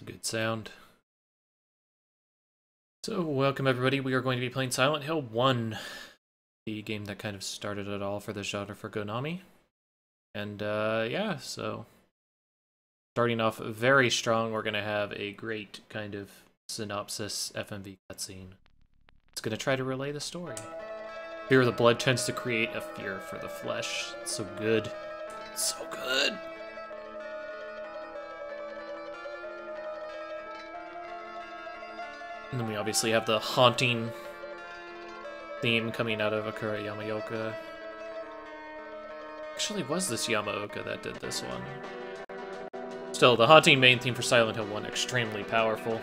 Good sound. So, welcome everybody. We are going to be playing Silent Hill 1, the game that kind of started it all for the genre for Konami. And, yeah, so starting off very strong, we're going to have a great kind of synopsis FMV cutscene. It's going to try to relay the story. Fear of the blood tends to create a fear for the flesh. It's so good. It's so good! And then we obviously have the haunting theme coming out of Akira Yamaoka. Actually, was this Yamaoka that did this one? Still, the haunting main theme for Silent Hill 1, extremely powerful,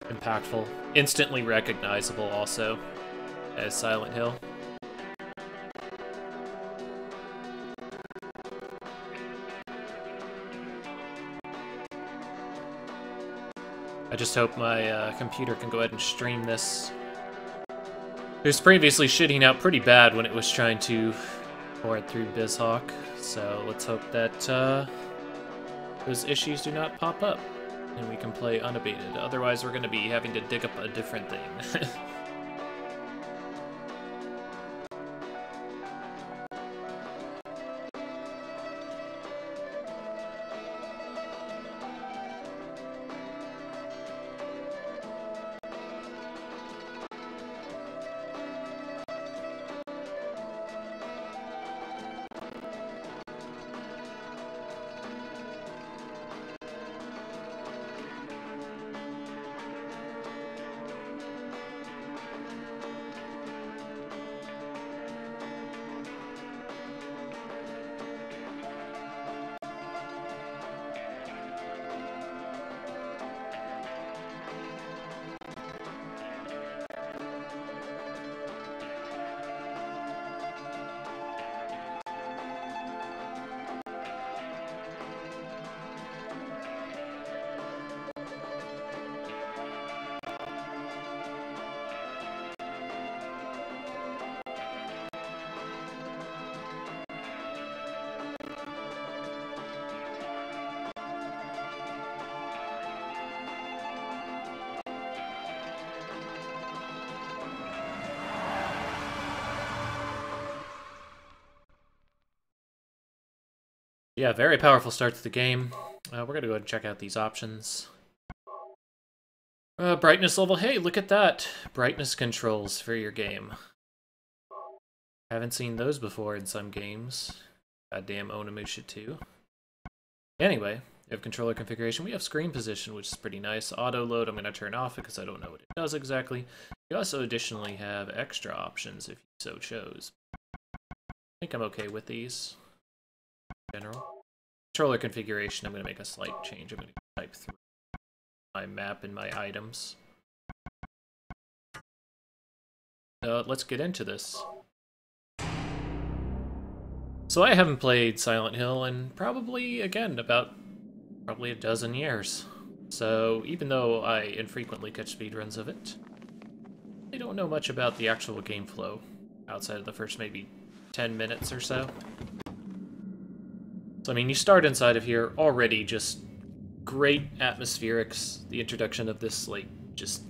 impactful, instantly recognizable also as Silent Hill. I just hope my computer can go ahead and stream this. It was previously shitting out pretty bad when it was trying to pour it through BizHawk, so let's hope that those issues do not pop up and we can play unabated. Otherwise, we're going to be having to dig up a different thing. Yeah, very powerful start to the game. We're gonna go ahead and check out these options. Brightness level. Hey, look at that! Brightness controls for your game. Haven't seen those before in some games. Goddamn Onimusha 2. Anyway, we have controller configuration. We have screen position, which is pretty nice. Auto load, I'm gonna turn off because I don't know what it does exactly. You also additionally have extra options if you so chose. I think I'm okay with these. General. Controller configuration, I'm going to make a slight change. I'm going to type through my map and my items. Let's get into this. So I haven't played Silent Hill in probably, again, about a dozen years. So even though I infrequently catch speedruns of it, I don't know much about the actual game flow outside of the first maybe 10 minutes or so. So, I mean, you start inside of here, already just great atmospherics, the introduction of this, like, just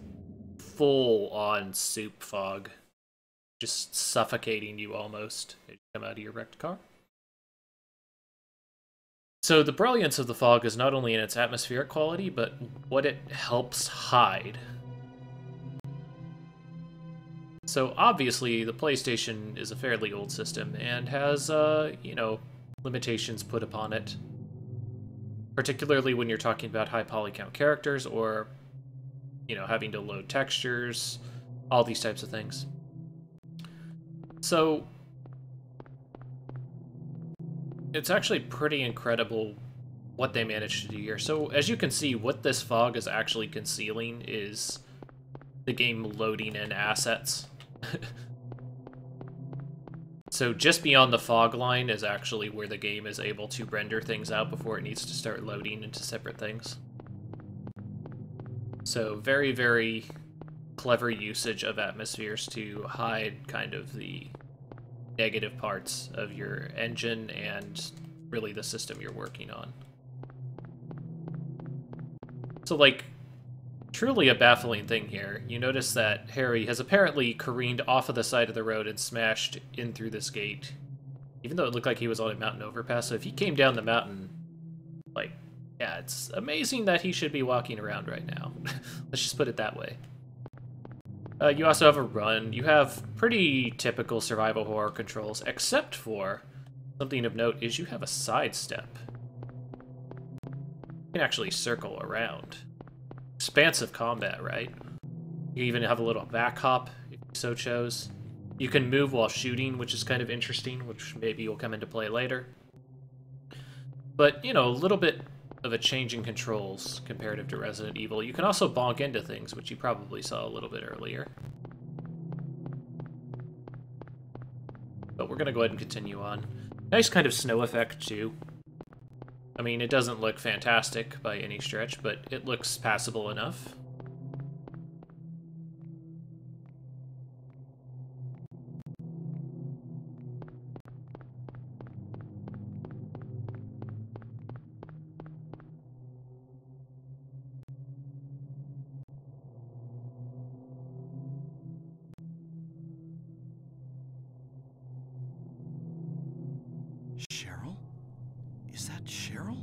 full-on soup fog, just suffocating you almost as you come out of your wrecked car. So the brilliance of the fog is not only in its atmospheric quality, but what it helps hide. So obviously, the PlayStation is a fairly old system, and has, you know, limitations put upon it, particularly when you're talking about high polycount characters or, you know, having to load textures, all these types of things. So it's actually pretty incredible what they managed to do here. So as you can see, what this fog is actually concealing is the game loading in assets. So just beyond the fog line is actually where the game is able to render things out before it needs to start loading into separate things. So very, very clever usage of atmospheres to hide kind of the negative parts of your engine and really the system you're working on. So, like, truly a baffling thing here. You notice that Harry has apparently careened off of the side of the road and smashed in through this gate. Even though it looked like he was on a mountain overpass, so if he came down the mountain, like, yeah, it's amazing that he should be walking around right now. Let's just put it that way. You also have a run. You have pretty typical survival horror controls, except for something of note is you have a sidestep. You can actually circle around. Expansive combat, right? You even have a little back hop, if you so chose. You can move while shooting, which is kind of interesting, which maybe will come into play later. But, you know, a little bit of a change in controls comparative to Resident Evil. You can also bonk into things, which you probably saw a little bit earlier. But we're going to go ahead and continue on. Nice kind of snow effect, too. I mean, it doesn't look fantastic by any stretch, but it looks passable enough. Cheryl? Is that Cheryl?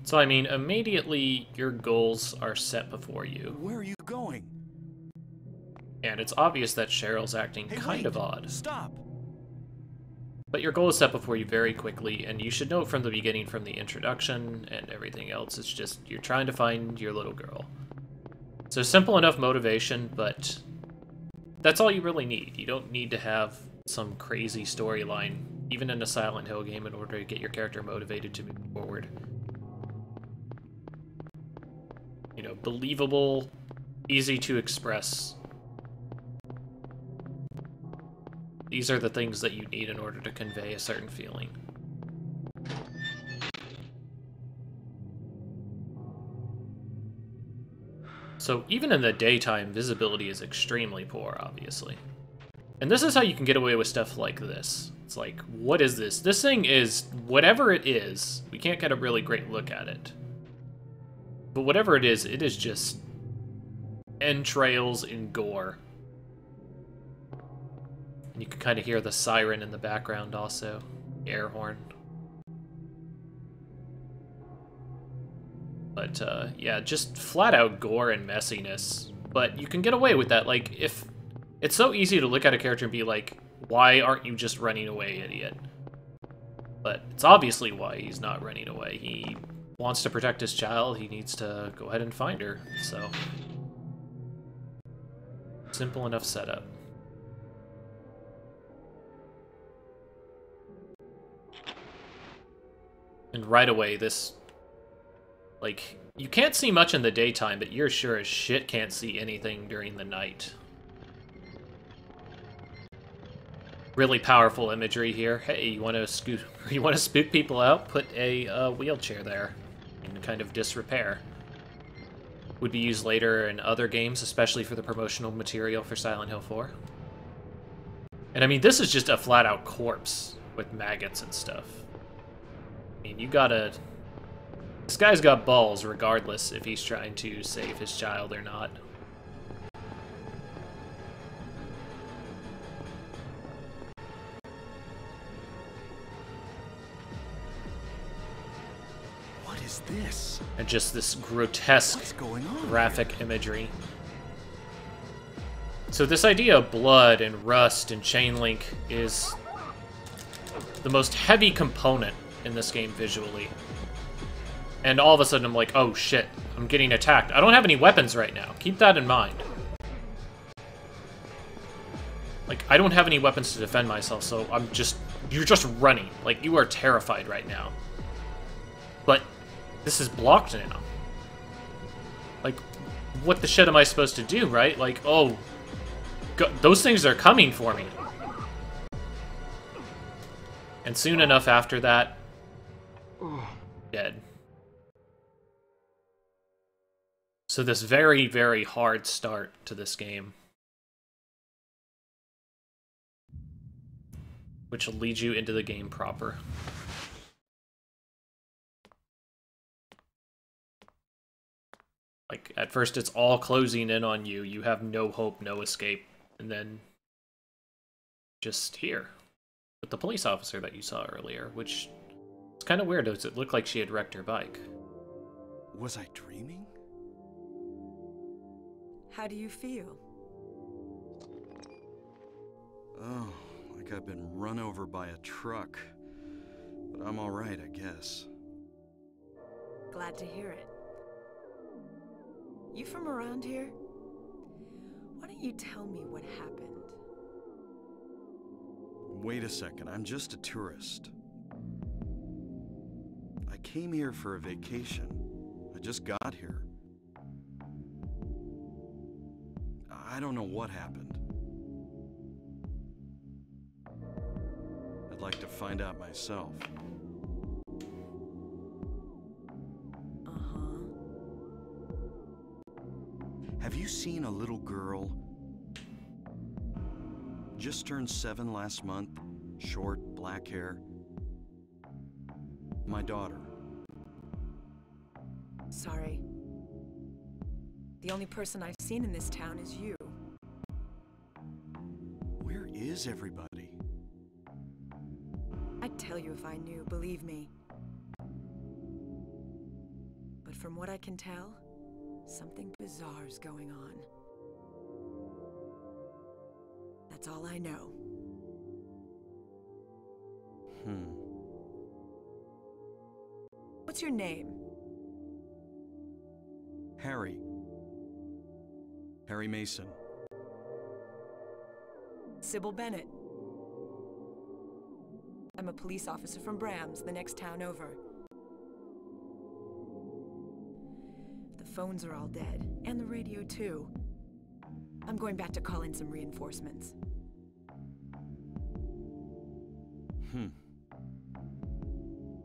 So, I mean, immediately your goals are set before you. Where are you going? And it's obvious that Cheryl's acting kind of odd. Stop! But your goal is set before you very quickly, and you should know from the beginning, from the introduction and everything else, it's just you're trying to find your little girl. So simple enough motivation, but that's all you really need. You don't need to have some crazy storyline, even in a Silent Hill game, in order to get your character motivated to move forward. You know, believable, easy to express. These are the things that you need in order to convey a certain feeling. So even in the daytime, visibility is extremely poor, obviously. And this is how you can get away with stuff like this. It's like, what is this? This thing is, whatever it is, we can't get a really great look at it. But whatever it is just entrails in gore. And you can kind of hear the siren in the background also, the air horn. But, yeah, just flat-out gore and messiness. But you can get away with that. Like, if... It's so easy to look at a character and be like, why aren't you just running away, idiot? But it's obviously why he's not running away. He wants to protect his child. He needs to go ahead and find her, so... Simple enough setup. And right away, this... Like, you can't see much in the daytime, but you're sure as shit can't see anything during the night. Really powerful imagery here. Hey, you want to spook people out? Put a wheelchair there in kind of disrepair. Would be used later in other games, especially for the promotional material for Silent Hill 4. And I mean, this is just a flat-out corpse with maggots and stuff. I mean, you gotta... This guy's got balls, regardless if he's trying to save his child or not. What is this? And just this grotesque What's going on graphic imagery. So this idea of blood and rust and chain link is the most heavy component in this game visually. And all of a sudden I'm like, oh shit, I'm getting attacked. I don't have any weapons right now. Keep that in mind. Like, I don't have any weapons to defend myself, so you're just running. Like, you are terrified right now. But this is blocked now. Like, what the shit am I supposed to do, right? Like, oh, those things are coming for me. And soon enough after that, dead. So this very, very hard start to this game, which will lead you into the game proper. Like, at first it's all closing in on you, you have no hope, no escape, and then just here. With the police officer that you saw earlier, which is kind of weird, does it look like she had wrecked her bike? Was I dreaming? How do you feel? Oh, like I've been run over by a truck. But I'm all right, I guess. Glad to hear it. You from around here? Why don't you tell me what happened? Wait a second, I'm just a tourist. I came here for a vacation. I just got here. I don't know what happened. I'd like to find out myself. Uh-huh. Have you seen a little girl? Just turned 7 last month. Short, black hair. My daughter. Sorry. The only person I've seen in this town is you. Where is everybody? I'd tell you if I knew, believe me. But from what I can tell, something bizarre's going on. That's all I know. What's your name? Harry. Harry Mason. Sybil Bennett. I'm a police officer from Brams, the next town over. The phones are all dead, and the radio too. I'm going back to call in some reinforcements.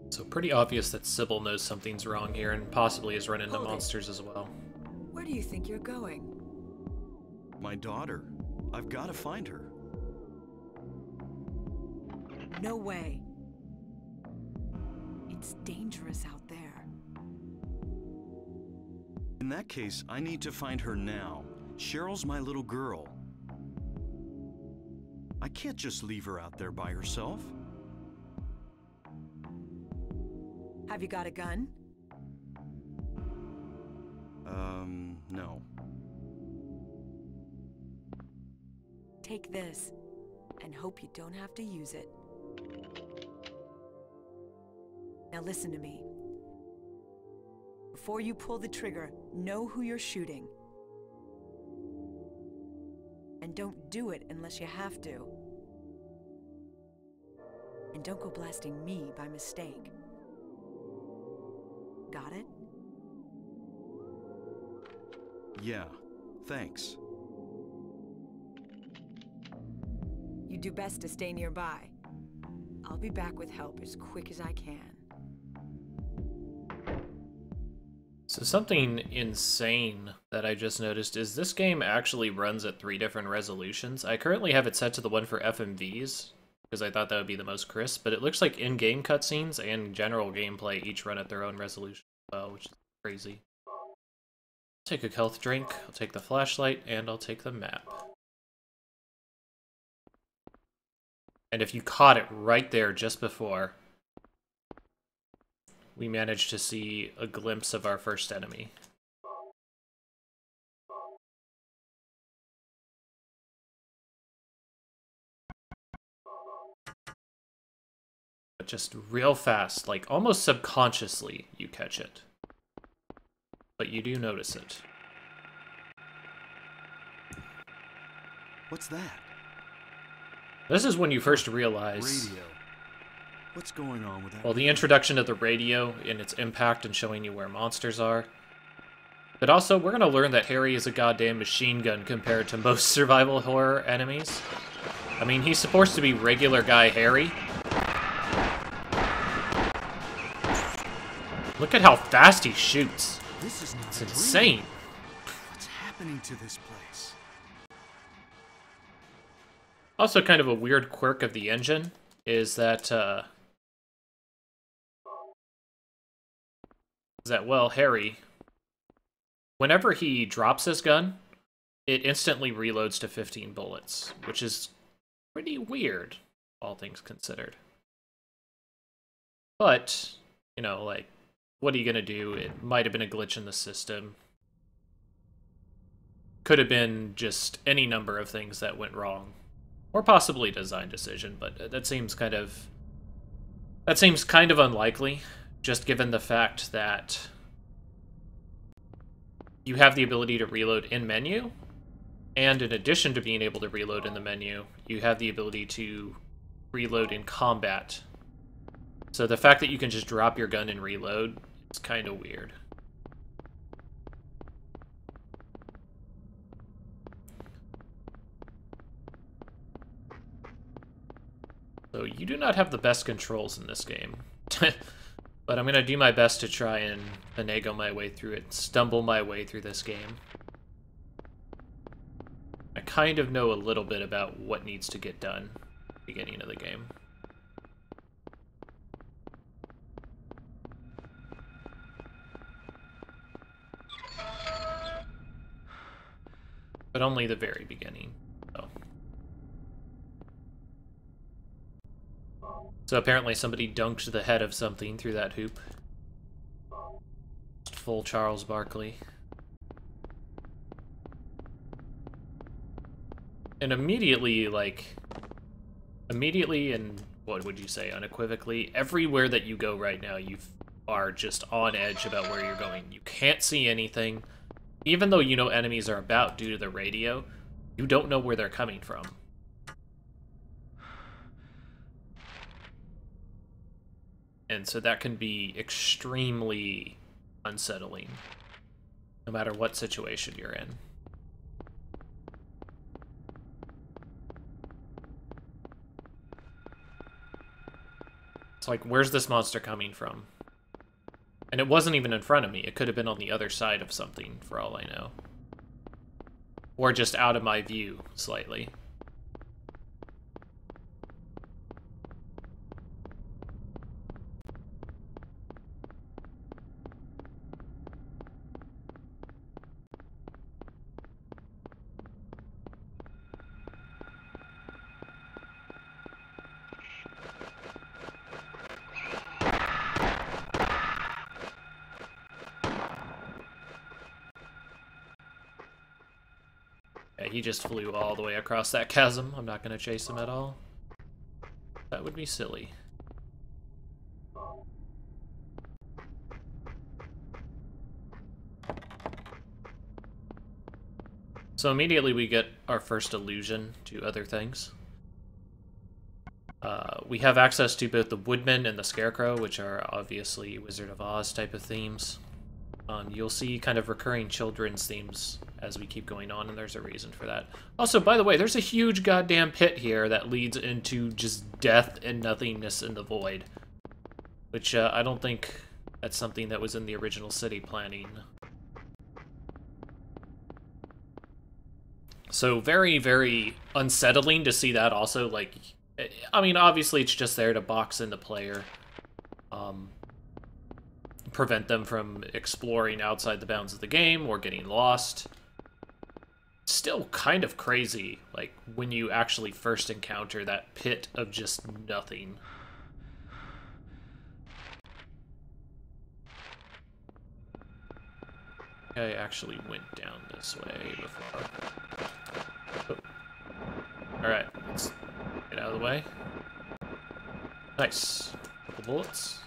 So pretty obvious that Sybil knows something's wrong here and possibly has run into Hold it. monsters as well. Where do you think you're going? My daughter. I've got to find her. No way. It's dangerous out there. In that case, I need to find her now. Cheryl's my little girl. I can't just leave her out there by herself. Have you got a gun? No. Take this, and hope you don't have to use it. Now listen to me. Before you pull the trigger, know who you're shooting. And don't do it unless you have to. And don't go blasting me by mistake. Got it? Yeah, thanks. You do best to stay nearby. I'll be back with help as quick as I can. So something insane that I just noticed is this game actually runs at 3 different resolutions. I currently have it set to the one for FMVs, because I thought that would be the most crisp, but it looks like in-game cutscenes and general gameplay each run at their own resolution as well, which is crazy. Take a health drink, I'll take the flashlight, and I'll take the map. And if you caught it right there just before, we managed to see a glimpse of our first enemy. But just real fast, like almost subconsciously, you catch it. But you do notice it. What's that? This is when you first realize... Radio. What's going on with that? Well, the introduction of the radio and its impact and showing you where monsters are. But also, we're going to learn that Harry is a goddamn machine gun compared to most survival horror enemies. I mean, he's supposed to be regular guy Harry. Look at how fast he shoots. This is not It's a dream. insane. What's happening to this place? Also, kind of a weird quirk of the engine is that, well, Harry whenever he drops his gun, it instantly reloads to 15 bullets, which is pretty weird, all things considered. But, you know, like, what are you gonna do? It might have been a glitch in the system. Could have been just any number of things that went wrong. Or possibly a design decision, but that seems kind of unlikely, just given the fact that you have the ability to reload in menu, and in addition to being able to reload in the menu, you have the ability to reload in combat. So the fact that you can just drop your gun and reload, it's kind of weird. So you do not have the best controls in this game. But I'm going to do my best to try and finagle my way through it, stumble my way through this game. I kind of know a little bit about what needs to get done at the beginning of the game. But only the very beginning. So apparently somebody dunked the head of something through that hoop. Full Charles Barkley. And immediately, and what would you say, unequivocally, everywhere that you go right now, you are just on edge about where you're going. You can't see anything. Even though you know enemies are about due to the radio, you don't know where they're coming from. And so that can be extremely unsettling, no matter what situation you're in. It's like, where's this monster coming from? And it wasn't even in front of me. It could have been on the other side of something, for all I know. Or just out of my view, slightly. He just flew all the way across that chasm. I'm not going to chase him at all. That would be silly. So immediately we get our first allusion to other things. We have access to both the Woodman and the Scarecrow, which are obviously Wizard of Oz type of themes. You'll see kind of recurring children's themes as we keep going on, and there's a reason for that. Also, by the way, there's a huge goddamn pit here that leads into just death and nothingness in the void. Which, I don't think that's something that was in the original city planning. So very, very unsettling to see that also, like... I mean, obviously it's just there to box in the player. Prevent them from exploring outside the bounds of the game or getting lost. Still kind of crazy, like, when you actually first encounter that pit of just nothing. I actually went down this way before. Oh. Alright, let's get out of the way. Nice. Couple bullets.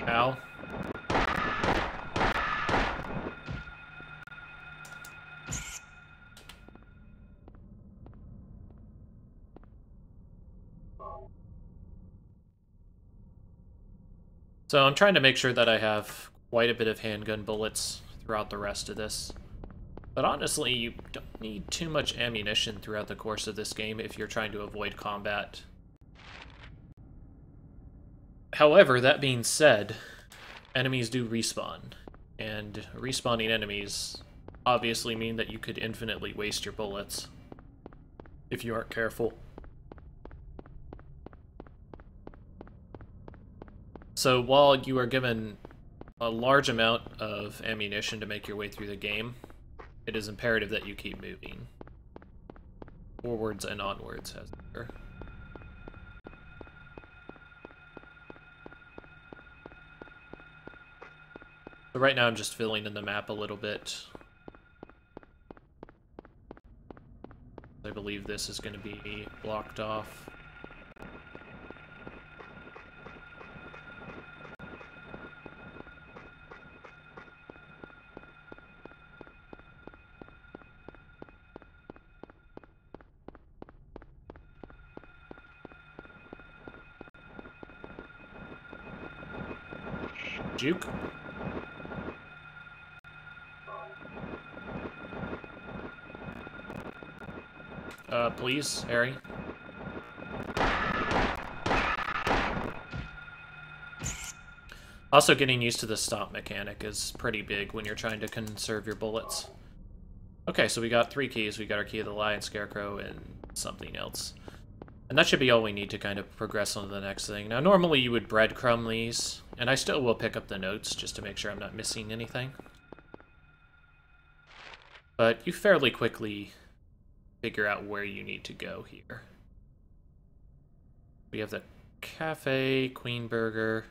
Ow. So I'm trying to make sure that I have quite a bit of handgun bullets throughout the rest of this. But honestly, you don't need too much ammunition throughout the course of this game if you're trying to avoid combat. However, that being said, enemies do respawn. And respawning enemies obviously mean that you could infinitely waste your bullets if you aren't careful. So while you are given a large amount of ammunition to make your way through the game, it is imperative that you keep moving. Forwards and onwards, as it were. So right now I'm just filling in the map a little bit. I believe this is going to be blocked off. Juke. Please, Harry. Also, getting used to the stop mechanic is pretty big when you're trying to conserve your bullets. Okay, so we got 3 keys. We got our Key of the Lion, Scarecrow, and something else. And that should be all we need to kind of progress on to the next thing. Now, normally you would breadcrumb these, and I still will pick up the notes just to make sure I'm not missing anything. But you fairly quickly figure out where you need to go here. We have the cafe, Queen Burger.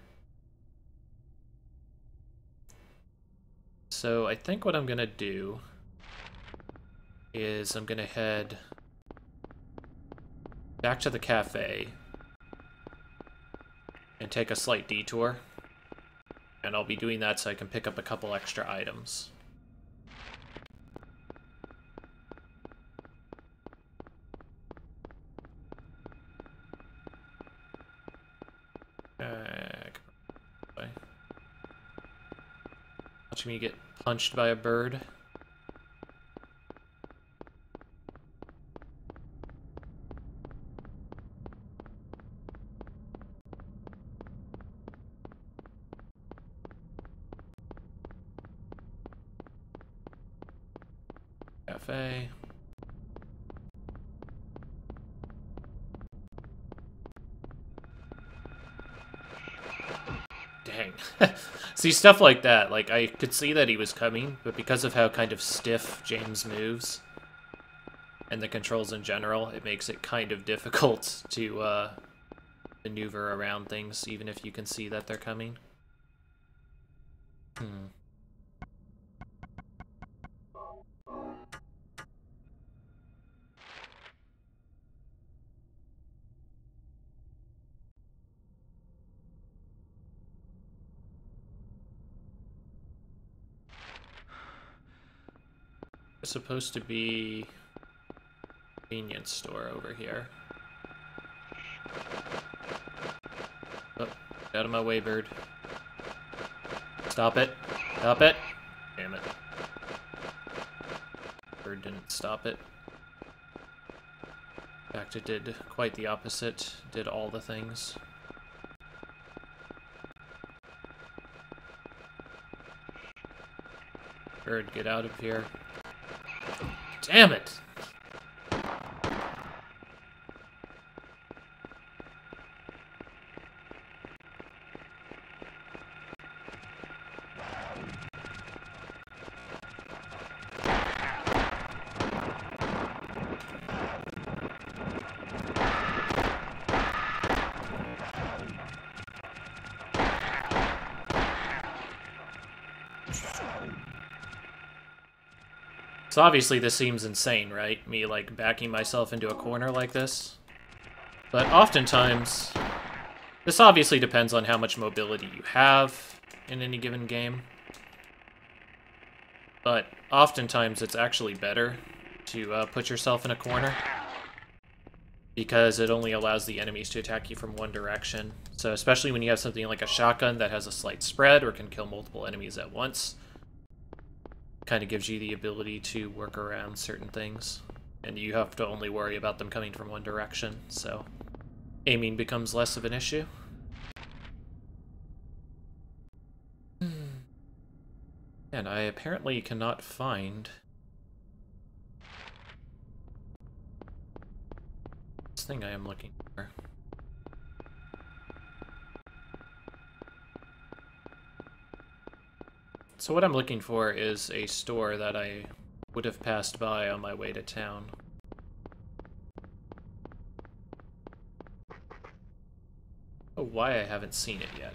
So I think what I'm gonna do is I'm gonna head back to the cafe and take a slight detour. And I'll be doing that so I can pick up a couple extra items. Watch me get punched by a bird. Cafe. Dang. See, stuff like that. Like, I could see that he was coming, but because of how kind of stiff James moves, and the controls in general, it makes it kind of difficult to maneuver around things, even if you can see that they're coming. It's supposed to be a convenience store over here. Oh, get out of my way, bird. Stop it. Stop it. Damn it. Bird didn't stop it. In fact, it did quite the opposite. Did all the things. Bird, get out of here. Damn it! So obviously this seems insane, right? Me, like, backing myself into a corner like this. But oftentimes, this obviously depends on how much mobility you have in any given game. But oftentimes it's actually better to put yourself in a corner, because it only allows the enemies to attack you from one direction. So especially when you have something like a shotgun that has a slight spread or can kill multiple enemies at once, kind of gives you the ability to work around certain things, and you have to only worry about them coming from one direction, so aiming becomes less of an issue. And I apparently cannot find this thing I am looking for. So what I'm looking for is a store that I would have passed by on my way to town. Oh, why I haven't seen it yet.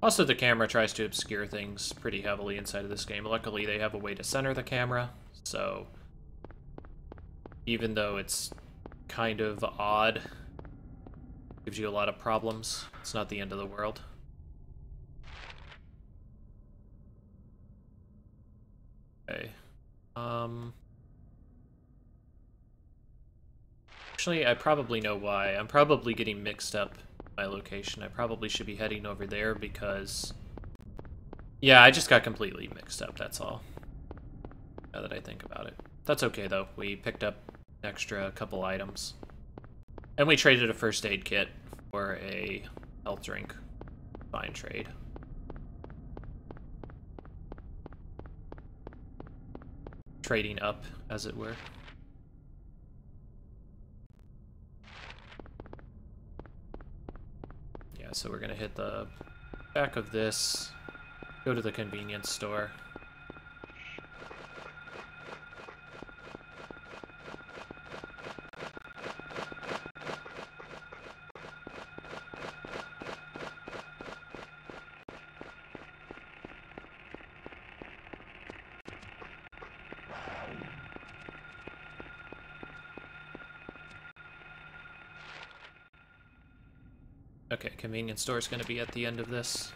Also, the camera tries to obscure things pretty heavily inside of this game. Luckily, they have a way to center the camera, so even though it's kind of odd, gives you a lot of problems, it's not the end of the world. Okay. Actually, I probably know why. I'm probably getting mixed up my location. I probably should be heading over there because... yeah, I just got completely mixed up, that's all. Now that I think about it. That's okay, though. We picked up an extra couple items. And we traded a first aid kit for a health drink. Fine trade. Trading up, as it were. Yeah, so we're gonna hit the back of this, go to the convenience store. Okay, convenience store is going to be at the end of this.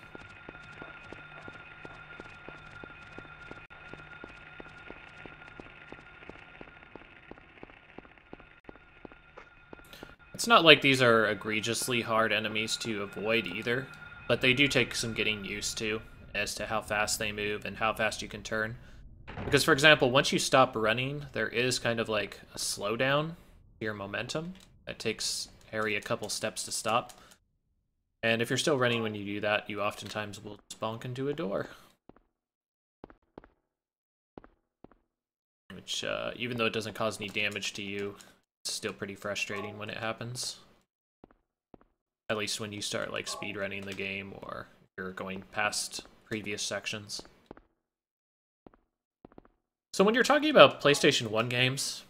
It's not like these are egregiously hard enemies to avoid either, but they do take some getting used to as to how fast they move and how fast you can turn. Because, for example, once you stop running, there is kind of like a slowdown to your momentum. It takes Harry a couple steps to stop. And if you're still running when you do that, you oftentimes will bonk into a door. Which, even though it doesn't cause any damage to you, it's still pretty frustrating when it happens. At least when you start, like, speedrunning the game, or you're going past previous sections. So when you're talking about PlayStation 1 games,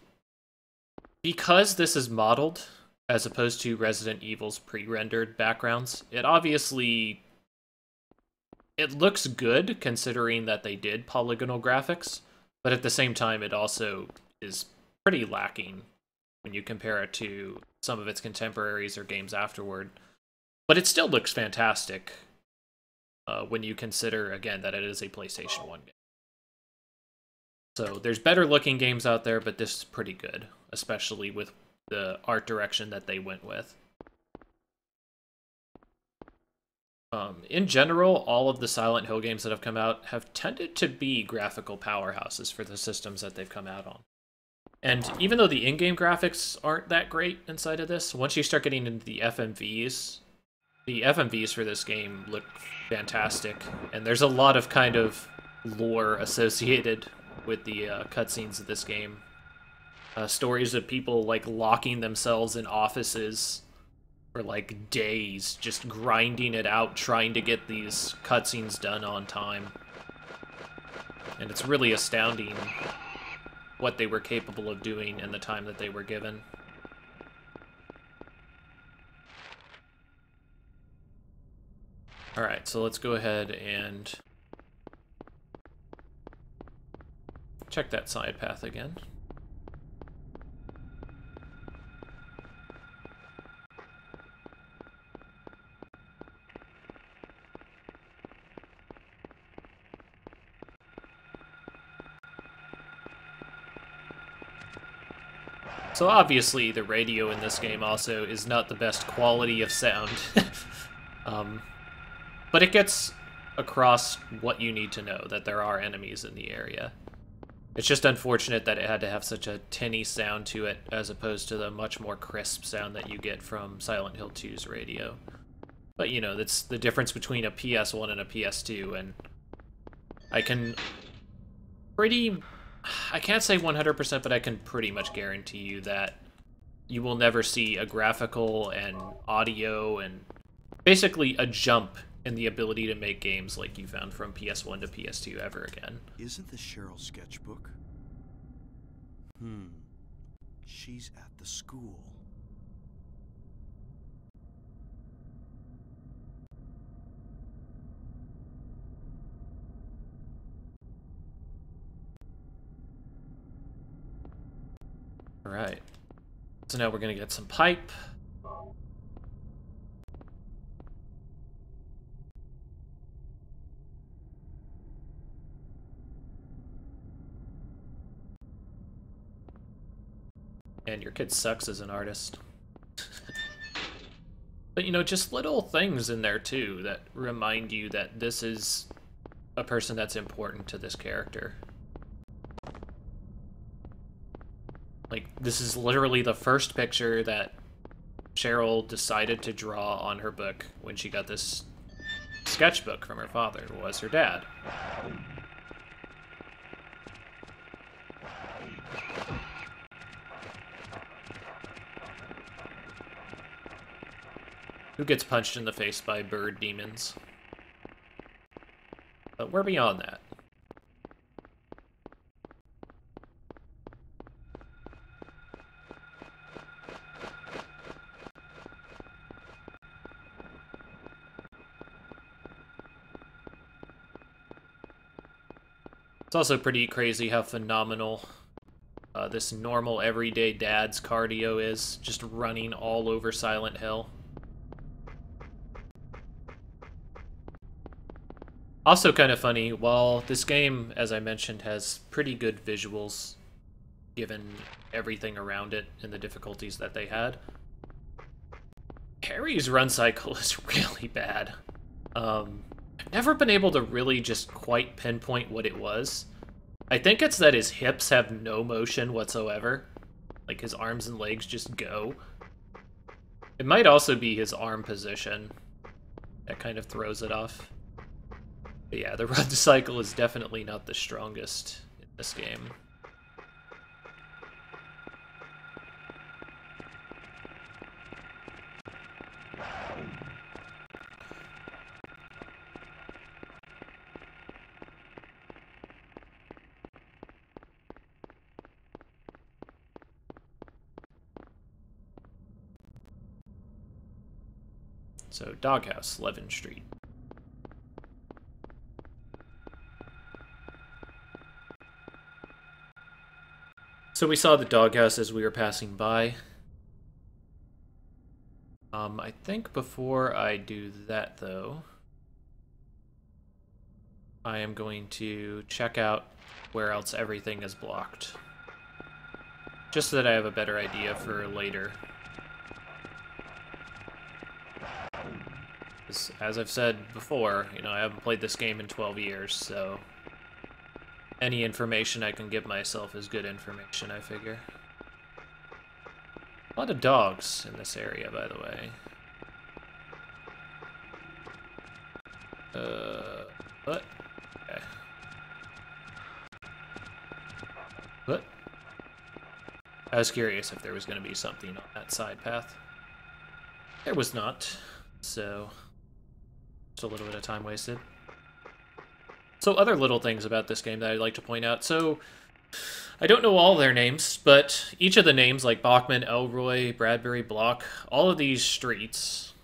because this is modeled as opposed to Resident Evil's pre-rendered backgrounds, it looks good considering that they did polygonal graphics, but at the same time it also is pretty lacking when you compare it to some of its contemporaries or games afterward. But it still looks fantastic when you consider, again, that it is a PlayStation 1 game. So there's better looking games out there, but this is pretty good, especially with the art direction that they went with. In general, all of the Silent Hill games that have come out have tended to be graphical powerhouses for the systems that they've come out on. And even though the in-game graphics aren't that great inside of this, once you start getting into the FMVs for this game look fantastic. And there's a lot of kind of lore associated with the cutscenes of this game. Stories of people, like, locking themselves in offices for, like, days, just grinding it out, trying to get these cutscenes done on time. And it's really astounding what they were capable of doing in the time that they were given. Alright, so let's go ahead and check that side path again. So obviously the radio in this game also is not the best quality of sound. But it gets across what you need to know, that there are enemies in the area. It's just unfortunate that it had to have such a tinny sound to it, as opposed to the much more crisp sound that you get from Silent Hill 2's radio. But, you know, that's the difference between a PS1 and a PS2, and I can't say 100%, but I can pretty much guarantee you that you will never see a graphical and audio and basically a jump in the ability to make games like you found from PS1 to PS2 ever again. Isn't this Cheryl's sketchbook? She's at the school. Alright. So now we're gonna get some pipe. And your kid sucks as an artist. But, you know, just little things in there, too, that remind you that this is a person that's important to this character. Like, this is literally the first picture that Cheryl decided to draw on her book when she got this sketchbook from her father, was her dad. Who gets punched in the face by bird demons? But we're beyond that. It's also pretty crazy how phenomenal this normal everyday dad's cardio is, just running all over Silent Hill. Also kind of funny, while this game, as I mentioned, has pretty good visuals, given everything around it and the difficulties that they had, Harry's run cycle is really bad. I've never been able to really just quite pinpoint what it was. I think it's that his hips have no motion whatsoever. Like, his arms and legs just go. It might also be his arm position that kind of throws it off. But yeah, the run cycle is definitely not the strongest in this game. So, Doghouse, Levin Street. So we saw the doghouse as we were passing by. I think before I do that, though, I am going to check out where else everything is blocked. Just so that I have a better idea for later. As I've said before, you know, I haven't played this game in 12 years, so any information I can give myself is good information, I figure. A lot of dogs in this area, by the way. What? Okay. What? I was curious if there was going to be something on that side path. There was not, so just a little bit of time wasted. So other little things about this game that I'd like to point out. So I don't know all their names, but each of the names, like Bachman, Elroy, Bradbury, Block, all of these streets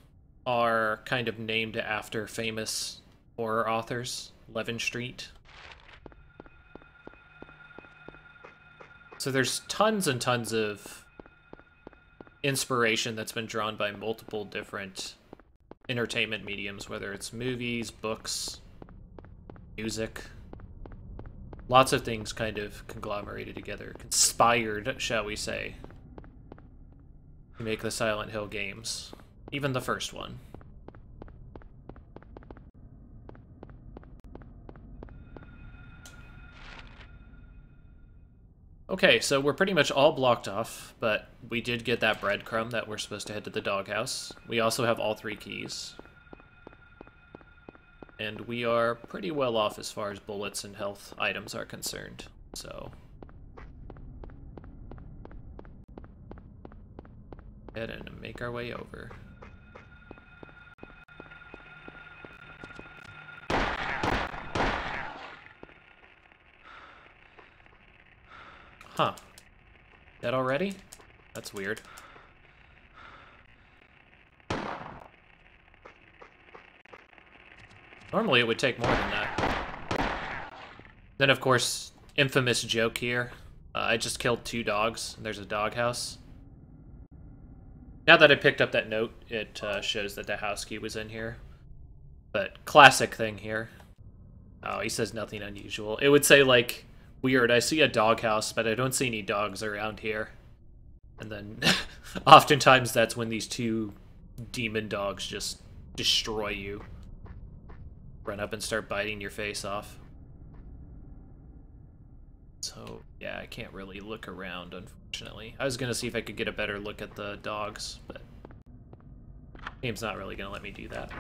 are kind of named after famous horror authors. Levin Street. So there's tons and tons of inspiration that's been drawn by multiple different entertainment mediums, whether it's movies, books, music. Lots of things kind of conglomerated together, conspired, shall we say, to make the Silent Hill games. Even the first one. Okay, so we're pretty much all blocked off, but we did get that breadcrumb that we're supposed to head to the doghouse. We also have all 3 keys. And we are pretty well off as far as bullets and health items are concerned, so ahead and make our way over. Huh. That already? That's weird. Normally it would take more than that. Then, of course, infamous joke here. I just killed 2 dogs. There's a doghouse. Now that I picked up that note, it shows that the house key was in here. But classic thing here. Oh, he says nothing unusual. It would say, like, weird, I see a doghouse, but I don't see any dogs around here. And then, oftentimes that's when these 2 demon dogs just destroy you. Run up and start biting your face off. So, yeah, I can't really look around, unfortunately. I was gonna see if I could get a better look at the dogs, but game's not really gonna let me do that.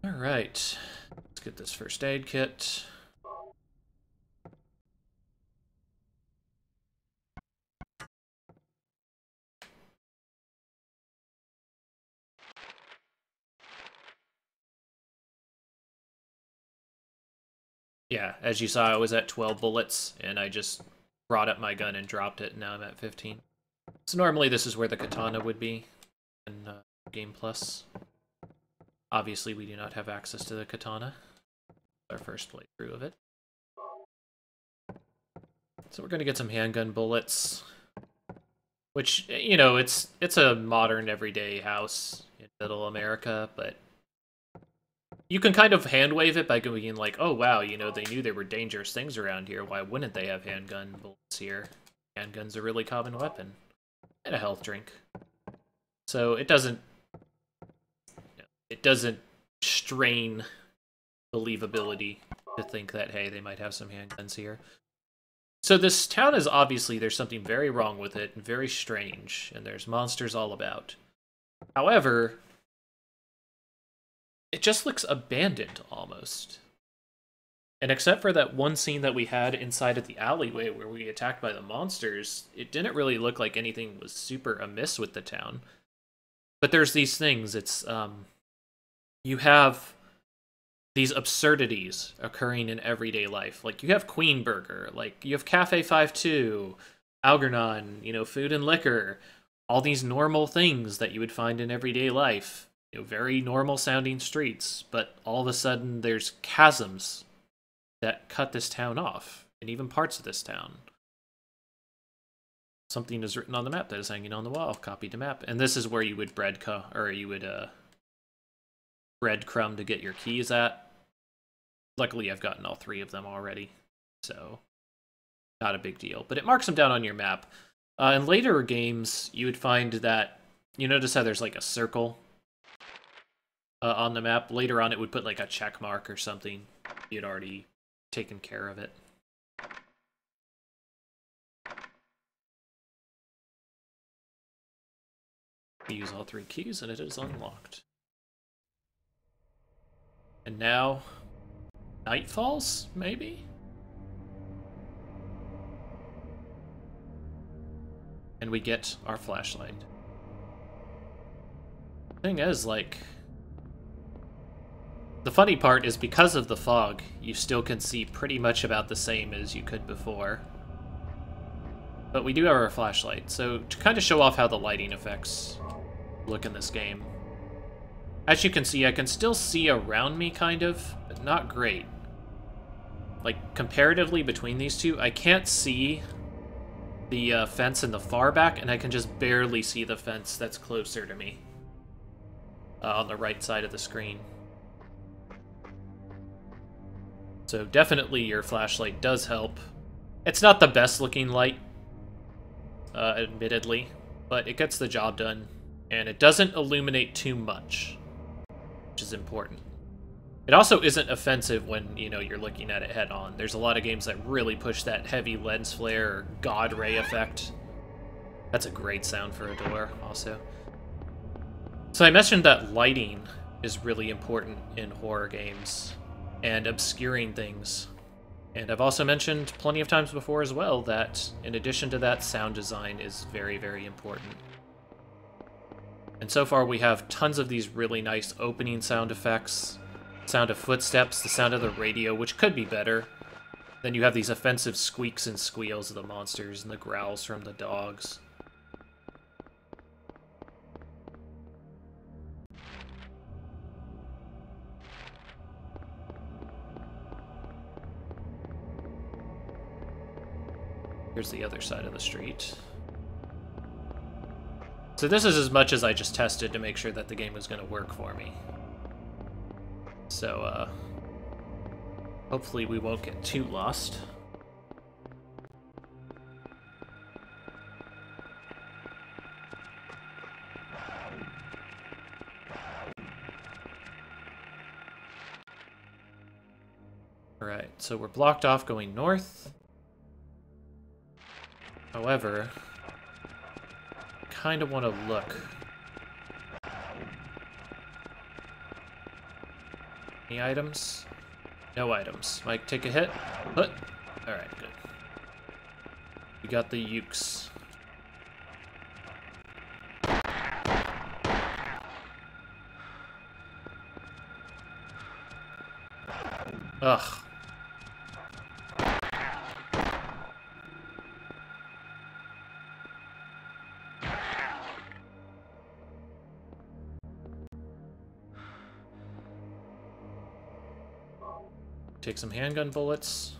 Alright, let's get this first aid kit. Yeah, as you saw, I was at 12 bullets, and I just brought up my gun and dropped it, and now I'm at 15. So normally this is where the katana would be in Game Plus. Obviously, we do not have access to the katana. Our first playthrough of it. So we're going to get some handgun bullets. Which, you know, it's a modern, everyday house in Middle America, but you can kind of hand-wave it by going like, oh wow, you know, they knew there were dangerous things around here. Why wouldn't they have handgun bullets here? Handgun's a really common weapon. And a health drink. So it doesn't strain believability to think that, hey, they might have some handguns here. So this town is obviously, there's something very wrong with it, and very strange, and there's monsters all about. However, it just looks abandoned, almost. And except for that one scene that we had inside of the alleyway where we got attacked by the monsters, it didn't really look like anything was super amiss with the town. But there's these things, it's, you have these absurdities occurring in everyday life. Like, you have Queen Burger, like, you have Cafe 5-2, Algernon, you know, food and liquor, all these normal things that you would find in everyday life. You know, very normal sounding streets, but all of a sudden there's chasms that cut this town off, and even parts of this town. Something is written on the map that is hanging on the wall. Copy the map. And this is where you would breadcrumb to get your keys at. Luckily, I've gotten all 3 of them already, so not a big deal. But it marks them down on your map. In later games, you would find that, you notice how there's like a circle on the map. Later on, it would put like a check mark or something. You'd already taken care of it. Use all 3 keys and it is unlocked. And now, night falls, maybe? And we get our flashlight. Thing is, like, the funny part is because of the fog, you still can see pretty much about the same as you could before. But we do have our flashlight, so to kind of show off how the lighting effects look in this game. As you can see, I can still see around me, kind of, but not great. Like, comparatively between these two, I can't see the fence in the far back, and I can just barely see the fence that's closer to me on the right side of the screen. So definitely your flashlight does help. It's not the best looking light, admittedly, but it gets the job done, and it doesn't illuminate too much, which is important. It also isn't offensive when, you know, you're looking at it head on. There's a lot of games that really push that heavy lens flare or God ray effect. That's a great sound for a door, also. So I mentioned that lighting is really important in horror games, and obscuring things. And I've also mentioned plenty of times before as well that, in addition to that, sound design is very, very important. And so far we have tons of these really nice opening sound effects, sound of footsteps, the sound of the radio, which could be better. Then you have these offensive squeaks and squeals of the monsters and the growls from the dogs. Here's the other side of the street. So this is as much as I just tested to make sure that the game was going to work for me. So, hopefully we won't get too lost. Alright, so we're blocked off going north. However, kind of want to look. Any items? No items. Mike, take a hit. Alright, good. We got the ukes. Ugh. Take some handgun bullets.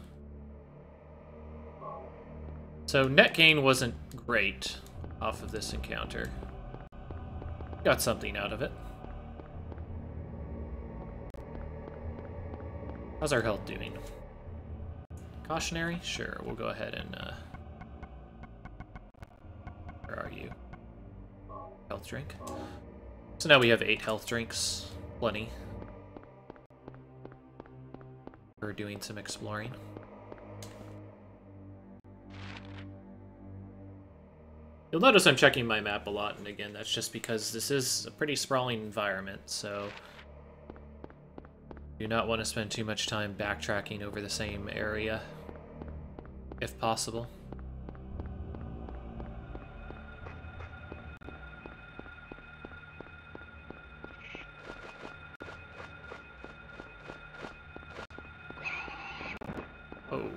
So net gain wasn't great off of this encounter. Got something out of it. How's our health doing? Cautionary? Sure, we'll go ahead and, where are you? Health drink. So now we have 8 health drinks. Plenty. For doing some exploring. You'll notice I'm checking my map a lot, and again, that's just because this is a pretty sprawling environment, so do not want to spend too much time backtracking over the same area, if possible. Oh.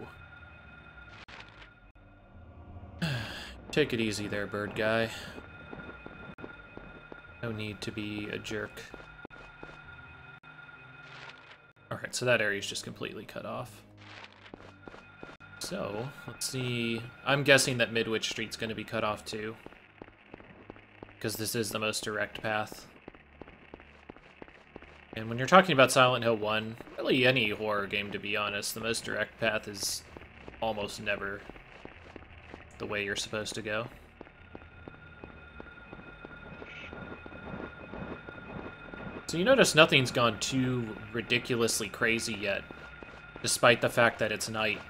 Take it easy there, bird guy. No need to be a jerk. Alright, so that area's just completely cut off. So, let's see. I'm guessing that Midwich Street's going to be cut off too, because this is the most direct path. And when you're talking about Silent Hill 1, really any horror game, to be honest, the most direct path is almost never the way you're supposed to go. So you notice nothing's gone too ridiculously crazy yet, despite the fact that it's night.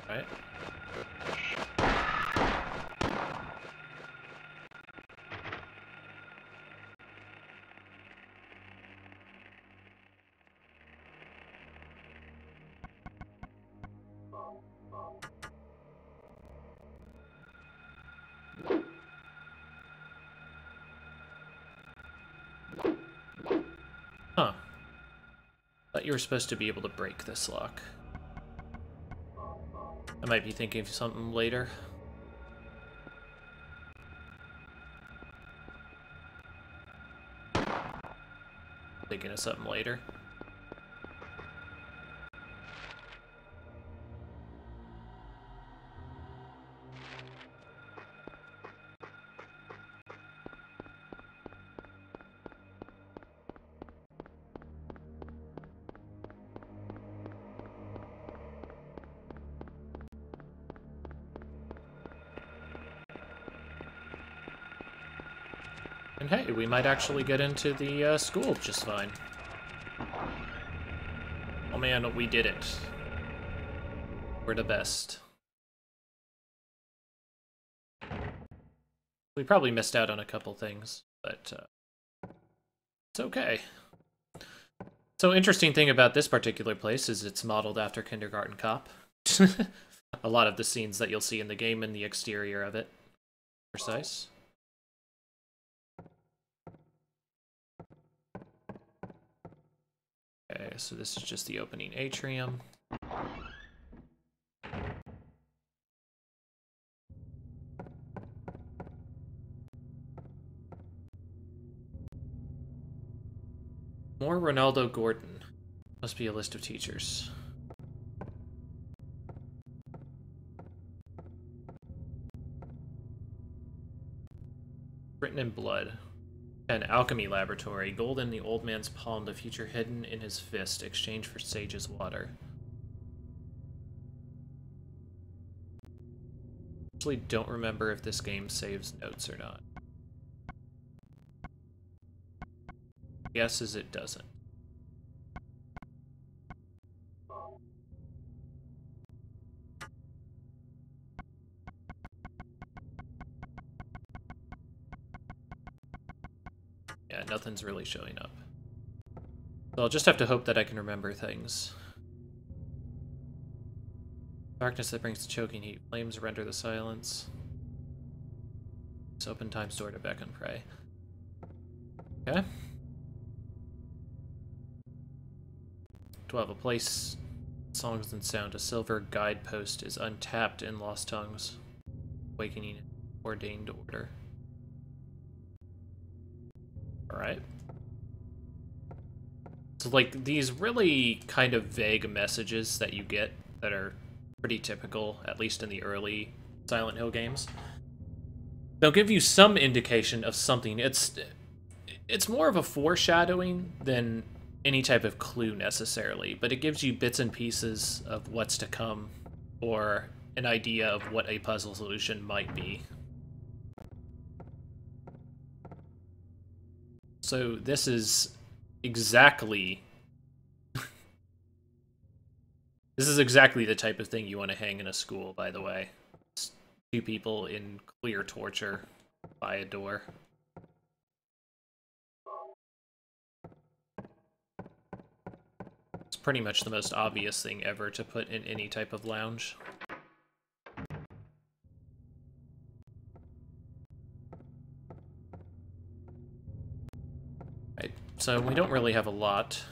Right? Huh. Thought you were supposed to be able to break this lock. I might be thinking of something later. Thinking of something later. And hey, we might actually get into the school just fine. Oh man, we did it. We're the best. We probably missed out on a couple things, but it's okay. So interesting thing about this particular place is it's modeled after Kindergarten Cop. A lot of the scenes that you'll see in the game and the exterior of it. Precise. Okay, so this is just the opening atrium. More Ronaldo Gordon. Must be a list of teachers. Written in blood. An alchemy laboratory. Gold in the old man's palm, the future hidden in his fist. Exchange for sage's water. Actually don't remember if this game saves notes or not. Guesses it doesn't. Yeah, nothing's really showing up. So I'll just have to hope that I can remember things. Darkness that brings the choking heat. Flames render the silence. It's open time's door to beckon prey. Okay. 12. A place, songs and sound. A silver guidepost is untapped in Lost Tongues. Awakening ordained order. Alright. So, like, these really kind of vague messages that you get that are pretty typical, at least in the early Silent Hill games. They'll give you some indication of something. It's more of a foreshadowing than any type of clue necessarily, but it gives you bits and pieces of what's to come, or an idea of what a puzzle solution might be. So this is exactly... this is exactly the type of thing you want to hang in a school, by the way. It's two people in clear torture by a door. It's pretty much the most obvious thing ever to put in any type of lounge. Right, so we don't really have a lot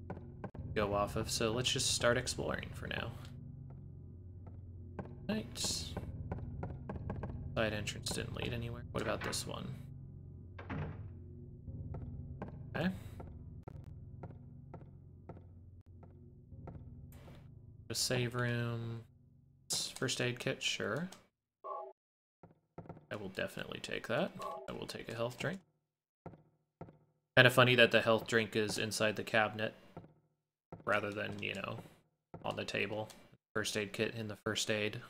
to go off of, so let's just start exploring for now. Right. Side entrance didn't lead anywhere. What about this one? Okay. A save room. First aid kit, sure. I will definitely take that. I will take a health drink. Kind of funny that the health drink is inside the cabinet rather than, you know, on the table. First aid kit in the first aid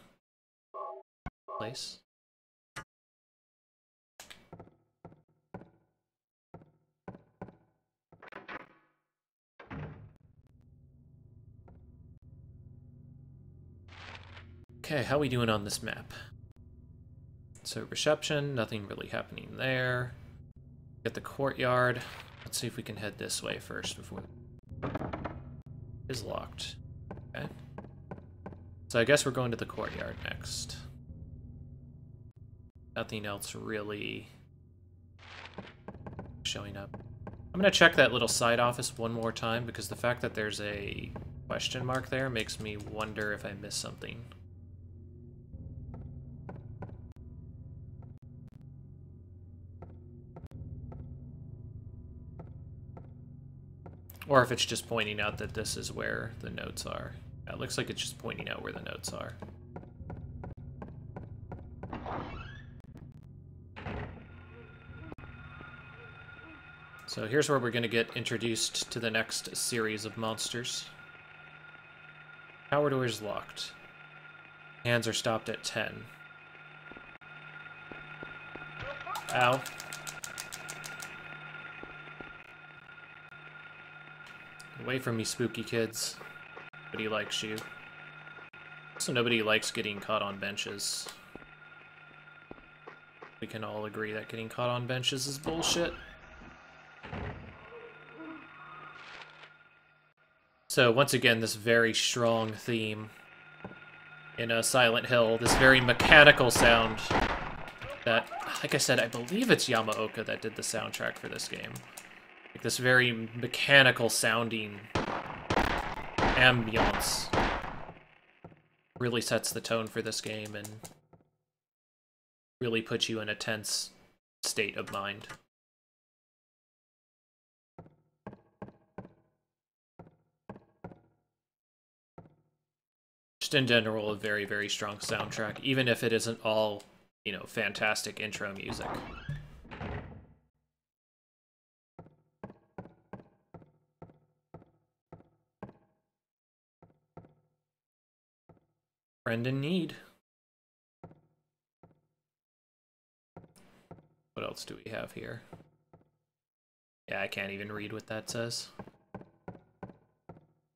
place. Okay, how are we doing on this map? So reception, nothing really happening there. Get the courtyard. Let's see if we can head this way first before... Is locked. Okay. So I guess we're going to the courtyard next. Nothing else really showing up. I'm gonna check that little side office one more time because the fact that there's a question mark there makes me wonder if I missed something. Or if it's just pointing out that this is where the notes are. Yeah, it looks like it's just pointing out where the notes are. So here's where we're going to get introduced to the next series of monsters. Power door is locked. Hands are stopped at 10. Ow. Away from me, spooky kids. Nobody likes you. Also, nobody likes getting caught on benches. We can all agree that getting caught on benches is bullshit. So once again, this very strong theme in Silent Hill, this very mechanical sound that, like I said, I believe it's Yamaoka that did the soundtrack for this game. Like this very mechanical sounding ambiance really sets the tone for this game and really puts you in a tense state of mind. Just in general, a very, very strong soundtrack, even if it isn't all, you know, fantastic intro music. Friend in need. What else do we have here? Yeah, I can't even read what that says.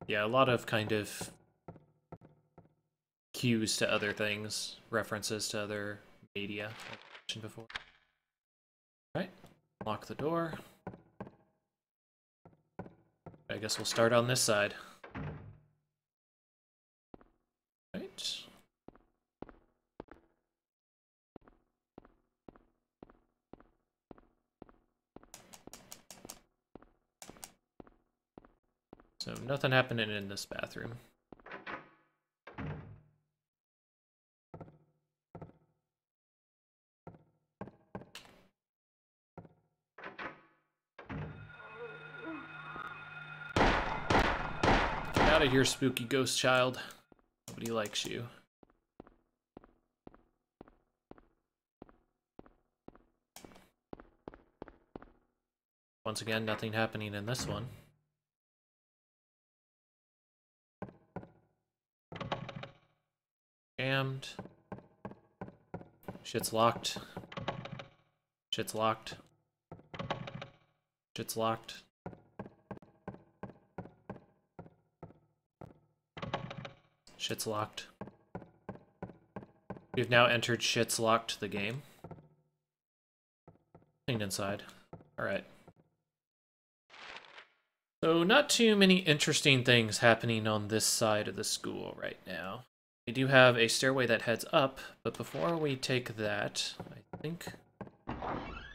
Yeah, a lot of kind of cues to other things, references to other media I've mentioned before. Alright, lock the door. I guess we'll start on this side. Right. So nothing happening in this bathroom. Get out of here, spooky ghost child. Nobody likes you. Once again, nothing happening in this one. Jammed. Shit's locked. Shit's locked. Shit's locked. Shit's locked. We've now entered Shit's Locked, the game. Clean inside. Alright. So, not too many interesting things happening on this side of the school right now. We do have a stairway that heads up, but before we take that, I think I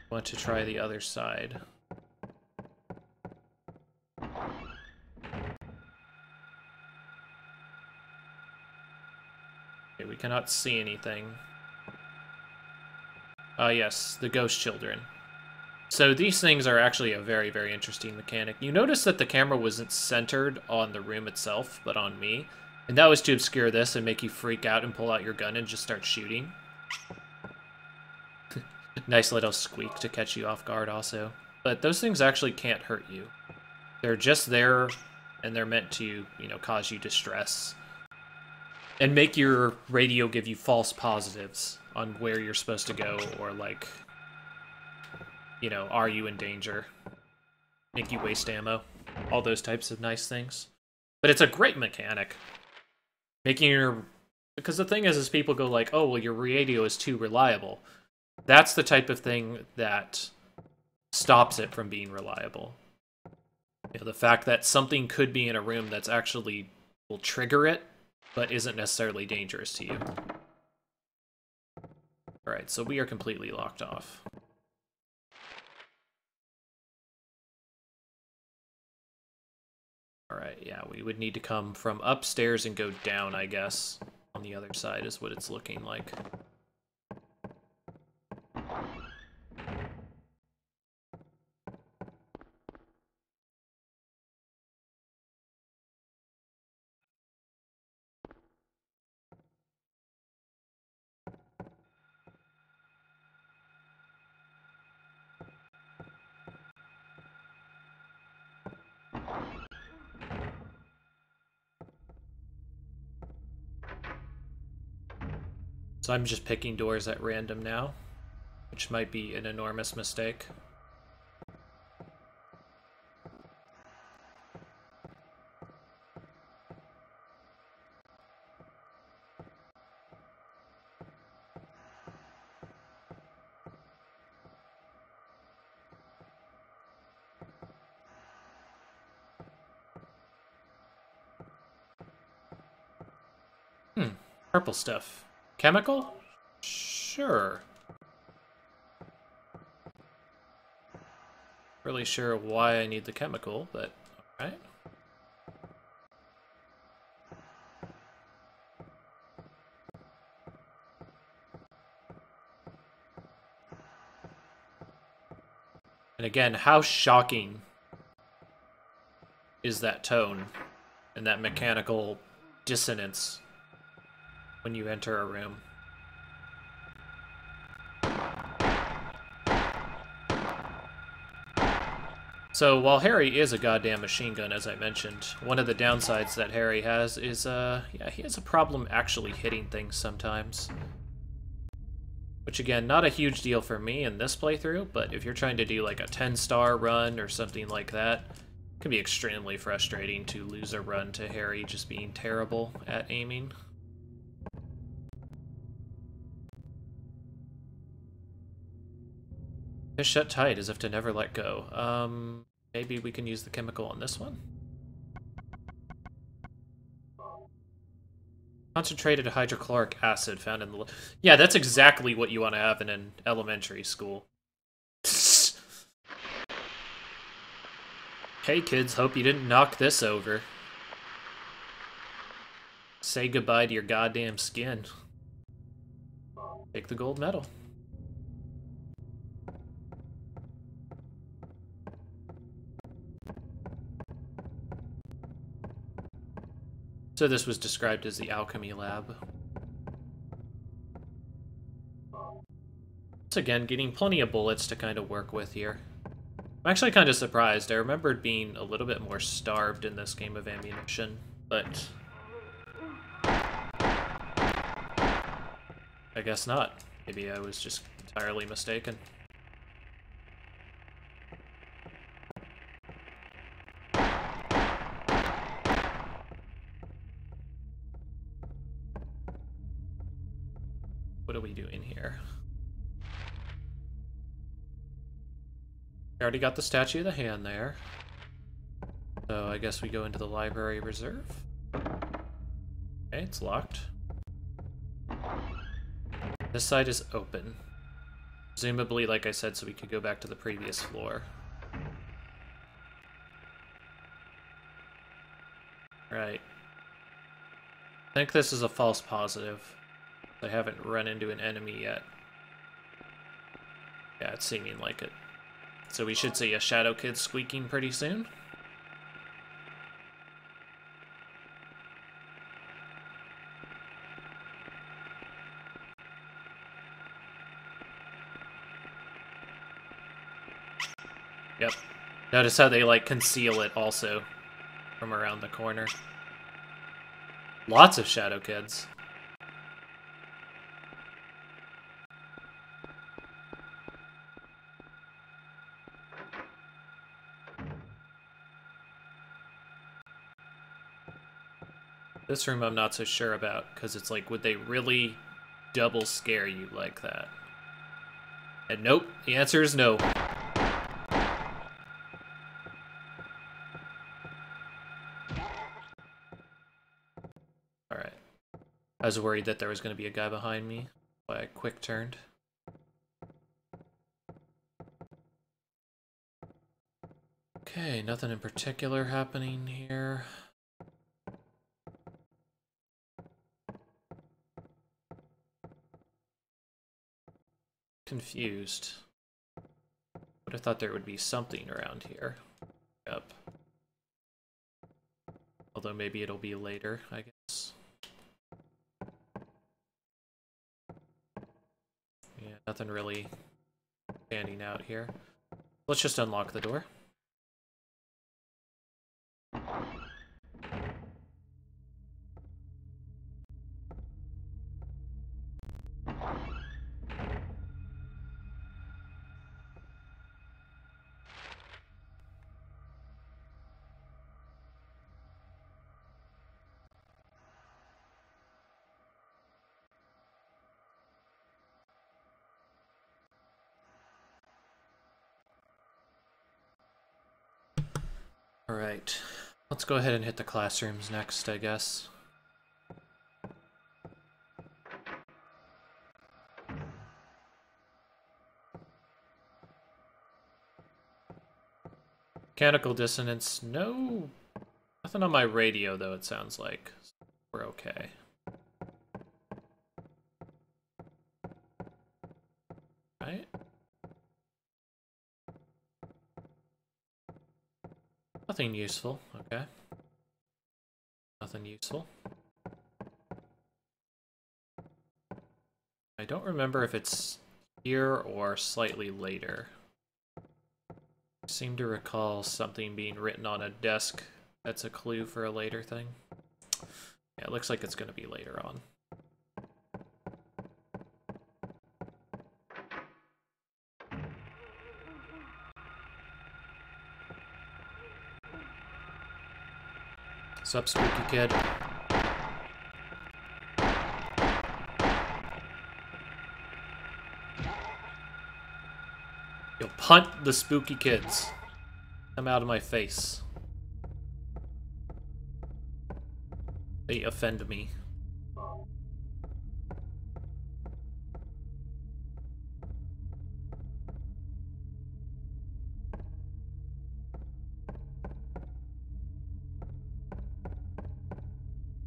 want to try the other side. Okay, we cannot see anything. Ah, yes, the ghost children. So these things are actually a very, very interesting mechanic. You notice that the camera wasn't centered on the room itself, but on me. And that was to obscure this and make you freak out and pull out your gun and just start shooting. Nice little squeak to catch you off guard also. But those things actually can't hurt you. They're just there, and they're meant to, you know, cause you distress. And make your radio give you false positives on where you're supposed to go, or like, you know, are you in danger? Make you waste ammo. All those types of nice things. But it's a great mechanic. Making your... Because the thing is people go like, oh, well, your radio is too reliable. That's the type of thing that stops it from being reliable. You know, the fact that something could be in a room that's actually will trigger it, but isn't necessarily dangerous to you. Alright, so we are completely locked off. Alright, yeah, we would need to come from upstairs and go down, I guess. On the other side is what it's looking like. So I'm just picking doors at random now, which might be an enormous mistake. Purple stuff. Chemical? Sure. Really sure why I need the chemical, but alright. And again, how shocking is that tone and that mechanical dissonance when you enter a room? So while Harry is a goddamn machine gun, as I mentioned, one of the downsides that Harry has is, yeah, he has a problem actually hitting things sometimes. Which, again, not a huge deal for me in this playthrough, but if you're trying to do, like, a 10-star run or something like that, it can be extremely frustrating to lose a run to Harry just being terrible at aiming. Fist shut tight, as if to never let go. Maybe we can use the chemical on this one? Concentrated hydrochloric acid found in the... Yeah, that's exactly what you want to have in an elementary school. Hey kids, hope you didn't knock this over. Say goodbye to your goddamn skin. Take the gold medal. So this was described as the alchemy lab. Once again, getting plenty of bullets to kind of work with here. I'm actually kind of surprised. I remembered being a little bit more starved in this game of ammunition, but I guess not. Maybe I was just entirely mistaken. What are we doing here? I already got the statue of the hand there. So I guess we go into the library reserve. Okay, it's locked. This side is open. Presumably, like I said, so we could go back to the previous floor. Right. I think this is a false positive. I haven't run into an enemy yet. Yeah, it's seeming like it. So we should see a Shadow Kid squeaking pretty soon. Yep. Notice how they, like, conceal it also from around the corner. Lots of Shadow Kids. This room I'm not so sure about, because it's like, would they really double scare you like that? And nope, the answer is no. Alright. I was worried that there was going to be a guy behind me, so I quick turned. Okay, nothing in particular happening here. Confused. Would have thought there would be something around here. Yep. Although maybe it'll be later, I guess. Yeah, nothing really standing out here. Let's just unlock the door. Alright, let's go ahead and hit the classrooms next, I guess. Mechanical dissonance, no. Nothing on my radio, though, it sounds like. We're okay. Right? Nothing useful, okay. Nothing useful. I don't remember if it's here or slightly later. I seem to recall something being written on a desk that's a clue for a later thing. Yeah, it looks like it's going to be later on. Sup, spooky kid? Yo, punt the spooky kids. Come out of my face. They offend me.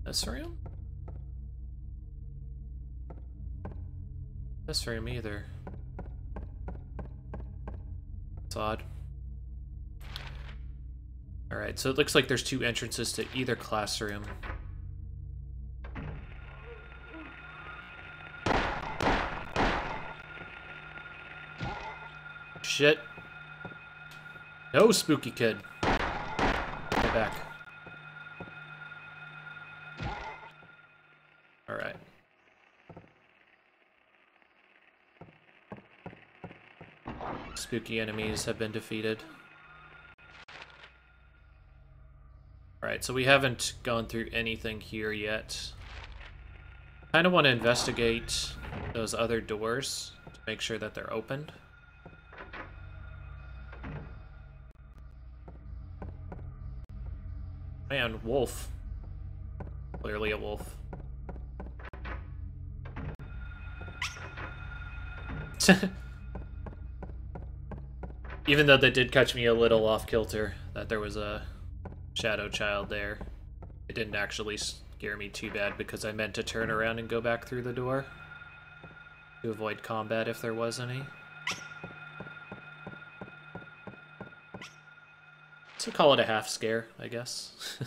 This room? This room either. It's odd. Alright, so it looks like there's two entrances to either classroom. Shit. No, spooky kid. Get back. Alright. Spooky enemies have been defeated. Alright, so we haven't gone through anything here yet. Kind of want to investigate those other doors to make sure that they're opened. Man, wolf. Clearly a wolf. Even though that did catch me a little off kilter, that there was a shadow child there. It didn't actually scare me too bad because I meant to turn around and go back through the door to avoid combat if there was any. So call it a half scare, I guess.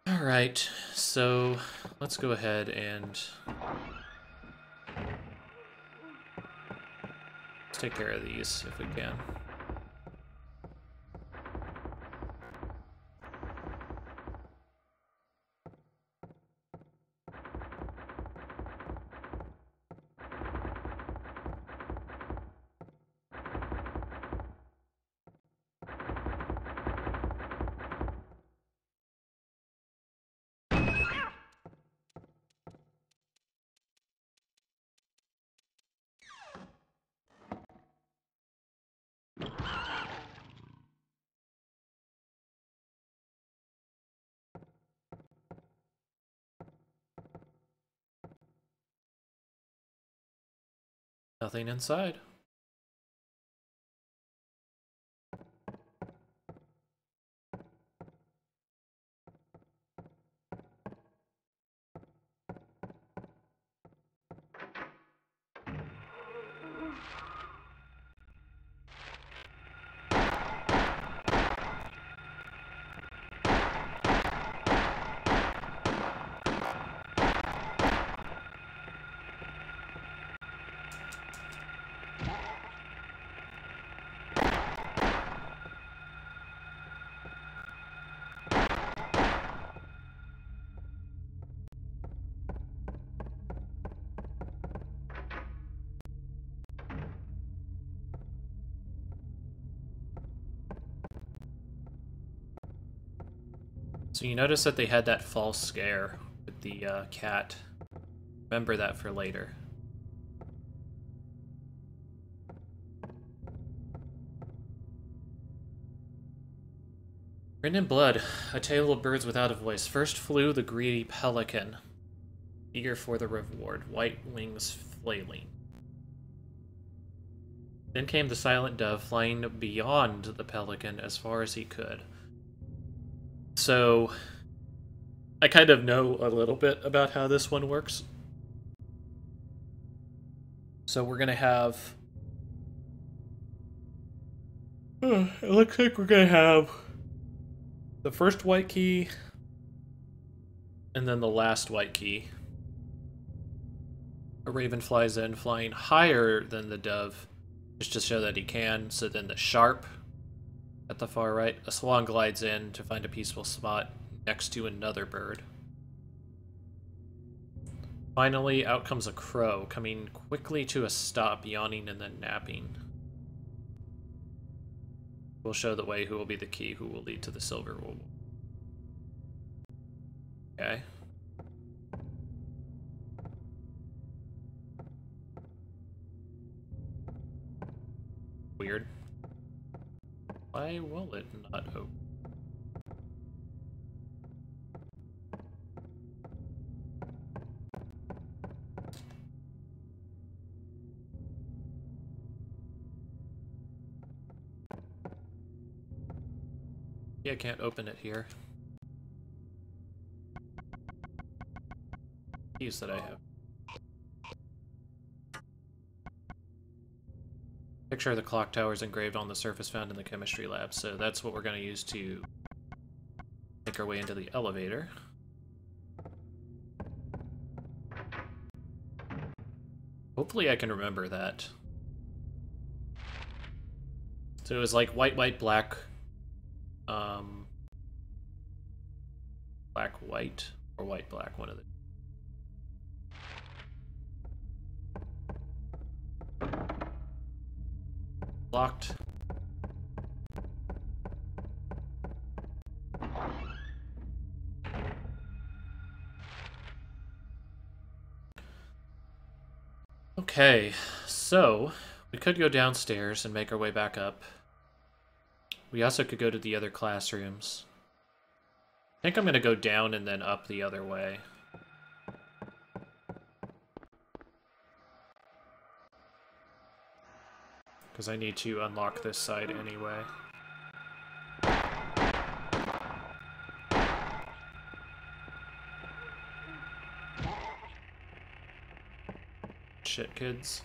Alright, so let's go ahead and let's take care of these if we can. Nothing inside. So you notice that they had that false scare with the cat. Remember that for later. Written in blood, a tale of birds without a voice. First flew the greedy pelican, eager for the reward, white wings flailing. Then came the Silent Dove, flying beyond the Pelican as far as he could. So, I kind of know a little bit about how this one works. So we're going to have... it looks like we're going to have the first white key, and then the last white key. A raven flies in, flying higher than the dove, just to show that he can. So then the sharp at the far right, a swan glides in to find a peaceful spot next to another bird. Finally, out comes a crow, coming quickly to a stop, yawning and then napping. We'll show the way who will be the key, who will lead to the silver reward. Okay. Weird. Why will it not open? Yeah, I can't open it here. Keys that I have. Picture of the clock tower is engraved on the surface found in the chemistry lab, so that's what we're going to use to make our way into the elevator. Hopefully I can remember that. So it was like white, white, black, black, white, or white, black, one of the... Locked. Okay, so we could go downstairs and make our way back up. We also could go to the other classrooms. I think I'm going to go down and then up the other way. Because I need to unlock this side anyway. Shit, kids.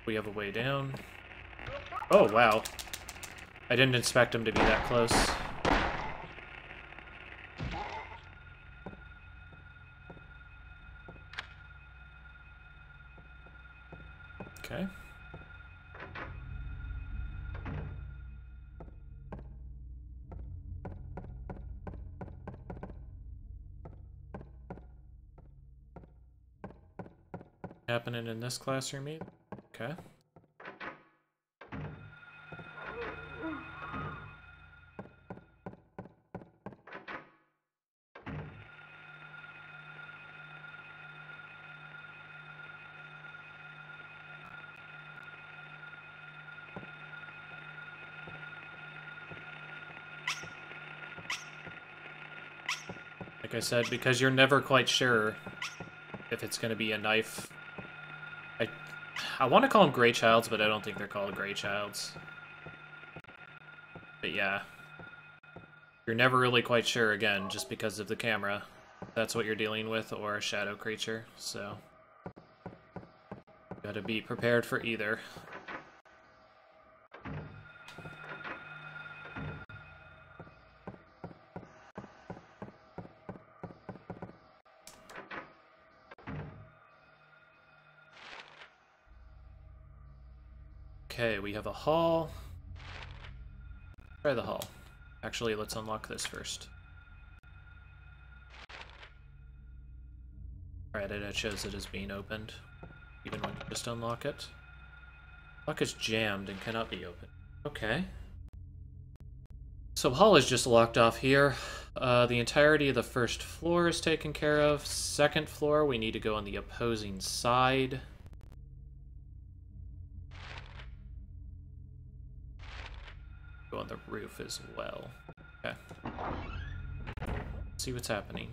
We have a way down. Oh, wow. I didn't expect him to be that close. Okay. Happening in this classroom either? Okay. Like I said, because you're never quite sure if it's going to be a knife. I want to call them Grey Childs, but I don't think they're called Grey Childs. But yeah. You're never really quite sure, again, just because of the camera. That's what you're dealing with, or a shadow creature, so... Gotta be prepared for either. Okay, we have a hall. Try the hall. Actually, let's unlock this first. Alright, it shows it is being opened, even when you just unlock it. Lock is jammed and cannot be opened. Okay. So hall is just locked off here. The entirety of the first floor is taken care of. Second floor, we need to go on the opposing side. Go on the roof as well. Okay. See what's happening.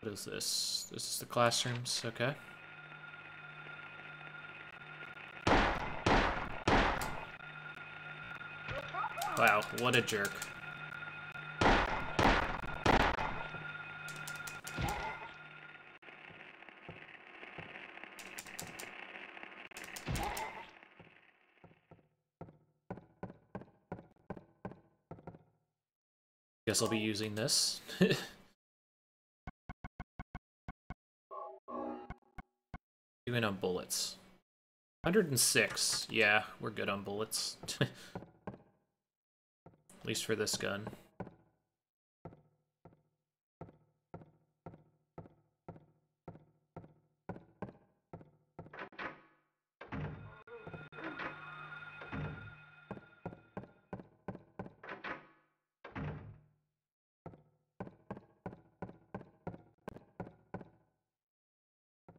What is this? This is the classrooms, okay. Wow, what a jerk. Guess I'll be using this. Doing on bullets. 106. Yeah, we're good on bullets. At least for this gun.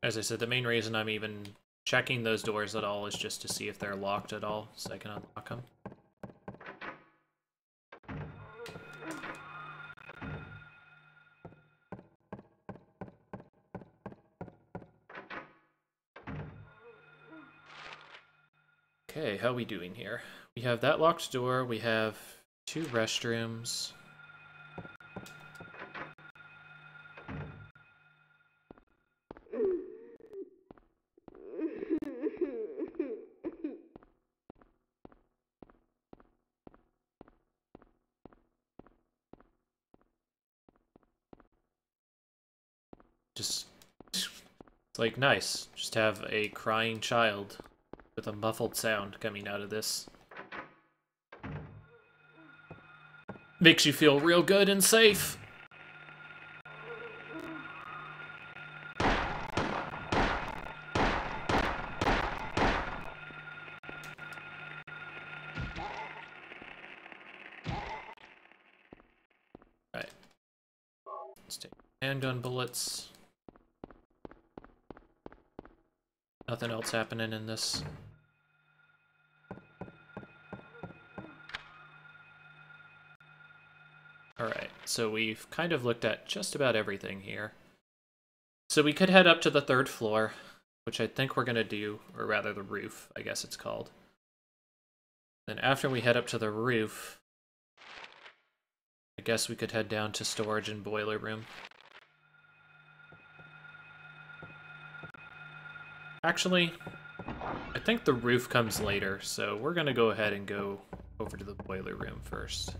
As I said, the main reason I'm even checking those doors at all is just to see if they're locked at all, so I can unlock them. Okay, how are we doing here? We have that locked door, we have 2 restrooms. Just, it's like nice. Just have a crying child with a muffled sound coming out of this. Makes you feel real good and safe. Right. Let's take handgun bullets. Nothing else happening in this. Alright, so we've kind of looked at just about everything here. So we could head up to the 3rd floor, which I think we're going to do, or rather the roof, I guess it's called. Then after we head up to the roof, I guess we could head down to storage and boiler room. Actually, I think the roof comes later, so we're going to go ahead and go over to the boiler room first.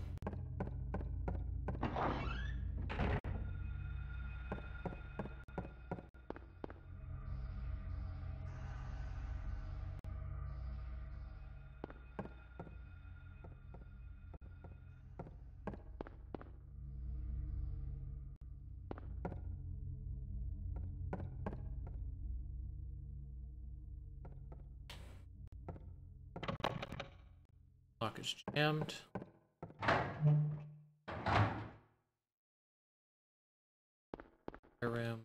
Lock is jammed. Room.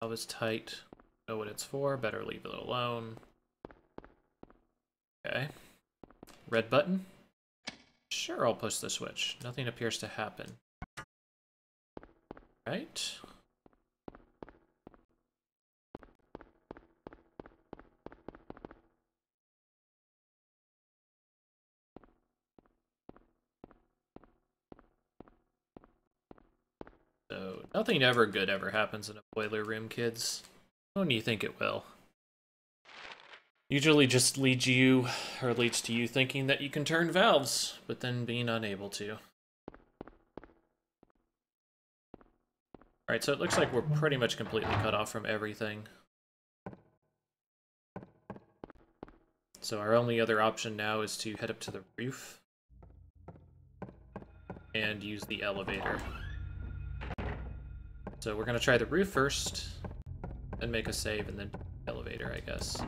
Valve is tight. Know what it's for. Better leave it alone. Okay. Red button. Sure, I'll push the switch. Nothing appears to happen. Right. So, nothing ever good ever happens in a boiler room, kids. When do you think it will? Usually just leads to you thinking that you can turn valves, but then being unable to. Alright, so it looks like we're pretty much completely cut off from everything. So our only other option now is to head up to the roof and use the elevator. So we're going to try the roof first, then make a save, and then elevator, I guess.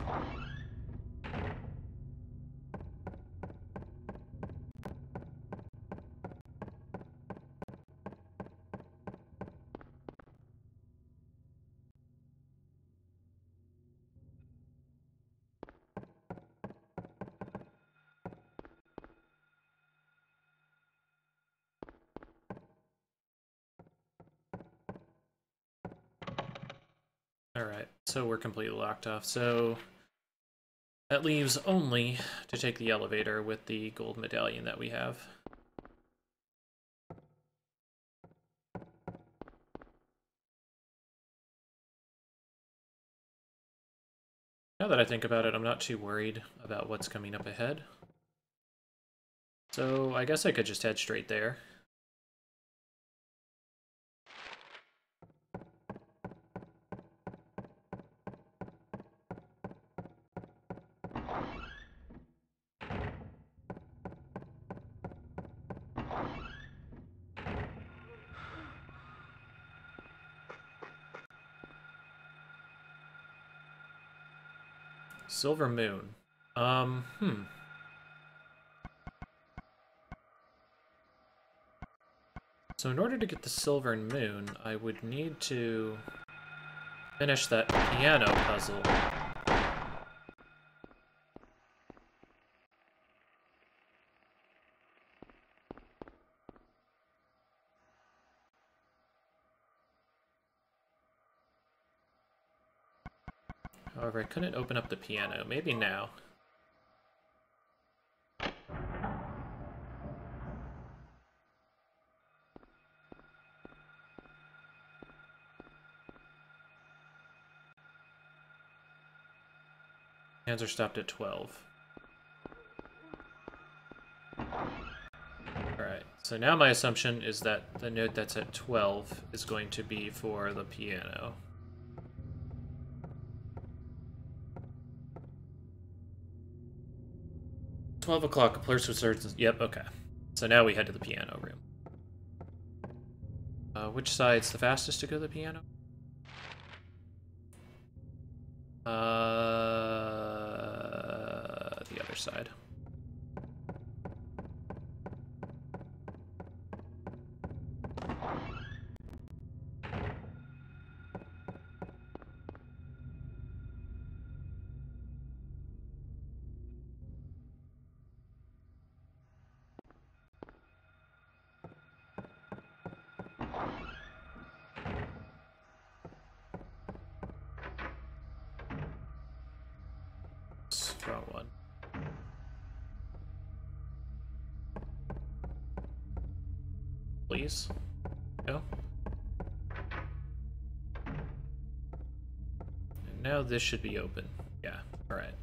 Alright, so we're completely locked off. So that leaves only to take the elevator with the gold medallion that we have. Now that I think about it, I'm not too worried about what's coming up ahead. So I guess I could just head straight there. Silver Moon. So in order to get the Silver Moon, I would need to finish that piano puzzle. However, I couldn't open up the piano. Maybe now. Hands are stopped at 12. Alright, so now my assumption is that the note that's at 12 is going to be for the piano. $12 a place with certain. Yep, okay. So now we head to the piano room. Which side's the fastest to go to the piano? The other side. Wrong one. Please. Go. And now this should be open. Yeah, alright.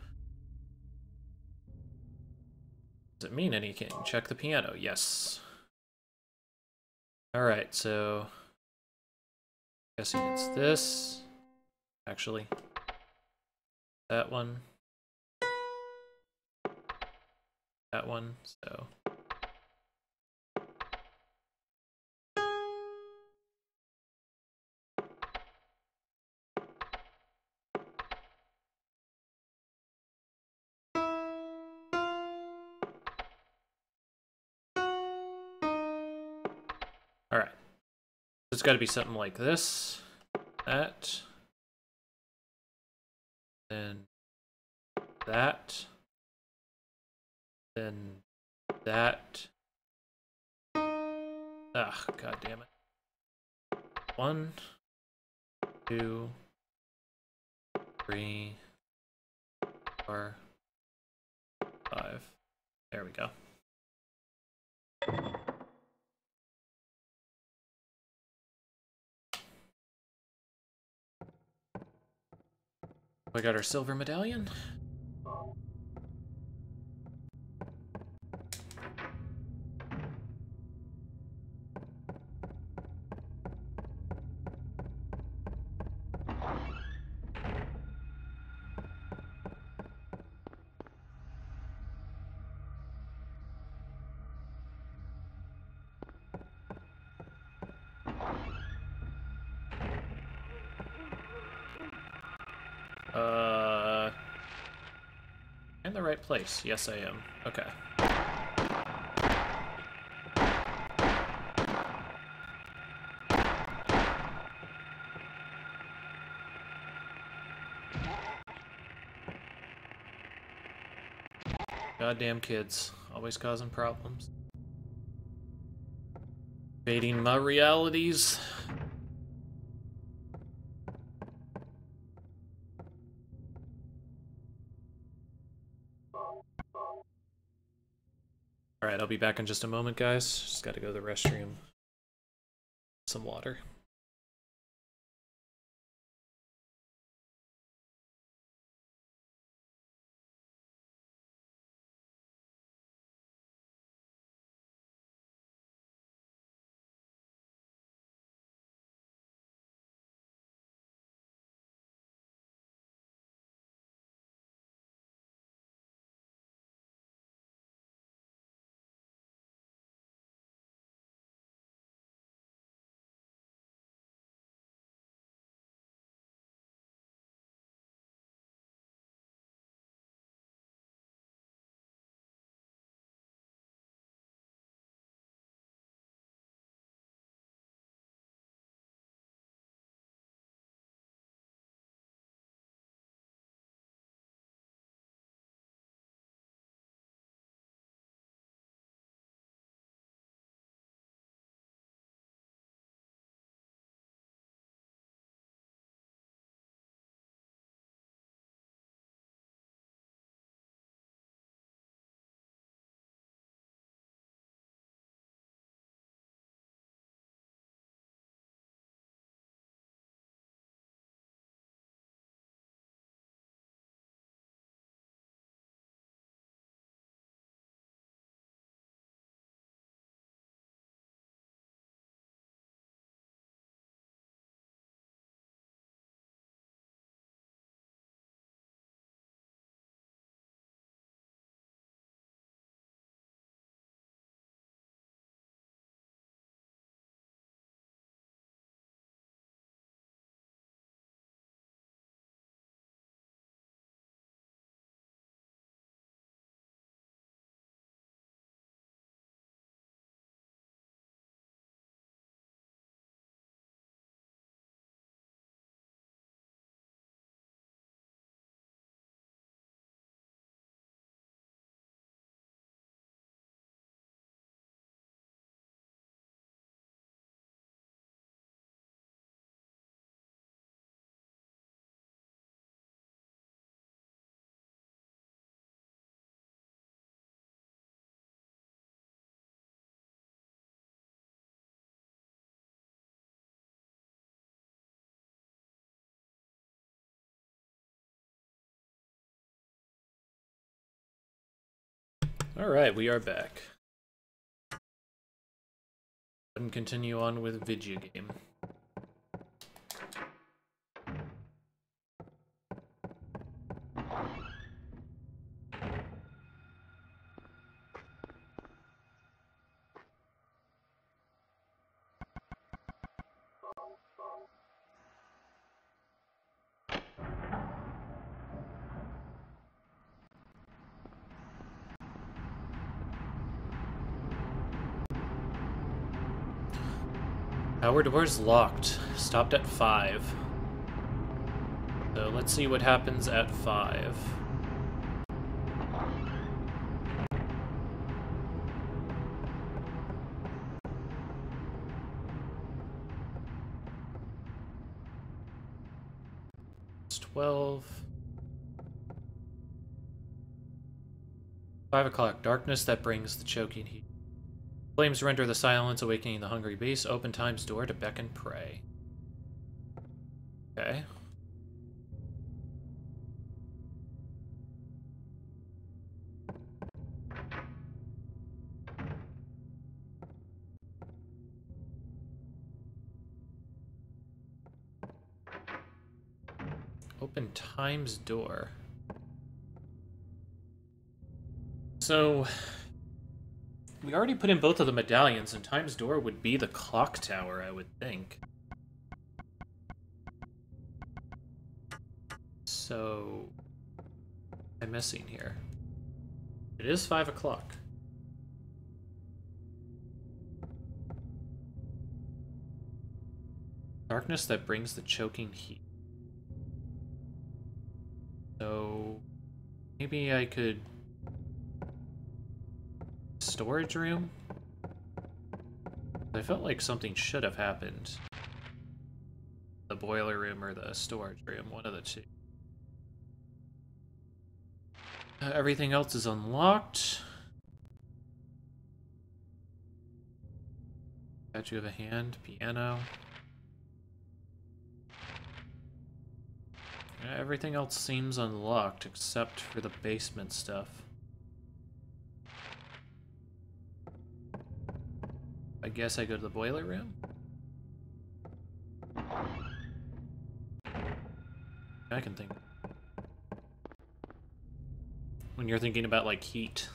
Does it mean anything? Check the piano. Yes. Alright, so guessing it's this. Actually. That one. That one, so. Alright. It's got to be something like this. That. Then that. Then that. Ah, god damn it. 1, 2, 3, 4, 5. There we go. We got our silver medallion. In the right place. Yes, I am. Okay. Goddamn kids. Always causing problems. Invading my realities. Alright, I'll be back in just a moment, guys. Just gotta go to the restroom. Some water. Alright, we are back. And continue on with video game. Power door's locked. Stopped at 5. So let's see what happens at 5. It's 12. 5 o'clock. Darkness that brings the choking heat. Flames render the silence, awakening the hungry beast. Open time's door to beckon prey. Okay. Open time's door. So we already put in both of the medallions, and time's door would be the clock tower, I would think. So what am I missing here? It is 5 o'clock. Darkness that brings the choking heat. So maybe I could... Storage room? I felt like something should have happened. The boiler room or the storage room, one of the two. Everything else is unlocked. Statue of a hand, piano. Everything else seems unlocked except for the basement stuff. I guess I go to the boiler room? I can think. When you're thinking about, like, heat.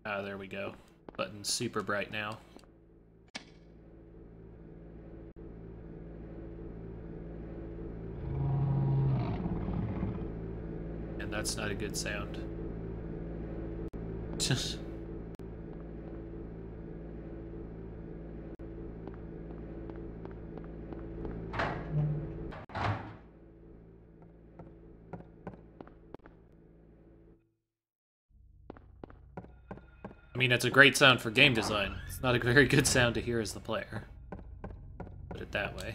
Ah, there we go. Button's super bright now. And that's not a good sound. I mean, it's a great sound for game design. It's not a very good sound to hear as the player. Put it that way.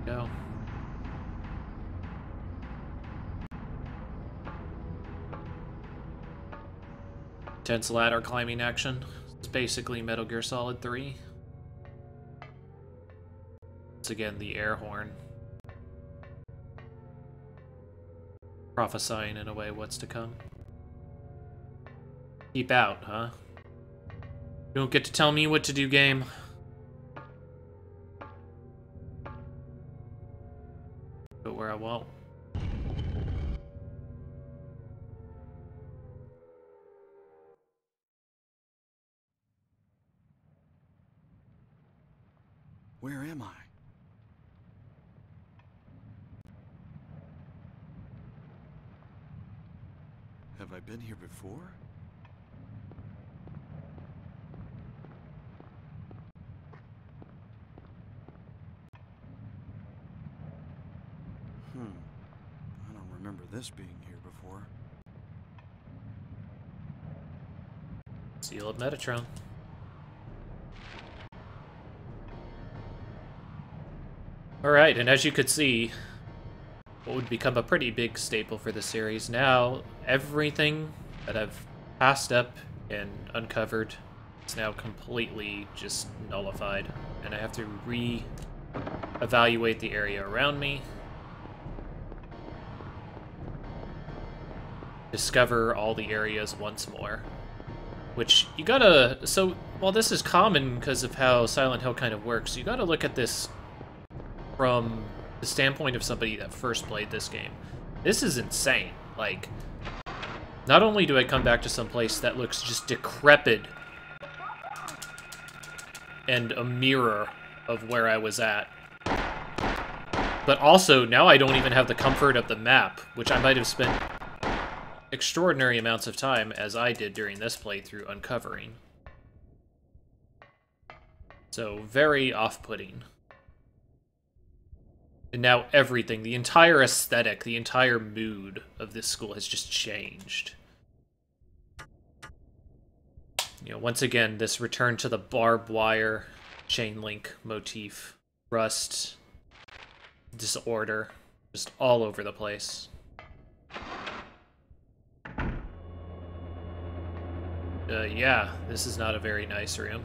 Go. Intense ladder climbing action. It's basically Metal Gear Solid 3. It's again the air horn. Prophesying in a way what's to come. Keep out, huh? You don't get to tell me what to do, game. Go where I won't. Where am I? Have I been here before? I don't remember this being here before. Seal of Metatron. Alright, and as you could see, what would become a pretty big staple for the series, now everything that I've passed up and uncovered is now completely just nullified, and I have to re-evaluate the area around me, discover all the areas once more, which you gotta, so while this is common because of how Silent Hill kind of works, you gotta look at this from the standpoint of somebody that first played this game. This is insane. Like, not only do I come back to some place that looks just decrepit and a mirror of where I was at, but also now I don't even have the comfort of the map, which I might have spent extraordinary amounts of time, as I did during this playthrough, uncovering. So, very off-putting. And now everything, the entire aesthetic, the entire mood of this school has just changed. You know, once again, this return to the barbed wire, chain link motif, rust, disorder, just all over the place. Yeah, this is not a very nice room.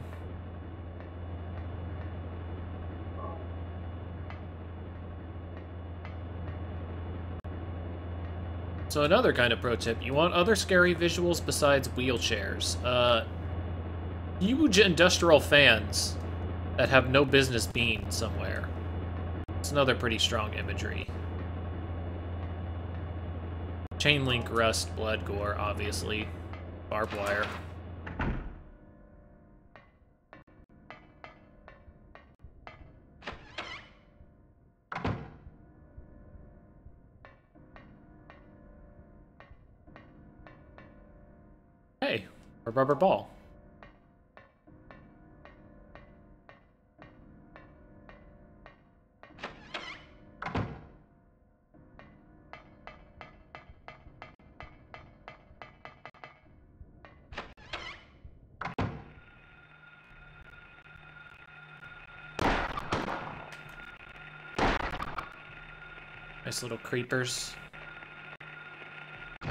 So another kind of pro tip, you want other scary visuals besides wheelchairs. Huge industrial fans that have no business being somewhere. It's another pretty strong imagery. Chain link, rust, blood, gore, obviously. Barbed wire. Hey, a rubber ball. Nice little creepers.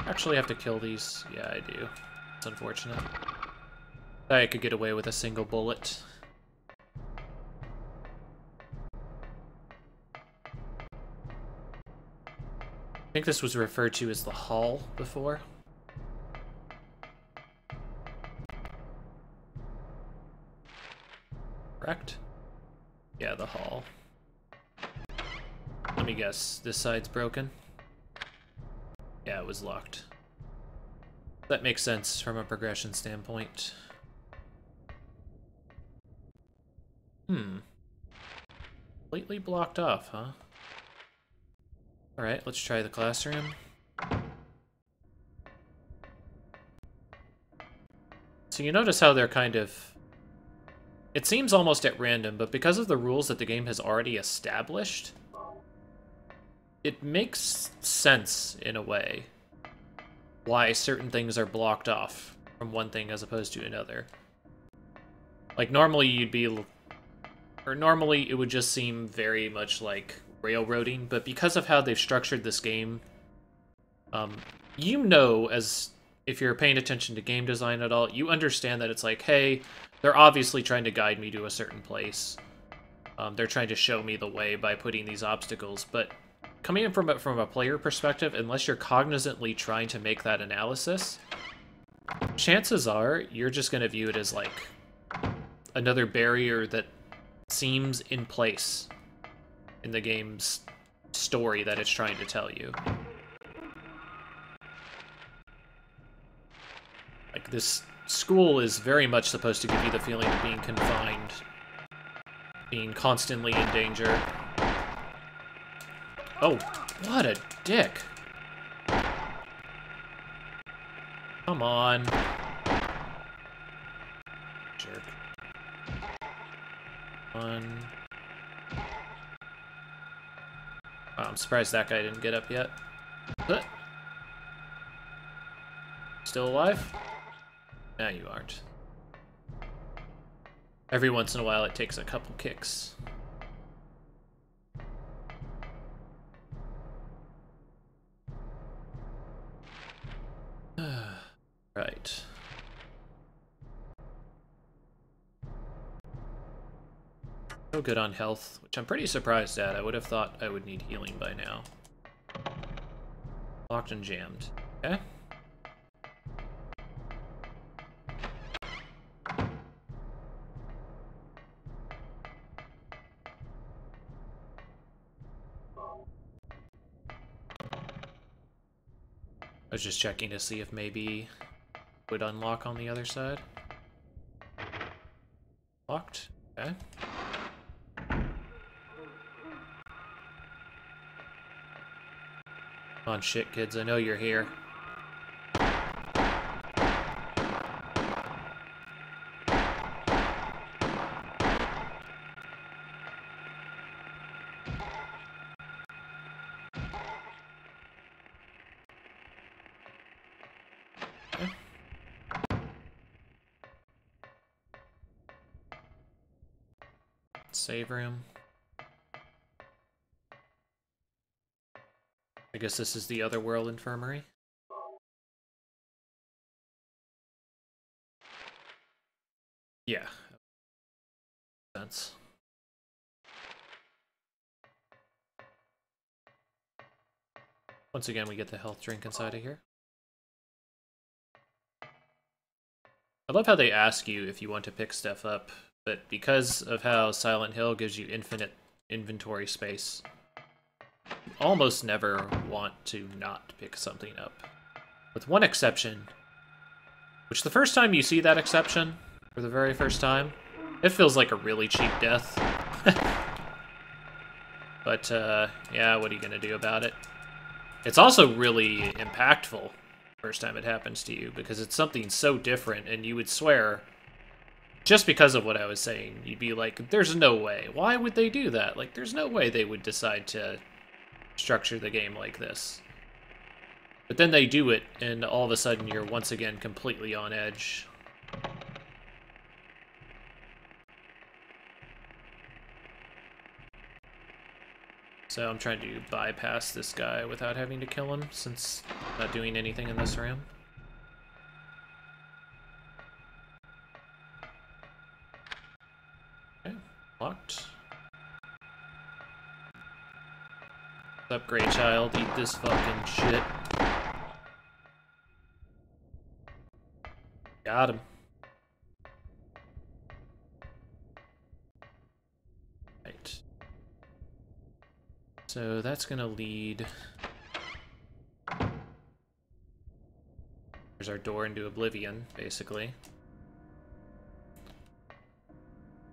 Actually have to kill these. Yeah, I do. It's unfortunate. I could get away with a single bullet. I think this was referred to as the hall before. Correct? Yeah, the hall. Let me guess, this side's broken? Yeah, it was locked. That makes sense from a progression standpoint. Completely blocked off, huh? Alright, let's try the classroom. So you notice how they're kind of... It seems almost at random, but because of the rules that the game has already established, it makes sense, in a way, why certain things are blocked off from one thing as opposed to another. Like, normally you'd be... Or normally it would just seem very much like railroading, but because of how they've structured this game, you know, as if you're paying attention to game design at all, you understand that it's like, hey, they're obviously trying to guide me to a certain place. They're trying to show me the way by putting these obstacles, but coming in from a player perspective, unless you're cognizantly trying to make that analysis, chances are you're just going to view it as like another barrier that seems in place in the game's story that it's trying to tell you. Like, this school is very much supposed to give you the feeling of being confined, being constantly in danger. Oh, what a dick. Come on. Jerk. One. Oh, I'm surprised that guy didn't get up yet. Still alive? No, you aren't. Every once in a while, it takes a couple kicks. Right. So good on health, which I'm pretty surprised at. I would have thought I would need healing by now. Locked and jammed. Okay. I was just checking to see if maybe it would unlock on the other side. Locked. Okay. Come on, shit, kids. I know you're here. Okay. Save room. I guess this is the Otherworld Infirmary. Yeah. Sense. Once again, we get the health drink inside of here. I love how they ask you if you want to pick stuff up, but because of how Silent Hill gives you infinite inventory space, you almost never want to not pick something up. With one exception, which the first time you see that exception, for the very first time, it feels like a really cheap death. But, yeah, what are you gonna do about it? It's also really impactful first time it happens to you, because it's something so different, and you would swear, just because of what I was saying, you'd be like, there's no way. Why would they do that? Like, there's no way they would decide to structure the game like this. But then they do it, and all of a sudden you're once again completely on edge. So I'm trying to bypass this guy without having to kill him, since I'm not doing anything in this room. Okay, locked. What's up, Grey Child? Eat this fucking shit. Got him. Right. So that's gonna lead... There's our door into Oblivion, basically.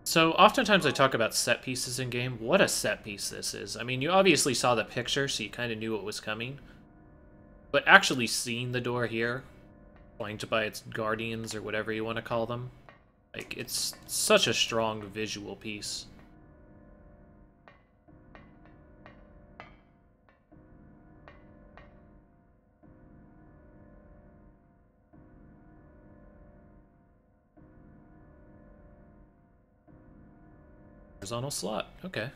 So, oftentimes I talk about set pieces in game. What a set piece this is. I mean, you obviously saw the picture, so you kind of knew what was coming. But actually seeing the door here, flanked by its guardians, or whatever you want to call them, like, it's such a strong visual piece. Horizontal slot, okay.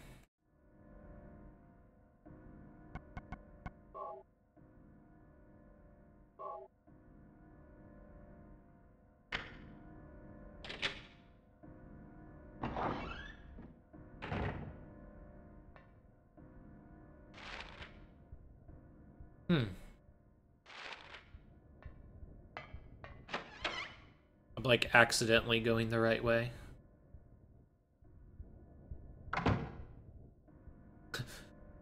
I'm like accidentally going the right way.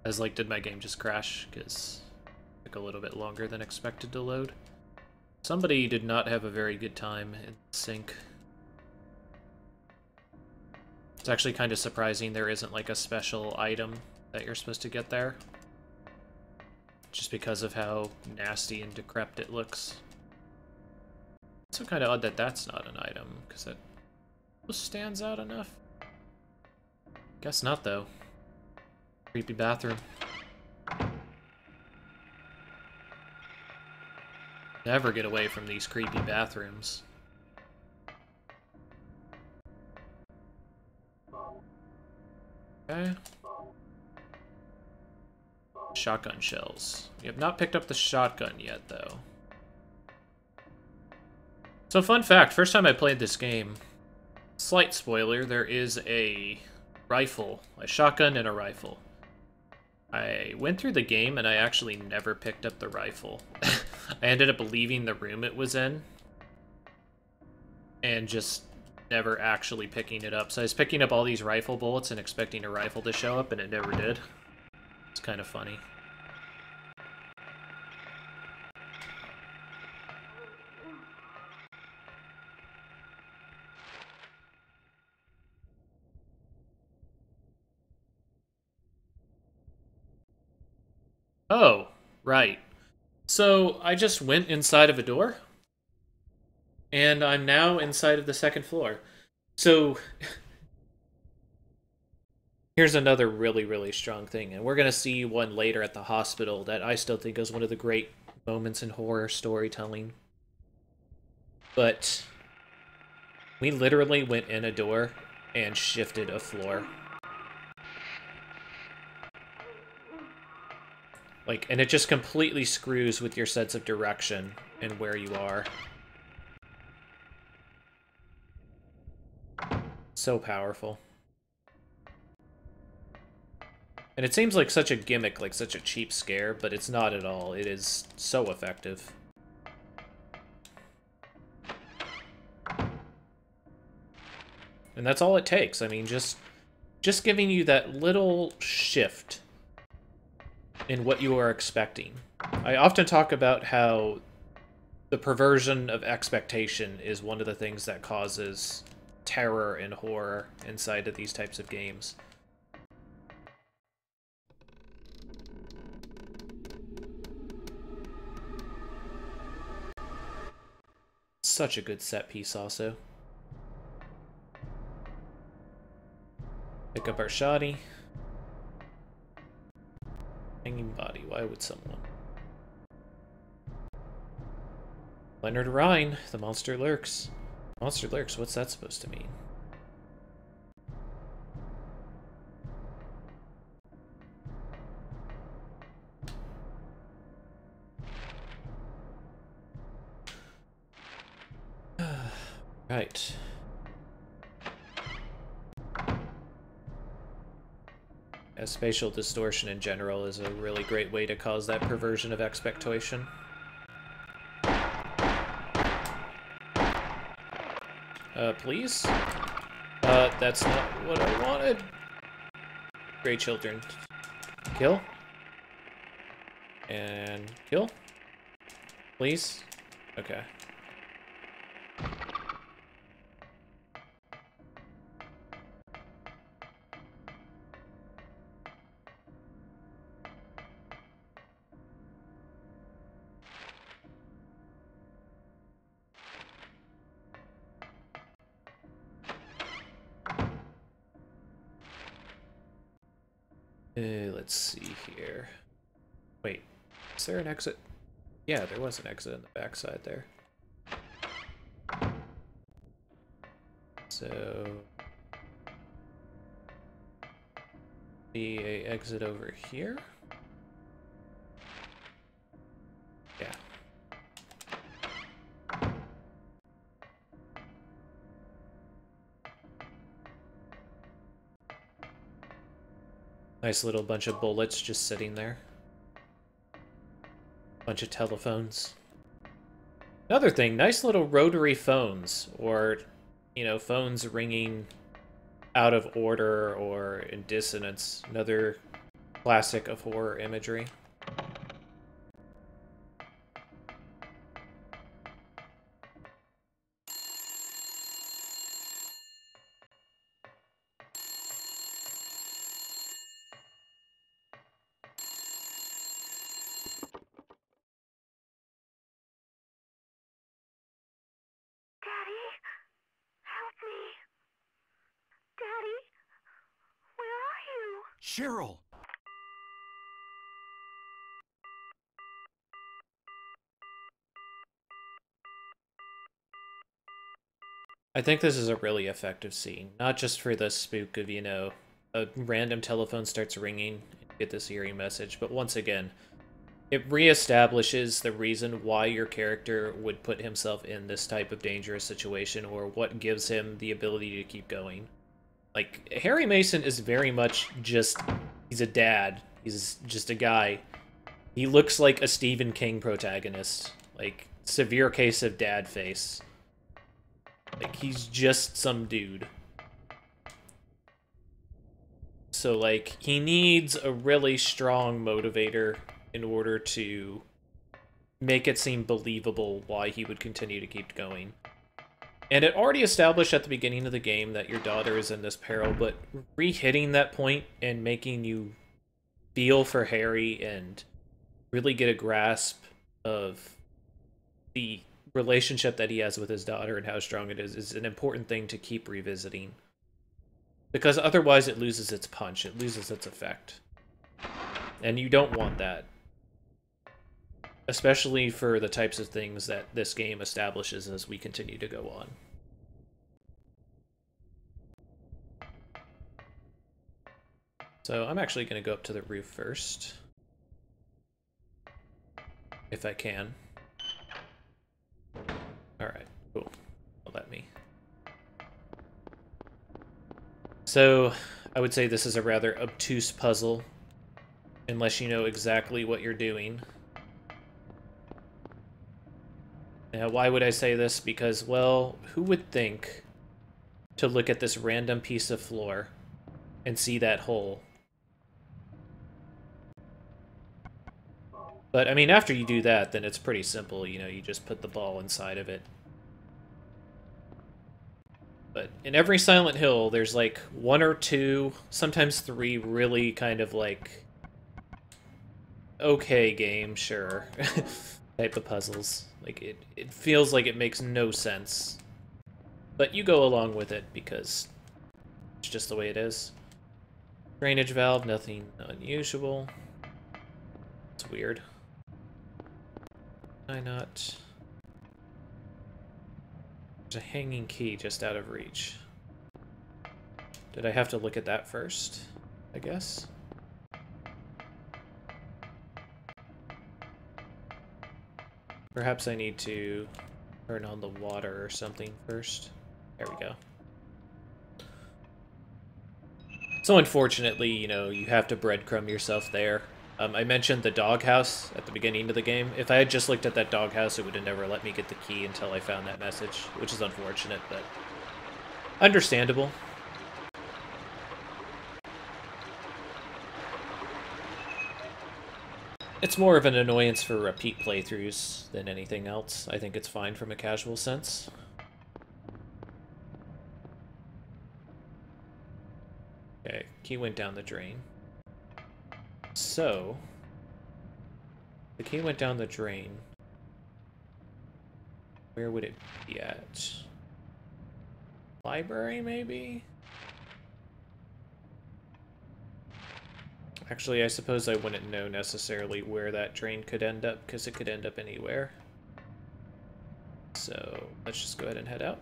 As like, did my game just crash? Because it took a little bit longer than expected to load. Somebody did not have a very good time in sync. It's actually kind of surprising there isn't like a special item that you're supposed to get there. Just because of how nasty and decrepit it looks. It's so kind of odd that that's not an item, because that stands out enough. Guess not, though. Creepy bathroom. Never get away from these creepy bathrooms. Okay. Shotgun shells. We have not picked up the shotgun yet, though. So, fun fact, first time I played this game, slight spoiler, there is a rifle, a shotgun and a rifle. I went through the game and I actually never picked up the rifle. I ended up leaving the room it was in and just never actually picking it up. So I was picking up all these rifle bullets and expecting a rifle to show up, and it never did. It's kind of funny. Oh, right. So I just went inside of a door, and I'm now inside of the second floor. So here's another really, really strong thing, and we're going to see one later at the hospital that I still think is one of the great moments in horror storytelling. But we literally went in a door and shifted a floor. Like, and it just completely screws with your sense of direction and where you are. So powerful. And it seems like such a gimmick, like such a cheap scare, but it's not at all. It is so effective. And that's all it takes. I mean, just giving you that little shift in what you are expecting. I often talk about how the perversion of expectation is one of the things that causes terror and horror inside of these types of games. Such a good set piece also. Pick up our shoddy. Hanging body, why would someone? Leonard Rhine, the monster lurks. Monster lurks, what's that supposed to mean? Right. Spatial distortion in general is a really great way to cause that perversion of expectation. Please? That's not what I wanted. Great children. Kill. And kill. Please? Okay. Let's see here. Wait, is there an exit? Yeah, there was an exit in the backside there. So... be a exit over here? Yeah. Nice little bunch of bullets just sitting there. Bunch of telephones. Another thing, nice little rotary phones, or, you know, phones ringing out of order or in dissonance. Another classic of horror imagery. Cheryl! I think this is a really effective scene, not just for the spook of, you know, a random telephone starts ringing and you get this eerie message, but once again, it reestablishes the reason why your character would put himself in this type of dangerous situation, or what gives him the ability to keep going. Like, Harry Mason is very much just... he's a dad. He's just a guy. He looks like a Stephen King protagonist. Like, severe case of dad face. Like, he's just some dude. So, like, he needs a really strong motivator in order to make it seem believable why he would continue to keep going. And it already established at the beginning of the game that your daughter is in this peril, but re-hitting that point and making you feel for Harry and really get a grasp of the relationship that he has with his daughter and how strong it is an important thing to keep revisiting. Because otherwise it loses its punch, it loses its effect. And you don't want that. Especially for the types of things that this game establishes as we continue to go on. So I'm actually going to go up to the roof first. If I can. Alright, cool. Well, let me. So, I would say this is a rather obtuse puzzle. Unless you know exactly what you're doing. Now, why would I say this? Because, well, who would think to look at this random piece of floor and see that hole? But, I mean, after you do that, then it's pretty simple, you know, you just put the ball inside of it. But in every Silent Hill, there's like 1 or 2, sometimes 3 really kind of like, okay game, sure, type of puzzles. Like, it feels like it makes no sense. But you go along with it because it's just the way it is. Drainage valve, nothing unusual. It's weird. Why not? There's a hanging key just out of reach. Did I have to look at that first? I guess? Perhaps I need to turn on the water or something first. There we go. So unfortunately, you know, you have to breadcrumb yourself there. I mentioned the doghouse at the beginning of the game. If I had just looked at that doghouse, it would have never let me get the key until I found that message, which is unfortunate, but understandable. It's more of an annoyance for repeat playthroughs than anything else. I think it's fine from a casual sense. Okay, key went down the drain. So, the key went down the drain. Where would it be at? Library, maybe? Actually, I suppose I wouldn't know necessarily where that drain could end up, because it could end up anywhere. So, let's just go ahead and head out.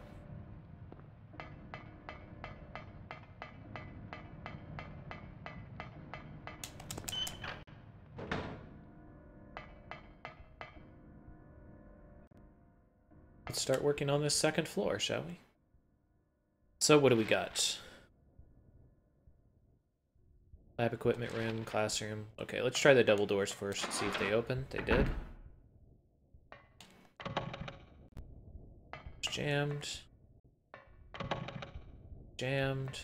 Let's start working on this second floor, shall we? So, what do we got? Lab equipment room, classroom. Okay, let's try the double doors first, see if they open. They did. It's jammed. Jammed.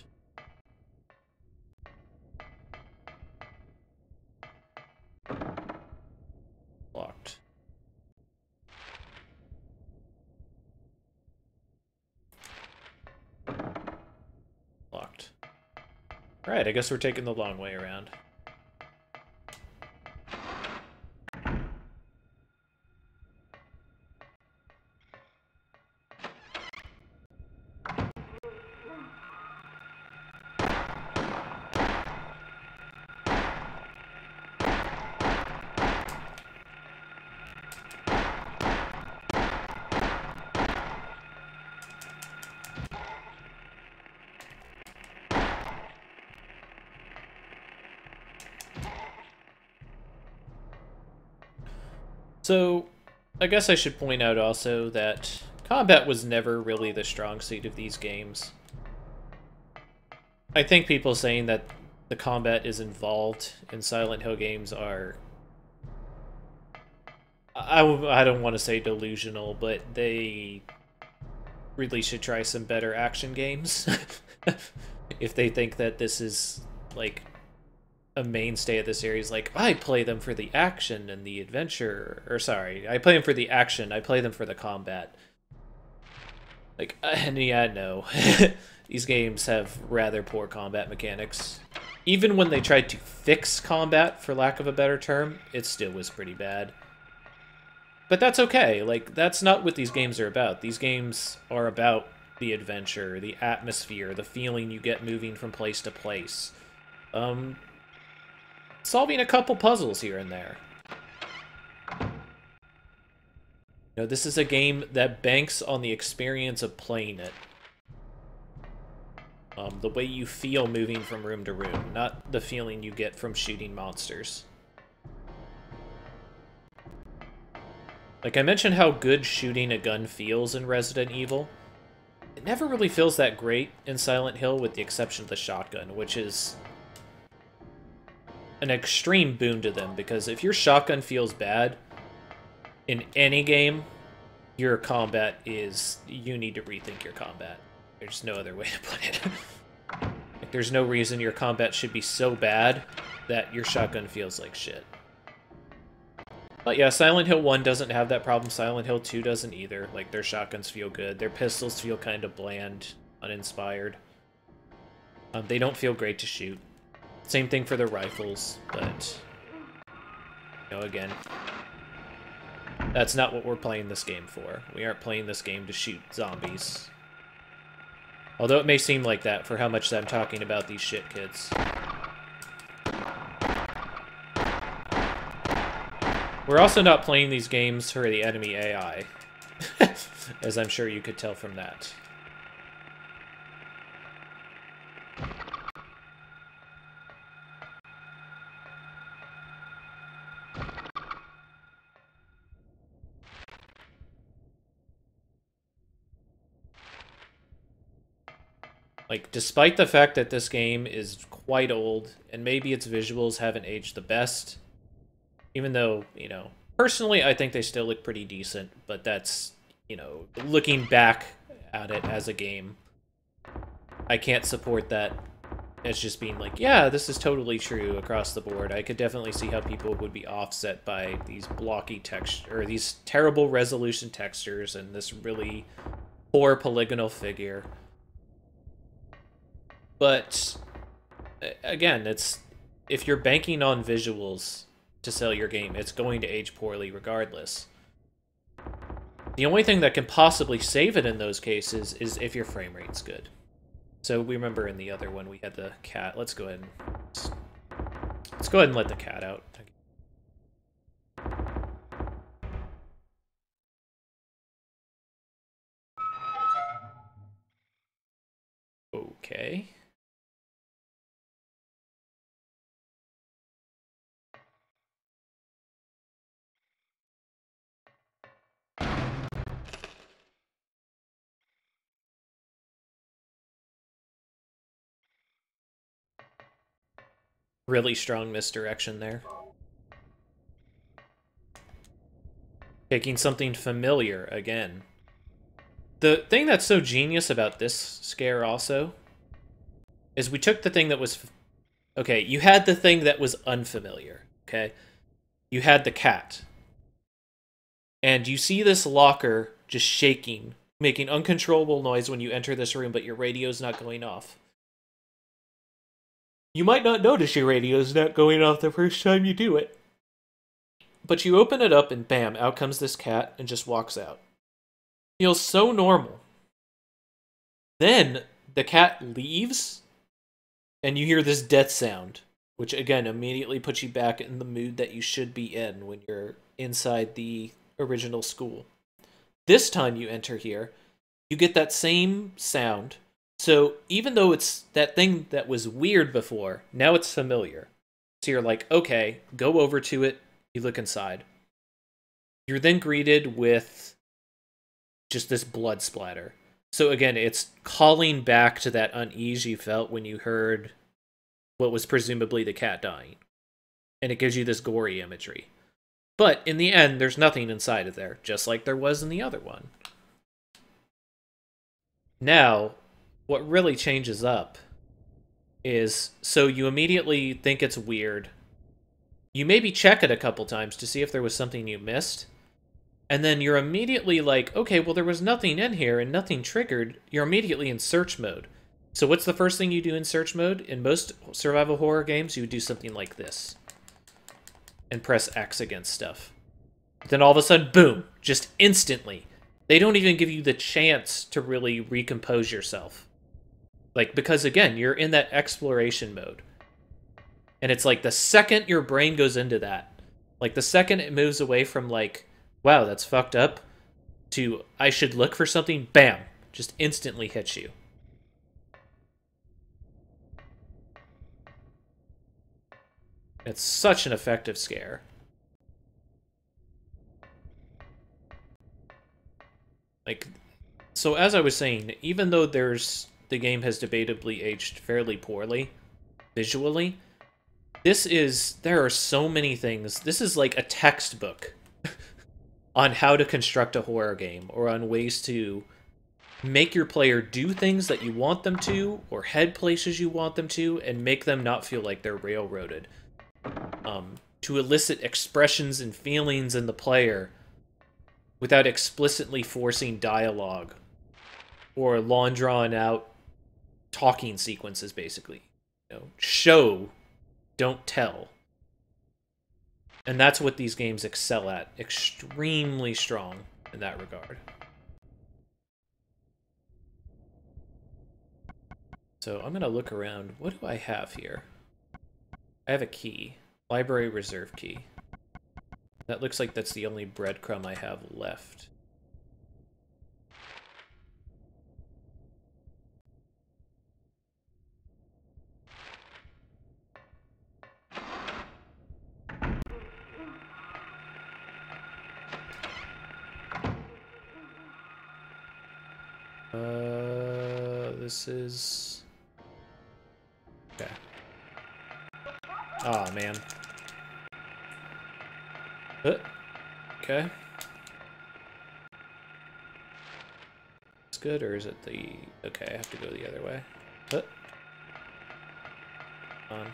Locked. Locked. Alright, I guess we're taking the long way around. So, I guess I should point out also that combat was never really the strong suit of these games. I think people saying that the combat is involved in Silent Hill games are... I don't want to say delusional, but they really should try some better action games. If they think that this is, like, a mainstay of the series. Like, I play them for the action and the adventure. Or, sorry, I play them for the action, I play them for the combat. Like, and yeah, no. These games have rather poor combat mechanics. Even when they tried to fix combat, for lack of a better term, it still was pretty bad. But that's okay. Like, that's not what these games are about. These games are about the adventure, the atmosphere, the feeling you get moving from place to place. Solving a couple puzzles here and there. You know, this is a game that banks on the experience of playing it. The way you feel moving from room to room, not the feeling you get from shooting monsters. Like, I mentioned how good shooting a gun feels in Resident Evil. It never really feels that great in Silent Hill, with the exception of the shotgun, which is an extreme boon to them, because if your shotgun feels bad in any game, your combat is... you need to rethink your combat. There's no other way to put it. Like, there's no reason your combat should be so bad that your shotgun feels like shit. But yeah, Silent Hill 1 doesn't have that problem. Silent Hill 2 doesn't either. Like, their shotguns feel good. Their pistols feel kind of bland, uninspired. They don't feel great to shoot. Same thing for the rifles, but... you know, again... that's not what we're playing this game for. We aren't playing this game to shoot zombies. Although it may seem like that for how much I'm talking about these shit kids. We're also not playing these games for the enemy AI. As I'm sure you could tell from that. Like, despite the fact that this game is quite old, and maybe its visuals haven't aged the best, even though, you know, personally, I think they still look pretty decent, but that's, you know, looking back at it as a game, I can't support that as just being like, yeah, this is totally true across the board. I could definitely see how people would be offset by these blocky texture, or these terrible resolution textures, and this really poor polygonal figure. But again, if you're banking on visuals to sell your game, it's going to age poorly regardless. The only thing that can possibly save it in those cases is if your frame rate's good. So we remember in the other one we had the cat. Let's go ahead and let the cat out. Okay. Really strong misdirection there. Taking something familiar again. The thing that's so genius about this scare also is we took the thing that was... Okay, you had the thing that was unfamiliar, okay? You had the cat. And you see this locker just shaking, making uncontrollable noise when you enter this room, but your radio's not going off. You might not notice your radio's not going off the first time you do it. But you open it up and bam, out comes this cat and just walks out. Feels so normal. Then the cat leaves and you hear this death sound, which again immediately puts you back in the mood that you should be in when you're inside the original school. This time you enter here, you get that same sound. So even though it's that thing that was weird before, now it's familiar. So you're like, okay, go over to it. You look inside. You're then greeted with just this blood splatter. So again, it's calling back to that unease you felt when you heard what was presumably the cat dying. And it gives you this gory imagery. But in the end, there's nothing inside of there, just like there was in the other one. Now, what really changes up is, so you immediately think it's weird. You maybe check it a couple times to see if there was something you missed. And then you're immediately like, okay, well, there was nothing in here and nothing triggered. You're immediately in search mode. So what's the first thing you do in search mode? In most survival horror games, you would do something like this. And press X against stuff. Then all of a sudden, boom, just instantly. They don't even give you the chance to really recompose yourself. Like, because again, you're in that exploration mode. And it's like the second your brain goes into that, like the second it moves away from like, wow, that's fucked up, to I should look for something, bam, just instantly hits you. It's such an effective scare. Like, so as I was saying, even though the game has debatably aged fairly poorly, visually, there are so many things. This is like a textbook on how to construct a horror game, or on ways to make your player do things that you want them to, or head places you want them to, and make them not feel like they're railroaded. To elicit expressions and feelings in the player without explicitly forcing dialogue or long drawn out talking sequences, basically. You know, show, don't tell. And that's what these games excel at. Extremely strong in that regard. So I'm going to look around. What do I have here? I have a key. Library reserve key. That looks like that's the only breadcrumb I have left. this is... Okay. Aw, man. Okay. It's good, or is it the... Okay, I have to go the other way. On.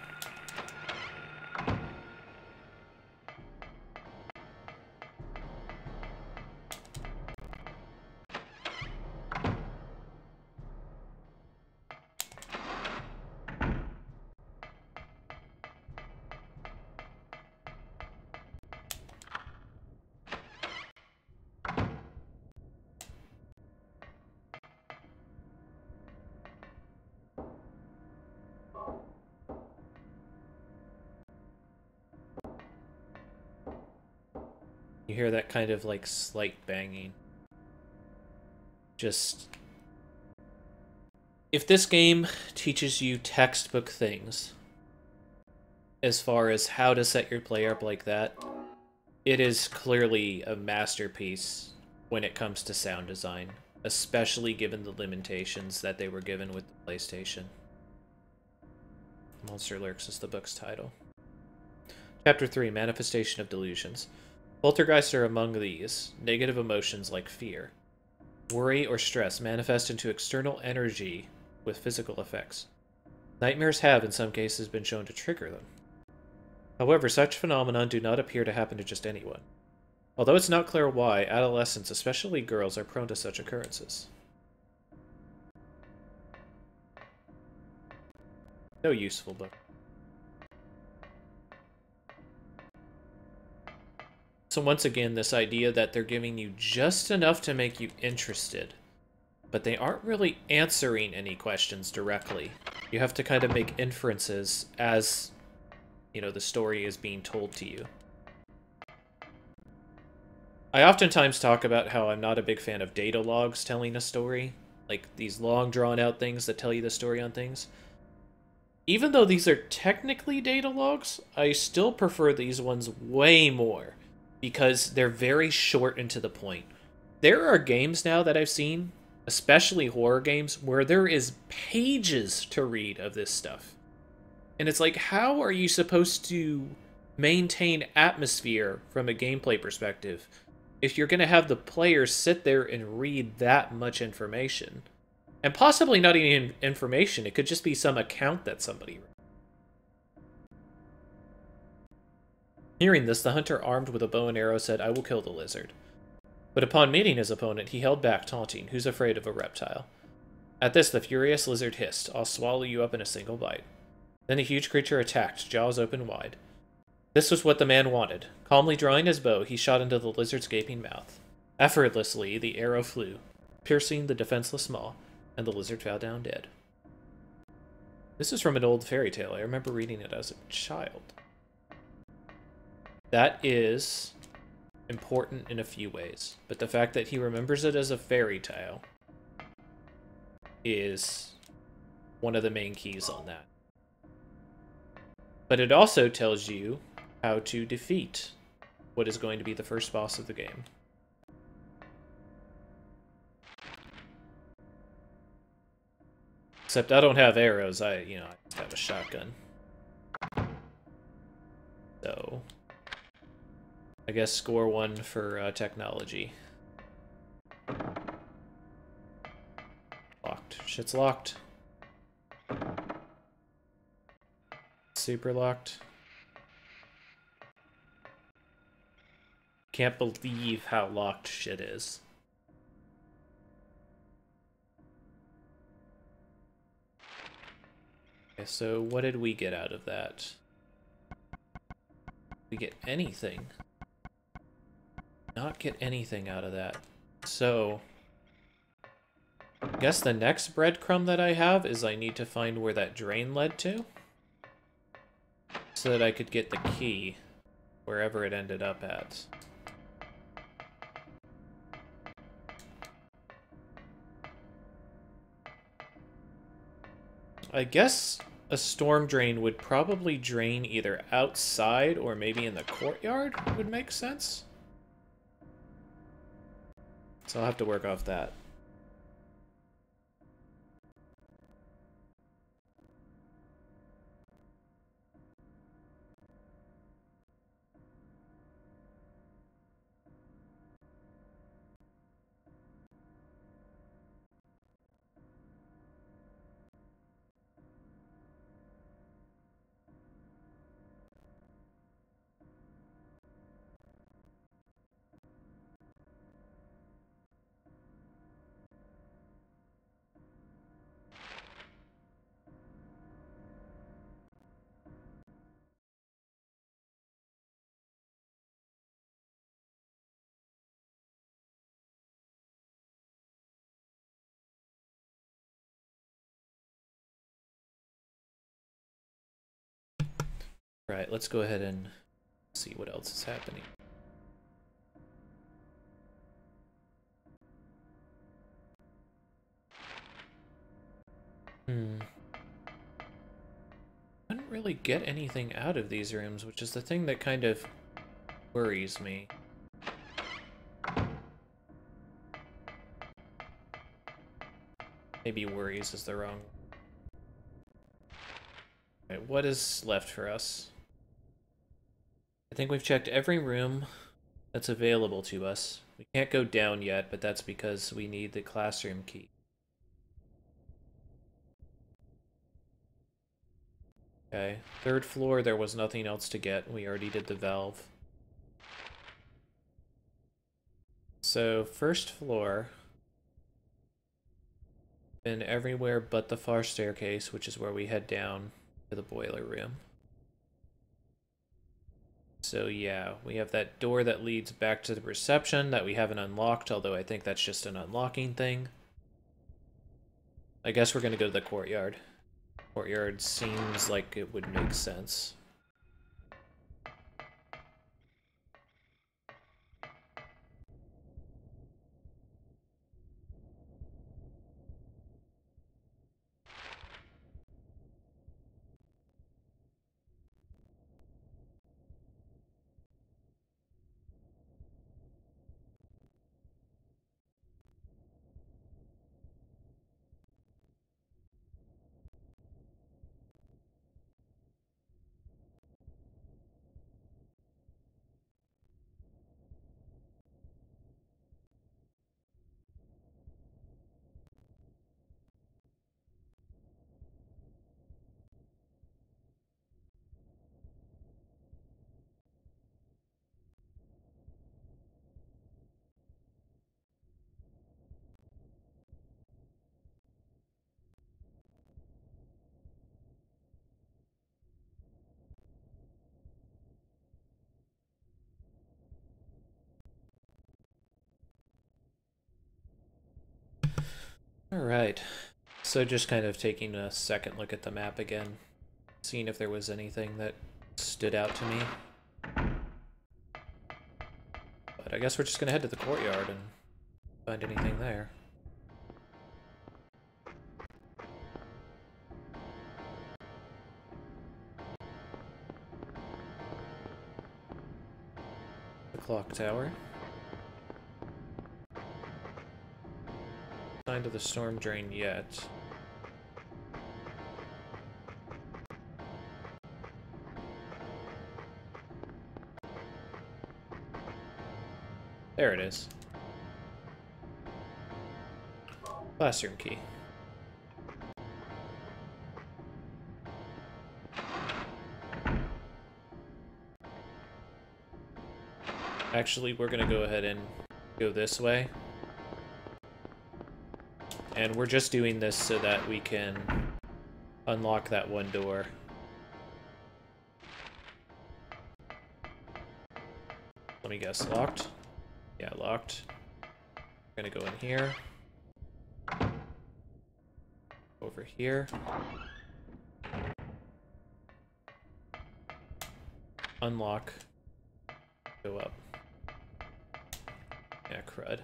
You hear that kind of like slight banging. Just... If this game teaches you textbook things, as far as how to set your player up like that, it is clearly a masterpiece when it comes to sound design, especially given the limitations that they were given with the PlayStation. Monster Lurks is the book's title. Chapter 3, Manifestation of Delusions. Poltergeists are among these. Negative emotions like fear. Worry or stress manifest into external energy with physical effects. Nightmares have, in some cases, been shown to trigger them. However, such phenomena do not appear to happen to just anyone. Although it's not clear why, adolescents, especially girls, are prone to such occurrences. No useful book. So once again, this idea that they're giving you just enough to make you interested, but they aren't really answering any questions directly. You have to kind of make inferences as, you know, the story is being told to you. I oftentimes talk about how I'm not a big fan of data logs telling a story, like these long drawn-out things that tell you the story on things. Even though these are technically data logs, I still prefer these ones way more, because they're very short and to the point. There are games now that I've seen, especially horror games, where there is pages to read of this stuff. And it's like, how are you supposed to maintain atmosphere from a gameplay perspective if you're going to have the players sit there and read that much information? And possibly not even information, it could just be some account that somebody read. Hearing this, the hunter armed with a bow and arrow said, "I will kill the lizard." But upon meeting his opponent, he held back, taunting, "Who's afraid of a reptile?" At this, the furious lizard hissed, "I'll swallow you up in a single bite." Then the huge creature attacked, jaws open wide. This was what the man wanted. Calmly drawing his bow, he shot into the lizard's gaping mouth. Effortlessly, the arrow flew, piercing the defenseless maw, and the lizard fell down dead. This is from an old fairy tale. I remember reading it as a child. That is important in a few ways, but the fact that he remembers it as a fairy tale is one of the main keys on that. But it also tells you how to defeat what is going to be the first boss of the game. Except I don't have arrows, I just have a shotgun. So I guess score 1 for technology. Locked. Shit's locked. Super locked. Can't believe how locked shit is. Okay, so what did we get out of that? Did we get anything? Not get anything out of that. So I guess the next breadcrumb that I have is I need to find where that drain led to, so that I could get the key wherever it ended up at. I guess a storm drain would probably drain either outside or maybe in the courtyard would make sense. So I'll have to work off that. Right, let's go ahead and see what else is happening. I didn't really get anything out of these rooms, which is the thing that kind of worries me. Maybe worries is the wrong. Alright, what is left for us? I think we've checked every room that's available to us. We can't go down yet, but that's because we need the classroom key. Okay, third floor, there was nothing else to get. We already did the valve. So, first floor. Been everywhere but the far staircase, which is where we head down to the boiler room. So yeah, we have that door that leads back to the reception that we haven't unlocked, although I think that's just an unlocking thing. I guess we're gonna go to the courtyard. Courtyard seems like it would make sense. Alright, so just kind of taking a second look at the map again, seeing if there was anything that stood out to me. But I guess we're just gonna head to the courtyard and find anything there. The clock tower. Sign to the storm drain yet. There it is. Classroom key. Actually, we're gonna go ahead and go this way. And we're just doing this so that we can unlock that one door. Let me guess, locked? Yeah, locked. We're gonna go in here. Over here. Unlock. Go up. Yeah, crud.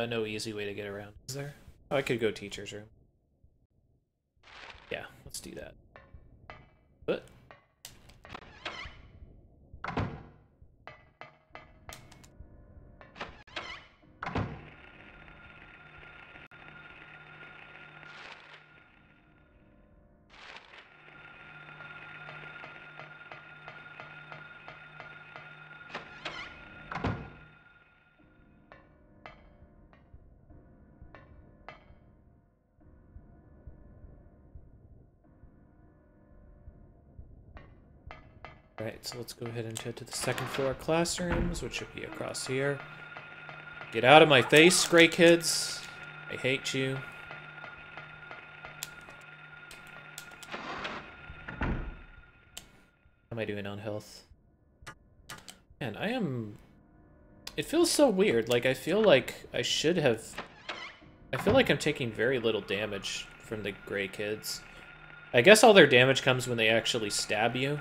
No easy way to get around, is there? Oh, I could go teacher's room. Yeah, let's do that. But alright, so let's go ahead and head to the second floor classrooms, which should be across here. Get out of my face, Gray Kids! I hate you. How am I doing on health? Man, I am... It feels so weird, like I feel like I should have... I feel like I'm taking very little damage from the Gray Kids. I guess all their damage comes when they actually stab you.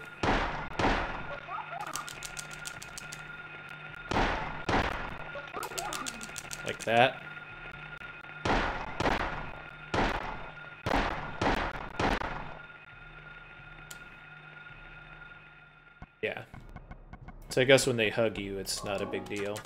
Like that. Yeah. So I guess when they hug you, it's not a big deal.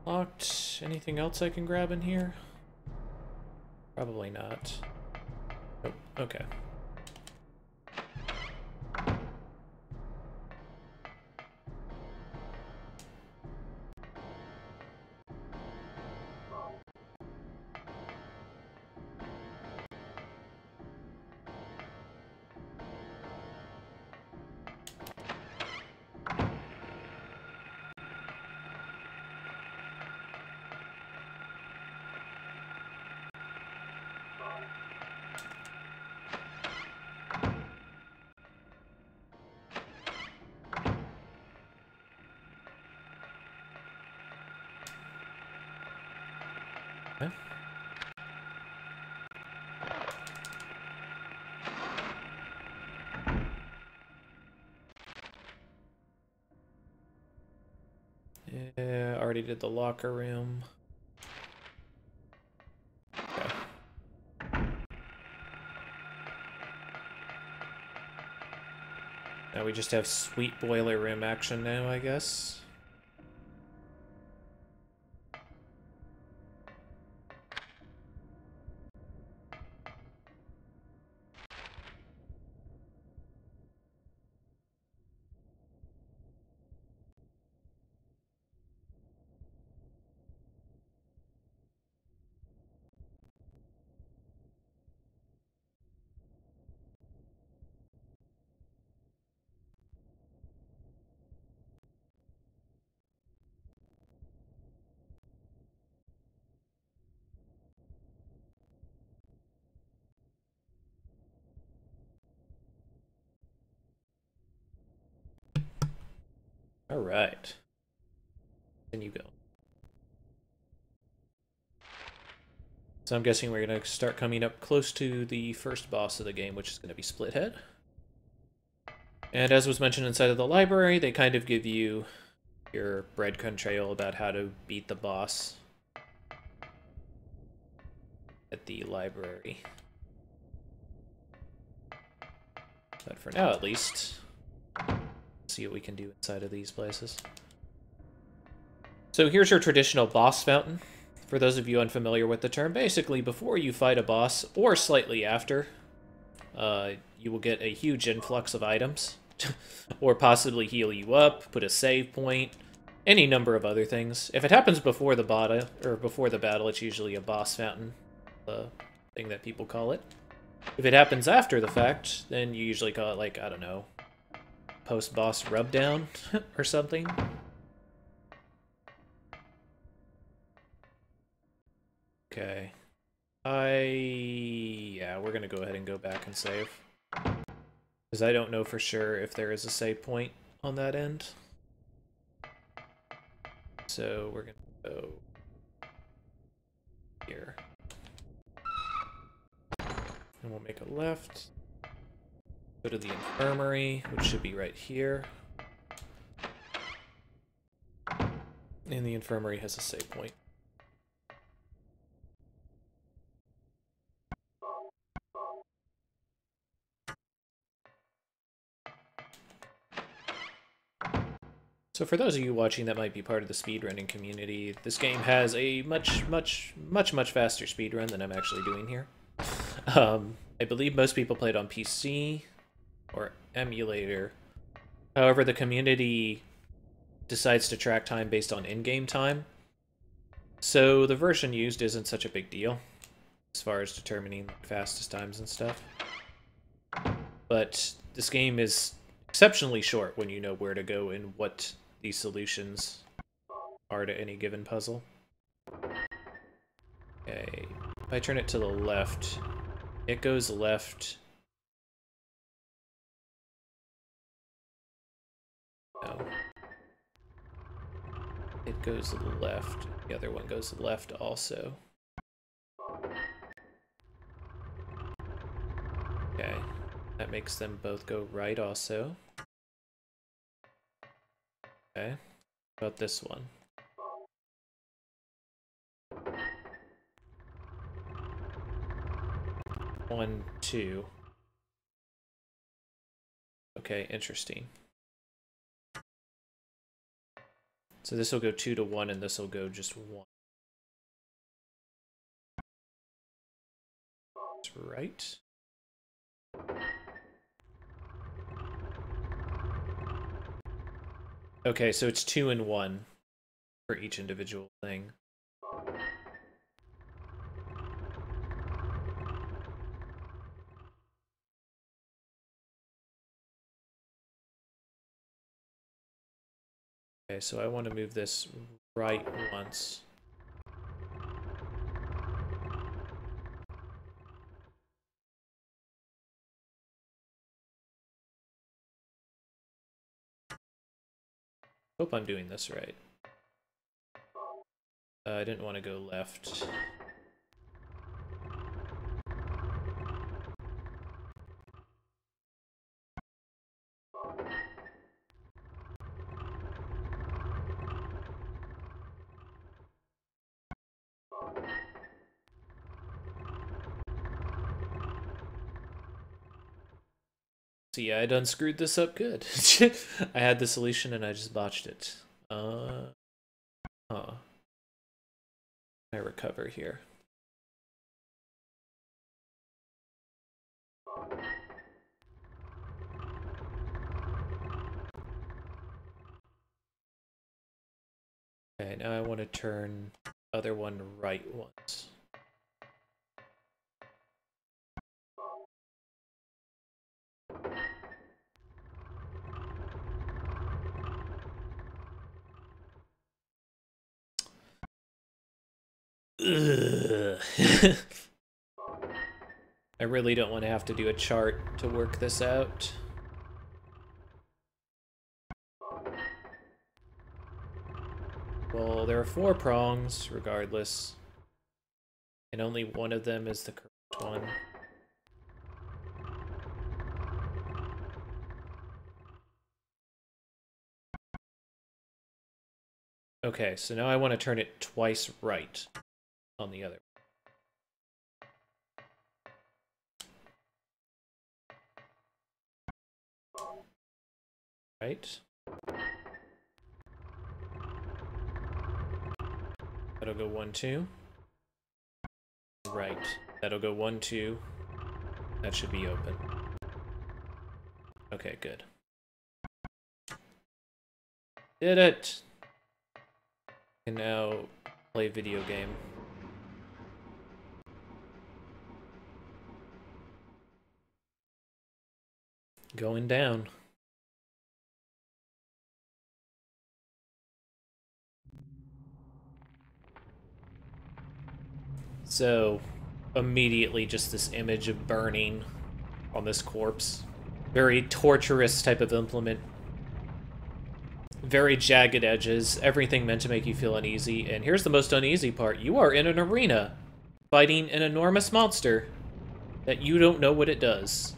Locked. Anything else I can grab in here? Probably not. Oh, okay. Okay. Yeah, already did the locker room. Okay. Now we just have sweet boiler room action now, I guess. All right. Then you go. So I'm guessing we're going to start coming up close to the first boss of the game, which is going to be Splithead. And as was mentioned inside of the library, they kind of give you your breadcrumb trail about how to beat the boss at the library. But for now, at least, see what we can do inside of these places. So here's your traditional boss fountain. For those of you unfamiliar with the term, basically before you fight a boss, or slightly after, you will get a huge influx of items. Or possibly heal you up, put a save point, any number of other things. If it happens before the battle, it's usually a boss fountain, the thing that people call it. If it happens after the fact, then you usually call it, like, I don't know, post-boss rubdown or something. Okay. Yeah, we're gonna go ahead and go back and save. Because I don't know for sure if there is a save point on that end. So we're gonna go here. And we'll make a left. Go to the infirmary, which should be right here. And the infirmary has a save point. So for those of you watching that might be part of the speedrunning community, this game has a much faster speedrun than I'm actually doing here. I believe most people play it on PC or emulator. However, the community decides to track time based on in-game time. So the version used isn't such a big deal as far as determining fastest times and stuff. But this game is exceptionally short when you know where to go and what these solutions are to any given puzzle. Okay, if I turn it to the left, it goes left. No. It goes left. The other one goes left also. Okay, that makes them both go right also. Okay, what about this one? One, two. Okay, interesting. So this will go 2 to 1 and this will go just 1. That's right. Okay, so it's 2 and 1 for each individual thing. Okay, so I want to move this right once. Hope I'm doing this right. I didn't want to go left. So yeah, I done screwed this up good. I had the solution and I just botched it. Huh. I recover here. Okay, now I want to turn other one right once. Ugh. I really don't want to have to do a chart to work this out. Well, there are 4 prongs, regardless. And only one of them is the correct one. Okay, so now I want to turn it twice right on the other. Right. That'll go 1, 2. Right. That'll go 1, 2. That should be open. Okay, good. Did it! And now play video game. Going down. So, immediately just this image of burning on this corpse. Very torturous type of implement. Very jagged edges, everything meant to make you feel uneasy. And here's the most uneasy part. You are in an arena, fighting an enormous monster that you don't know what it does.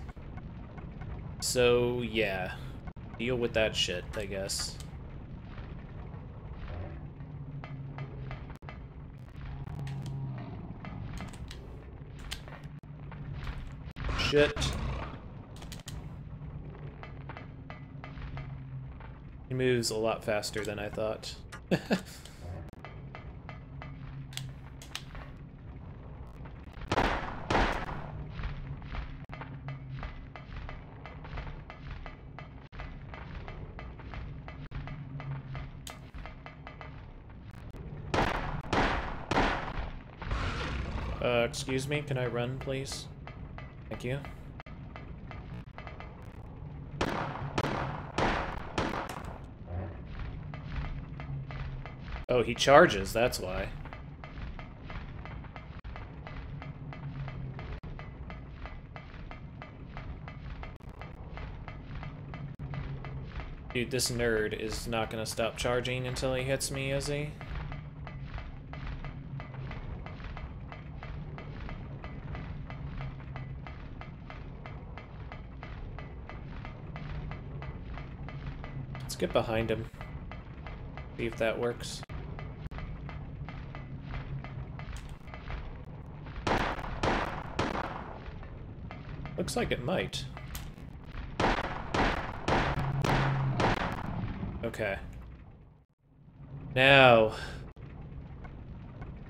So, yeah. Deal with that shit, I guess. Shit. He moves a lot faster than I thought. Excuse me, can I run, please? Thank you. Oh, he charges, that's why. Dude, this nerd is not gonna stop charging until he hits me, is he? Let's get behind him. See if that works. Looks like it might. Okay. Now,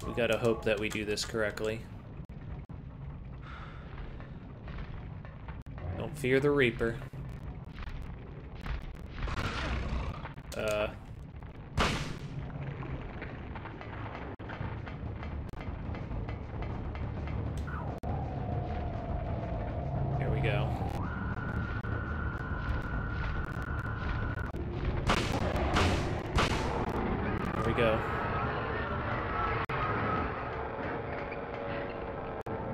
we gotta hope that we do this correctly. Don't fear the Reaper. Here we go. Here we go.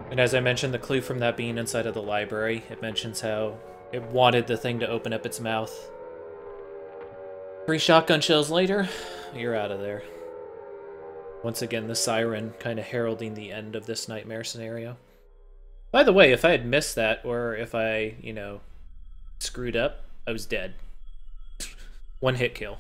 And as I mentioned, the clue from that being inside of the library, it mentions how it wanted the thing to open up its mouth. 3 shotgun shells later, you're out of there. Once again, the siren kind of heralding the end of this nightmare scenario. By the way, if I had missed that, or if I, you know, screwed up, I was dead. 1 hit kill.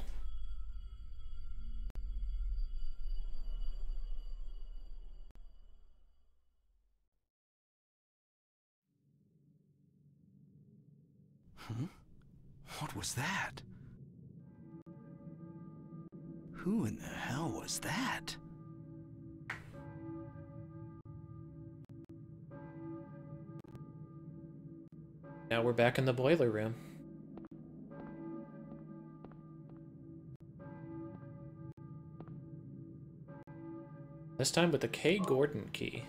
Huh? What was that? Who in the hell was that? Now we're back in the boiler room. This time with the K. Gordon key.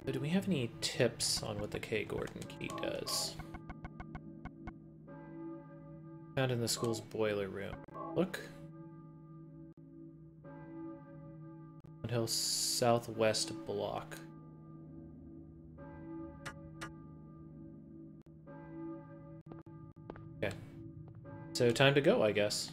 So do we have any tips on what the K. Gordon key does? Found in the school's boiler room. Look. Hill southwest block. Okay. So time to go, I guess.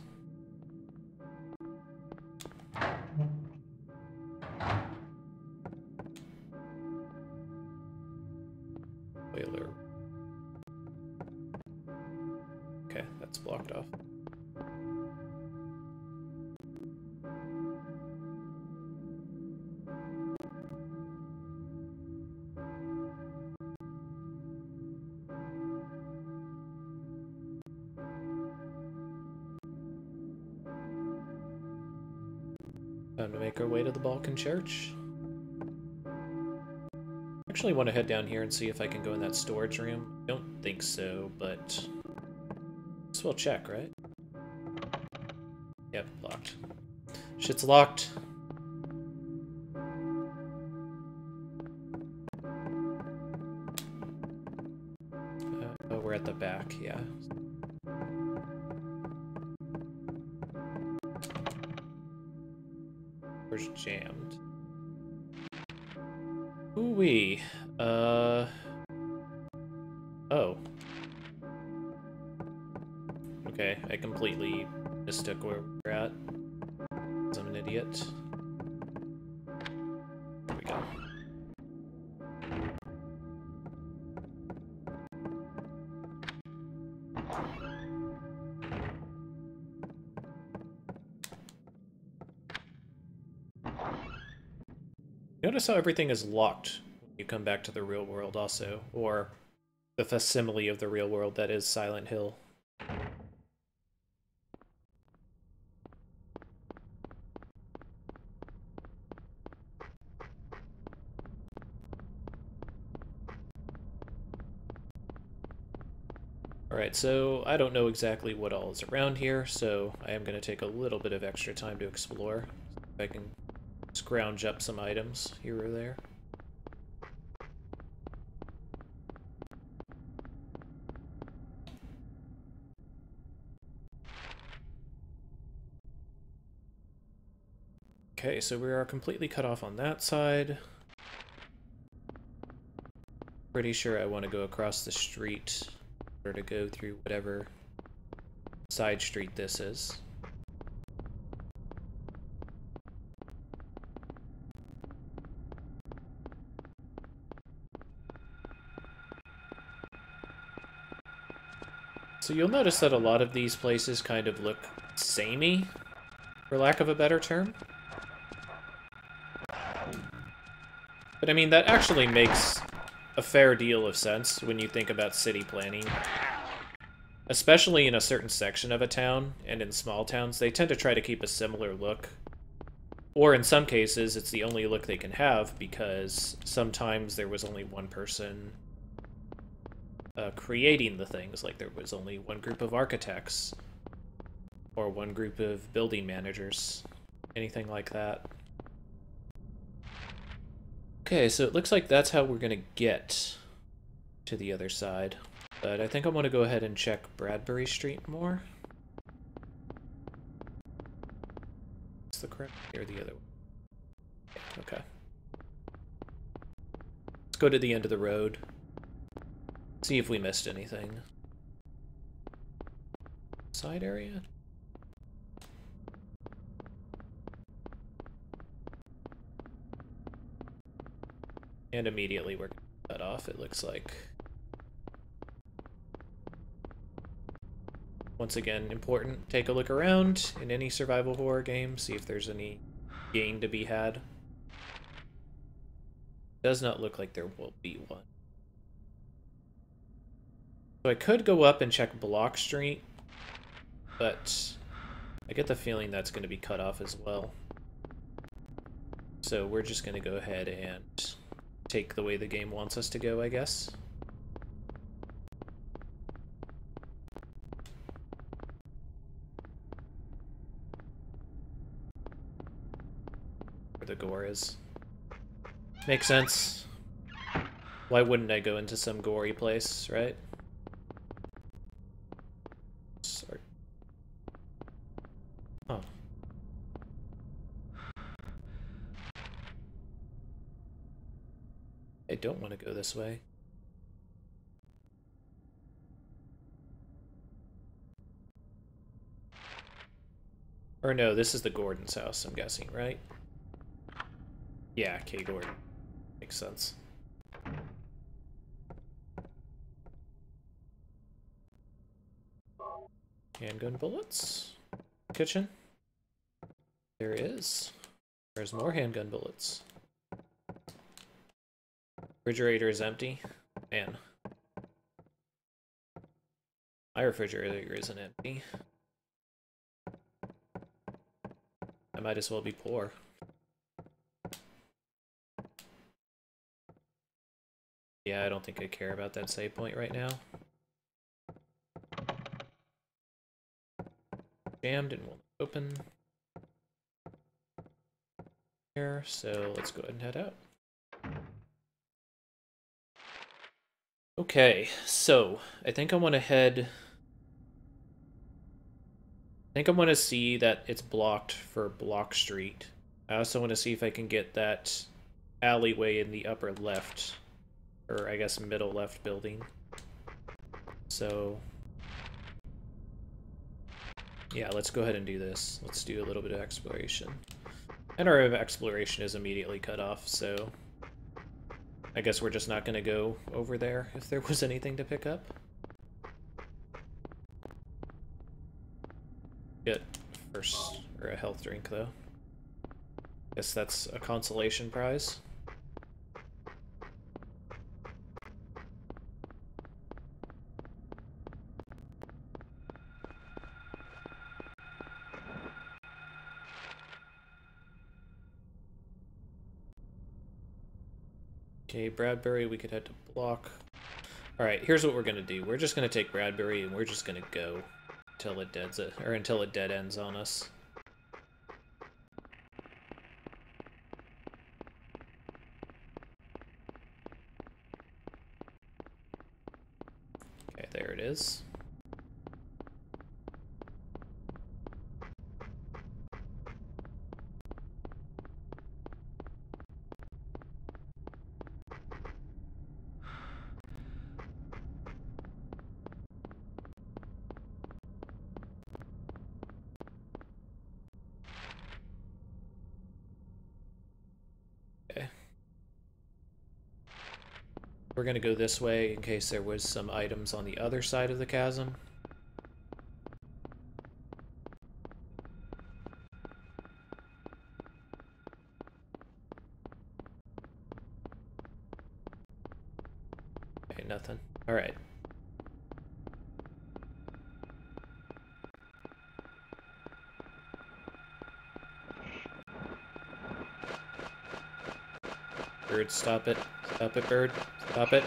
Boiler. Okay, that's blocked off. Time to make our way to the Balkan Church. Actually want to head down here and see if I can go in that storage room. Don't think so, but just we'll check, right? Yep, locked. Shit's locked. Oh, we're at the back, yeah. Door's jammed. Ooh-wee. Oh. Okay, I completely mistook where we're at. 'Cause I'm an idiot. There we go. Notice how everything is locked when you come back to the real world also, or the facsimile of the real world that is Silent Hill. Alright, so I don't know exactly what all is around here, so I am going to take a little bit of extra time to explore. If I can scrounge up some items here or there. Okay, so we are completely cut off on that side. Pretty sure I want to go across the street or to go through whatever side street this is. So you'll notice that a lot of these places kind of look samey, for lack of a better term. But I mean, that actually makes a fair deal of sense when you think about city planning. Especially in a certain section of a town, and in small towns, they tend to try to keep a similar look. Or in some cases, it's the only look they can have, because sometimes there was only one person creating the things, like there was only one group of architects, or one group of building managers, anything like that. Okay, so it looks like that's how we're gonna get to the other side. But I think I want to go ahead and check Bradbury Street more. Is the correct or the other one? Okay. Let's go to the end of the road. See if we missed anything. Side area? And immediately we're cut off, it looks like. Once again, important, take a look around in any survival horror game, see if there's any gain to be had. Does not look like there will be one. So I could go up and check Block Street, but I get the feeling that's going to be cut off as well. So we're just going to go ahead and take the way the game wants us to go, I guess. Where the gore is. Makes sense. Why wouldn't I go into some gory place, right? Sorry. Huh. I don't want to go this way. Or no, this is the Gordon's house, I'm guessing, right? Yeah, Kay Gordon. Makes sense. Handgun bullets. Kitchen. There is. There's more handgun bullets. Refrigerator is empty. Man. My refrigerator isn't empty. I might as well be poor. Yeah, I don't think I care about that save point right now. Jammed and won't open. Here, so let's go ahead and head out. Okay, so I think I want to head. I think I want to see that it's blocked for Block Street. I also want to see if I can get that alleyway in the upper left, or I guess middle left building. So yeah, let's go ahead and do this. Let's do a little bit of exploration. And our exploration is immediately cut off, so I guess we're just not going to go over there if there was anything to pick up. Get first, or a health drink though. Guess that's a consolation prize. Okay, Bradbury, we could head to Block. Alright, here's what we're gonna do. We're just gonna take Bradbury and we're just gonna go until it until it dead ends on us. Okay, there it is. We're gonna go this way in case there was some items on the other side of the chasm. Okay, nothing. Alright. Bird, stop it. Stop it, bird. Stop it.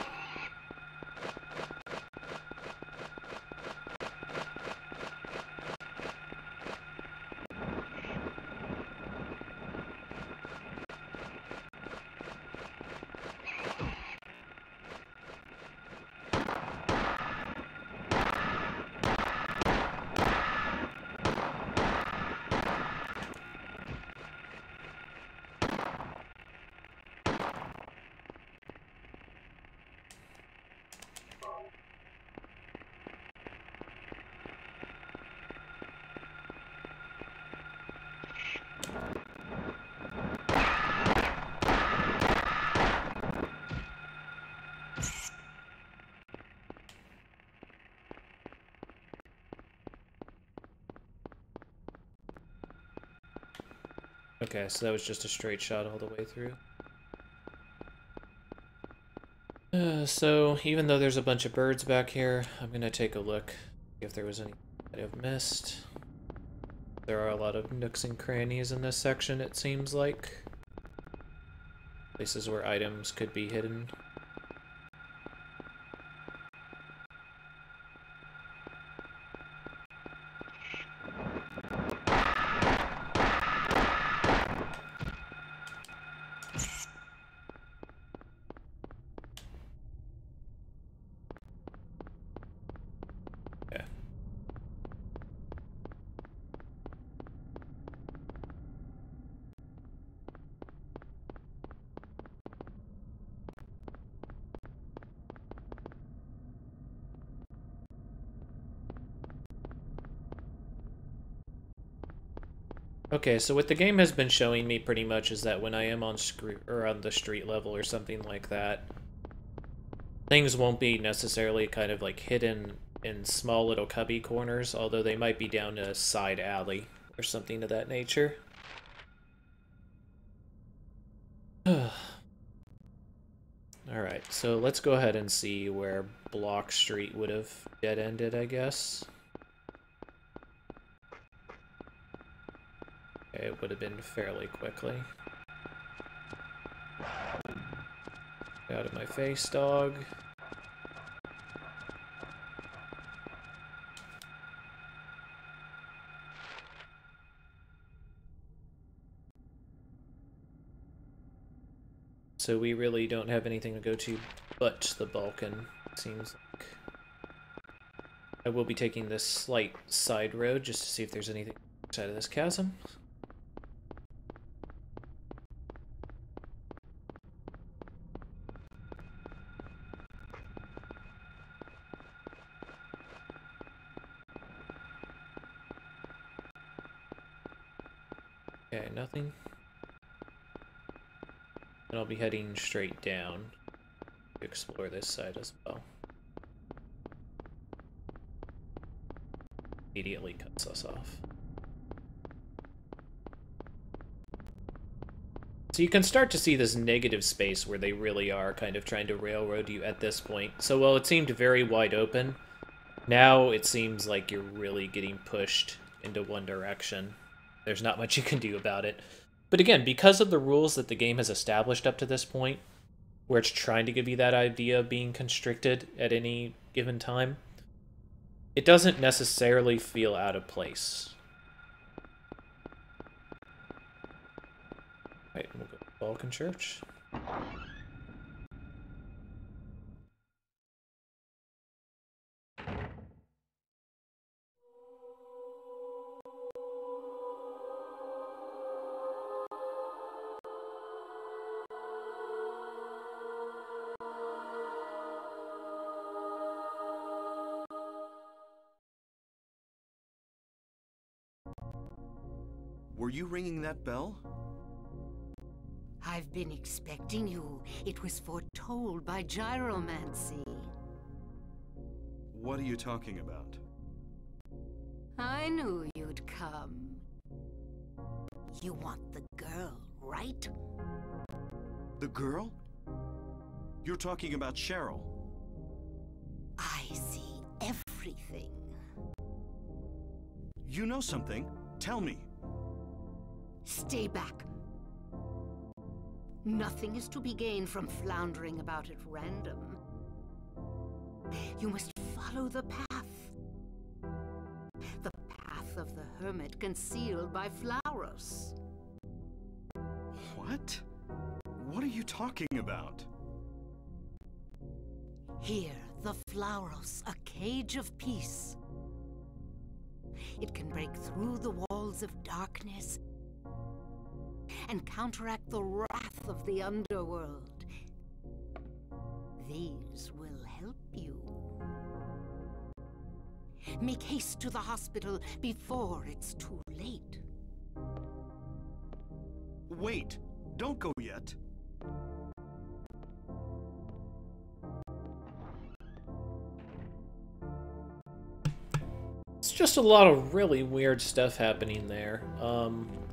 Okay, so that was just a straight shot all the way through. So, even though there's a bunch of birds back here, I'm gonna take a look, see if there was anything that I've missed. There are a lot of nooks and crannies in this section, it seems like. Places where items could be hidden. Okay, so what the game has been showing me pretty much is that when I am on on the street level or something like that, things won't be necessarily kind of like hidden in small little cubby corners, although they might be down a side alley or something of that nature. Alright, so let's go ahead and see where Block Street would have dead-ended, I guess. Okay, it would have been fairly quickly. Get out of my face, dog. So we really don't have anything to go to but the Balkan, it seems like. I will be taking this slight side road just to see if there's anything outside of this chasm. Okay, nothing. And I'll be heading straight down to explore this side as well. Immediately cuts us off. So you can start to see this negative space where they really are kind of trying to railroad you at this point. So while it seemed very wide open, now it seems like you're really getting pushed into one direction. There's not much you can do about it. But again, because of the rules that the game has established up to this point, where it's trying to give you that idea of being constricted at any given time, it doesn't necessarily feel out of place. Right, we'll go to Balkan Church. Were you ringing that bell? I've been expecting you. It was foretold by gyromancy. What are you talking about? I knew you'd come. You want the girl, right? The girl? You're talking about Cheryl. I see everything. You know something? Tell me. Stay back. Nothing is to be gained from floundering about at random. You must follow the path. The path of the hermit concealed by Flauros. What? What are you talking about? Here, the Flauros, a cage of peace. It can break through the walls of darkness and counteract the wrath of the underworld. These will help you. Make haste to the hospital before it's too late. Wait! Don't go yet! It's just a lot of really weird stuff happening there.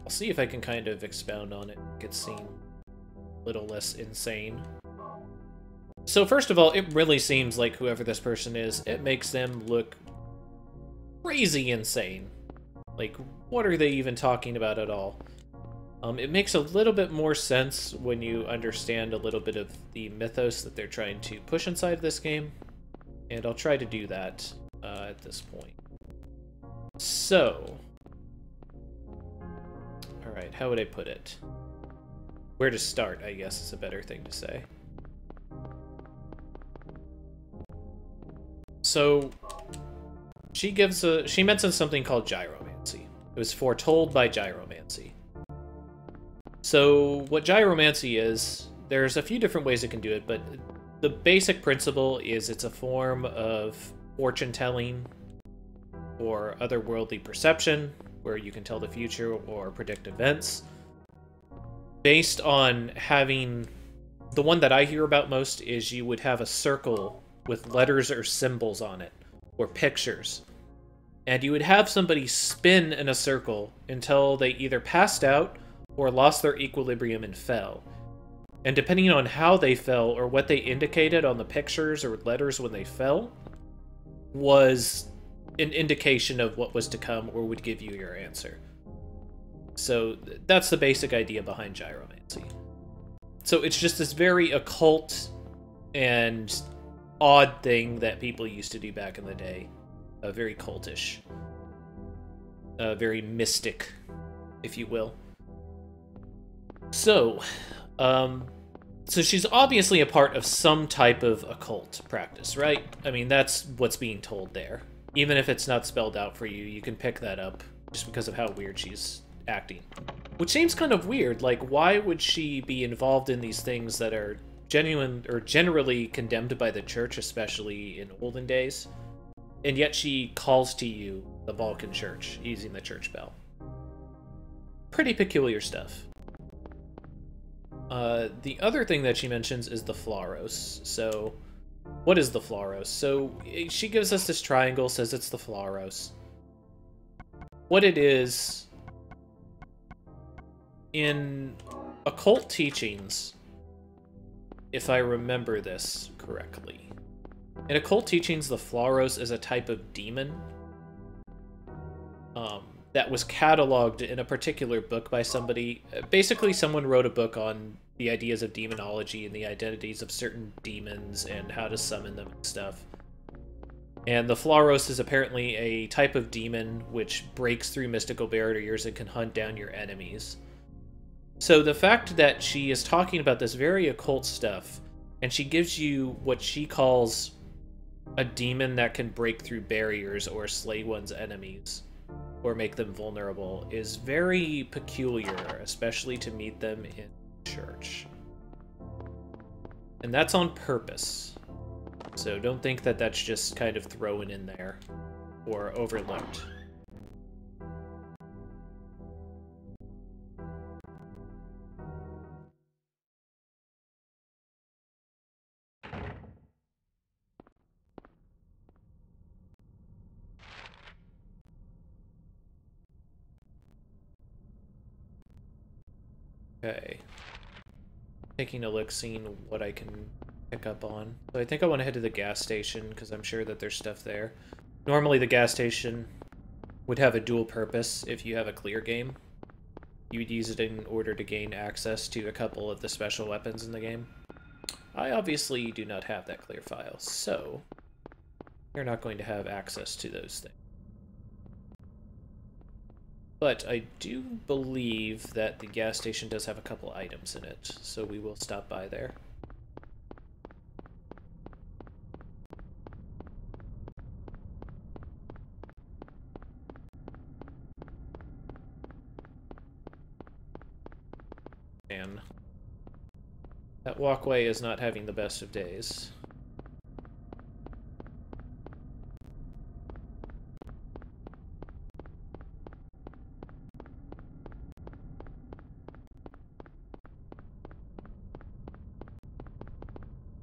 I'll see if I can kind of expound on it, make it seem a little less insane. So first of all, it really seems like whoever this person is, it makes them look crazy insane. Like, what are they even talking about at all? It makes a little bit more sense when you understand a little bit of the mythos that they're trying to push inside this game, and I'll try to do that at this point. So, alright, how would I put it? Where to start, I guess, is a better thing to say. So, she mentions something called gyromancy. It was foretold by gyromancy. So, what gyromancy is, there's a few different ways it can do it, but the basic principle is it's a form of fortune-telling or otherworldly perception, where you can tell the future or predict events, based on having... The one that I hear about most is you would have a circle with letters or symbols on it, or pictures. And you would have somebody spin in a circle until they either passed out or lost their equilibrium and fell. And depending on how they fell or what they indicated on the pictures or letters when they fell, was an indication of what was to come or would give you your answer. So that's the basic idea behind gyromancy. So it's just this very occult and odd thing that people used to do back in the day. Very cultish. Very mystic, if you will. So she's obviously a part of some type of occult practice, right? I mean, that's what's being told there. Even if it's not spelled out for you, you can pick that up just because of how weird she's acting. Which seems kind of weird. Like, why would she be involved in these things that are genuine or generally condemned by the church, especially in olden days? And yet she calls to you the Vulcan Church, using the church bell. Pretty peculiar stuff. The other thing that she mentions is the Flauros. So, what is the Flauros? So, she gives us this triangle, says it's the Flauros. What it is, in occult teachings, if I remember this correctly, in occult teachings, the Flauros is a type of demon that was cataloged in a particular book by somebody. Basically, someone wrote a book on the ideas of demonology and the identities of certain demons and how to summon them and stuff. And the Flauros is apparently a type of demon which breaks through mystical barriers and can hunt down your enemies. So the fact that she is talking about this very occult stuff, and she gives you what she calls a demon that can break through barriers or slay one's enemies, or make them vulnerable, is very peculiar, especially to meet them in church. And that's on purpose. So don't think that that's just kind of thrown in there or overlooked. Okay. Taking a look, seeing what I can pick up on. So I think I want to head to the gas station, because I'm sure that there's stuff there. Normally the gas station would have a dual purpose if you have a clear game. You would use it in order to gain access to a couple of the special weapons in the game. I obviously do not have that clear file, so you're not going to have access to those things. But I do believe that the gas station does have a couple items in it, so we will stop by there. Man, that walkway is not having the best of days.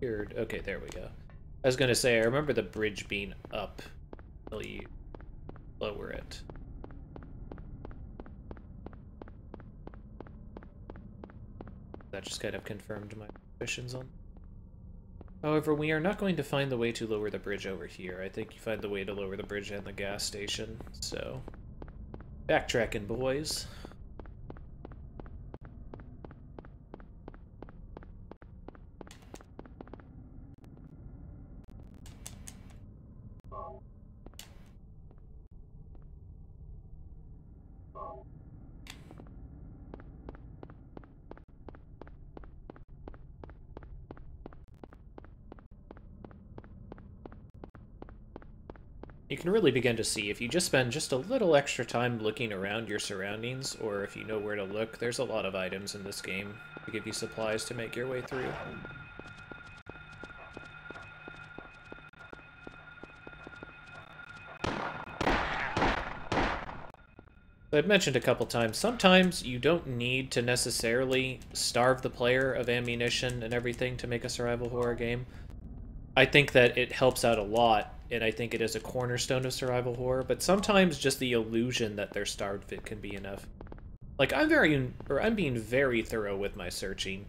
Weird. Okay, there we go. I was gonna say, I remember the bridge being up until you lower it. That just kind of confirmed my suspicions on. However, we are not going to find the way to lower the bridge over here. I think you find the way to lower the bridge at the gas station, so... Backtracking, boys. You can really begin to see if you just spend just a little extra time looking around your surroundings, or if you know where to look, there's a lot of items in this game to give you supplies to make your way through. I've mentioned a couple times, sometimes you don't need to necessarily starve the player of ammunition and everything to make a survival horror game. I think that it helps out a lot, and I think it is a cornerstone of survival horror, but sometimes just the illusion that they're starved it can be enough. Like, I'm being very thorough with my searching,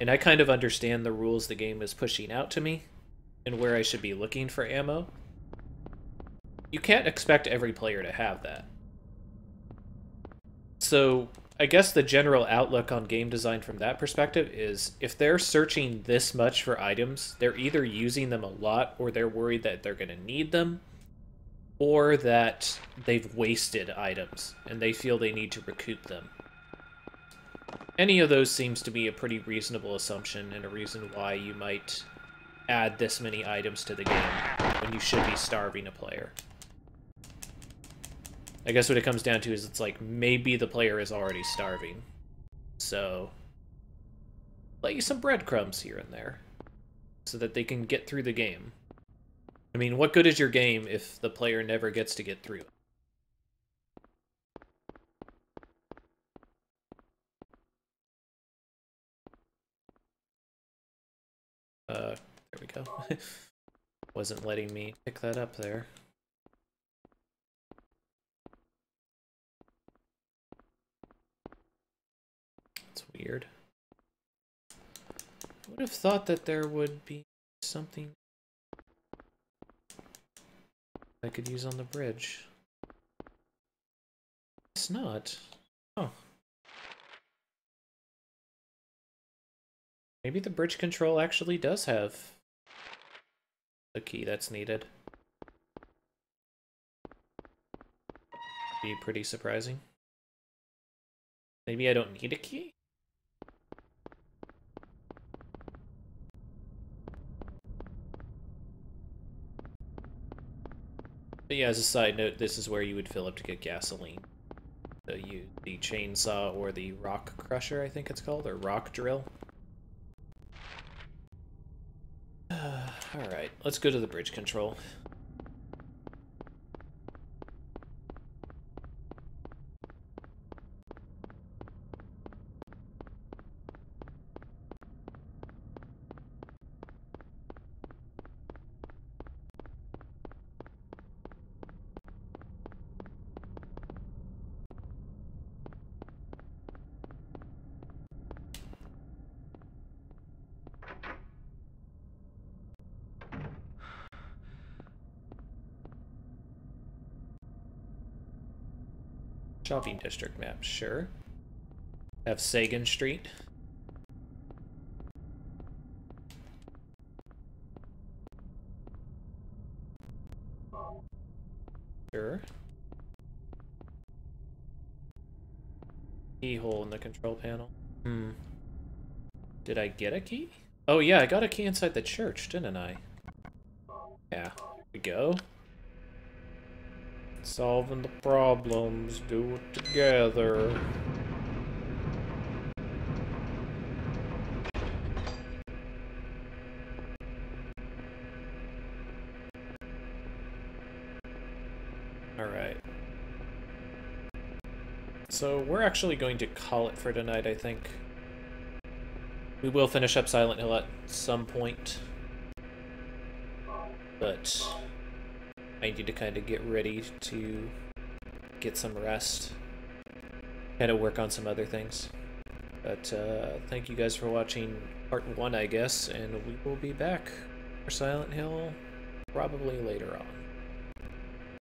and I kind of understand the rules the game is pushing out to me, and where I should be looking for ammo. You can't expect every player to have that. So, I guess the general outlook on game design from that perspective is, if they're searching this much for items, they're either using them a lot, or they're worried that they're going to need them, or that they've wasted items, and they feel they need to recoup them. Any of those seems to be a pretty reasonable assumption, and a reason why you might add this many items to the game, when you should be starving a player. I guess what it comes down to is it's like, maybe the player is already starving. So, lay some breadcrumbs here and there, so that they can get through the game. I mean, what good is your game if the player never gets to get through it? There we go. Wasn't letting me pick that up there. It's weird. I would have thought that there would be something I could use on the bridge. It's not. Oh. Maybe the bridge control actually does have the key that's needed. Be pretty surprising. Maybe I don't need a key? But yeah, as a side note, this is where you would fill up to get gasoline. So the chainsaw or the rock crusher, I think it's called, or rock drill. Alright, let's go to the bridge control. Shopping district map, sure. Have Sagan Street. Sure. Keyhole in the control panel. Did I get a key? Oh yeah, I got a key inside the church, didn't I? Yeah, here we go. Solving the problems, do it together. Alright. So we're actually going to call it for tonight, I think. We will finish up Silent Hill at some point. But I need to kind of get ready to get some rest. Kind of work on some other things. But thank you guys for watching part 1, I guess, and we will be back for Silent Hill probably later on.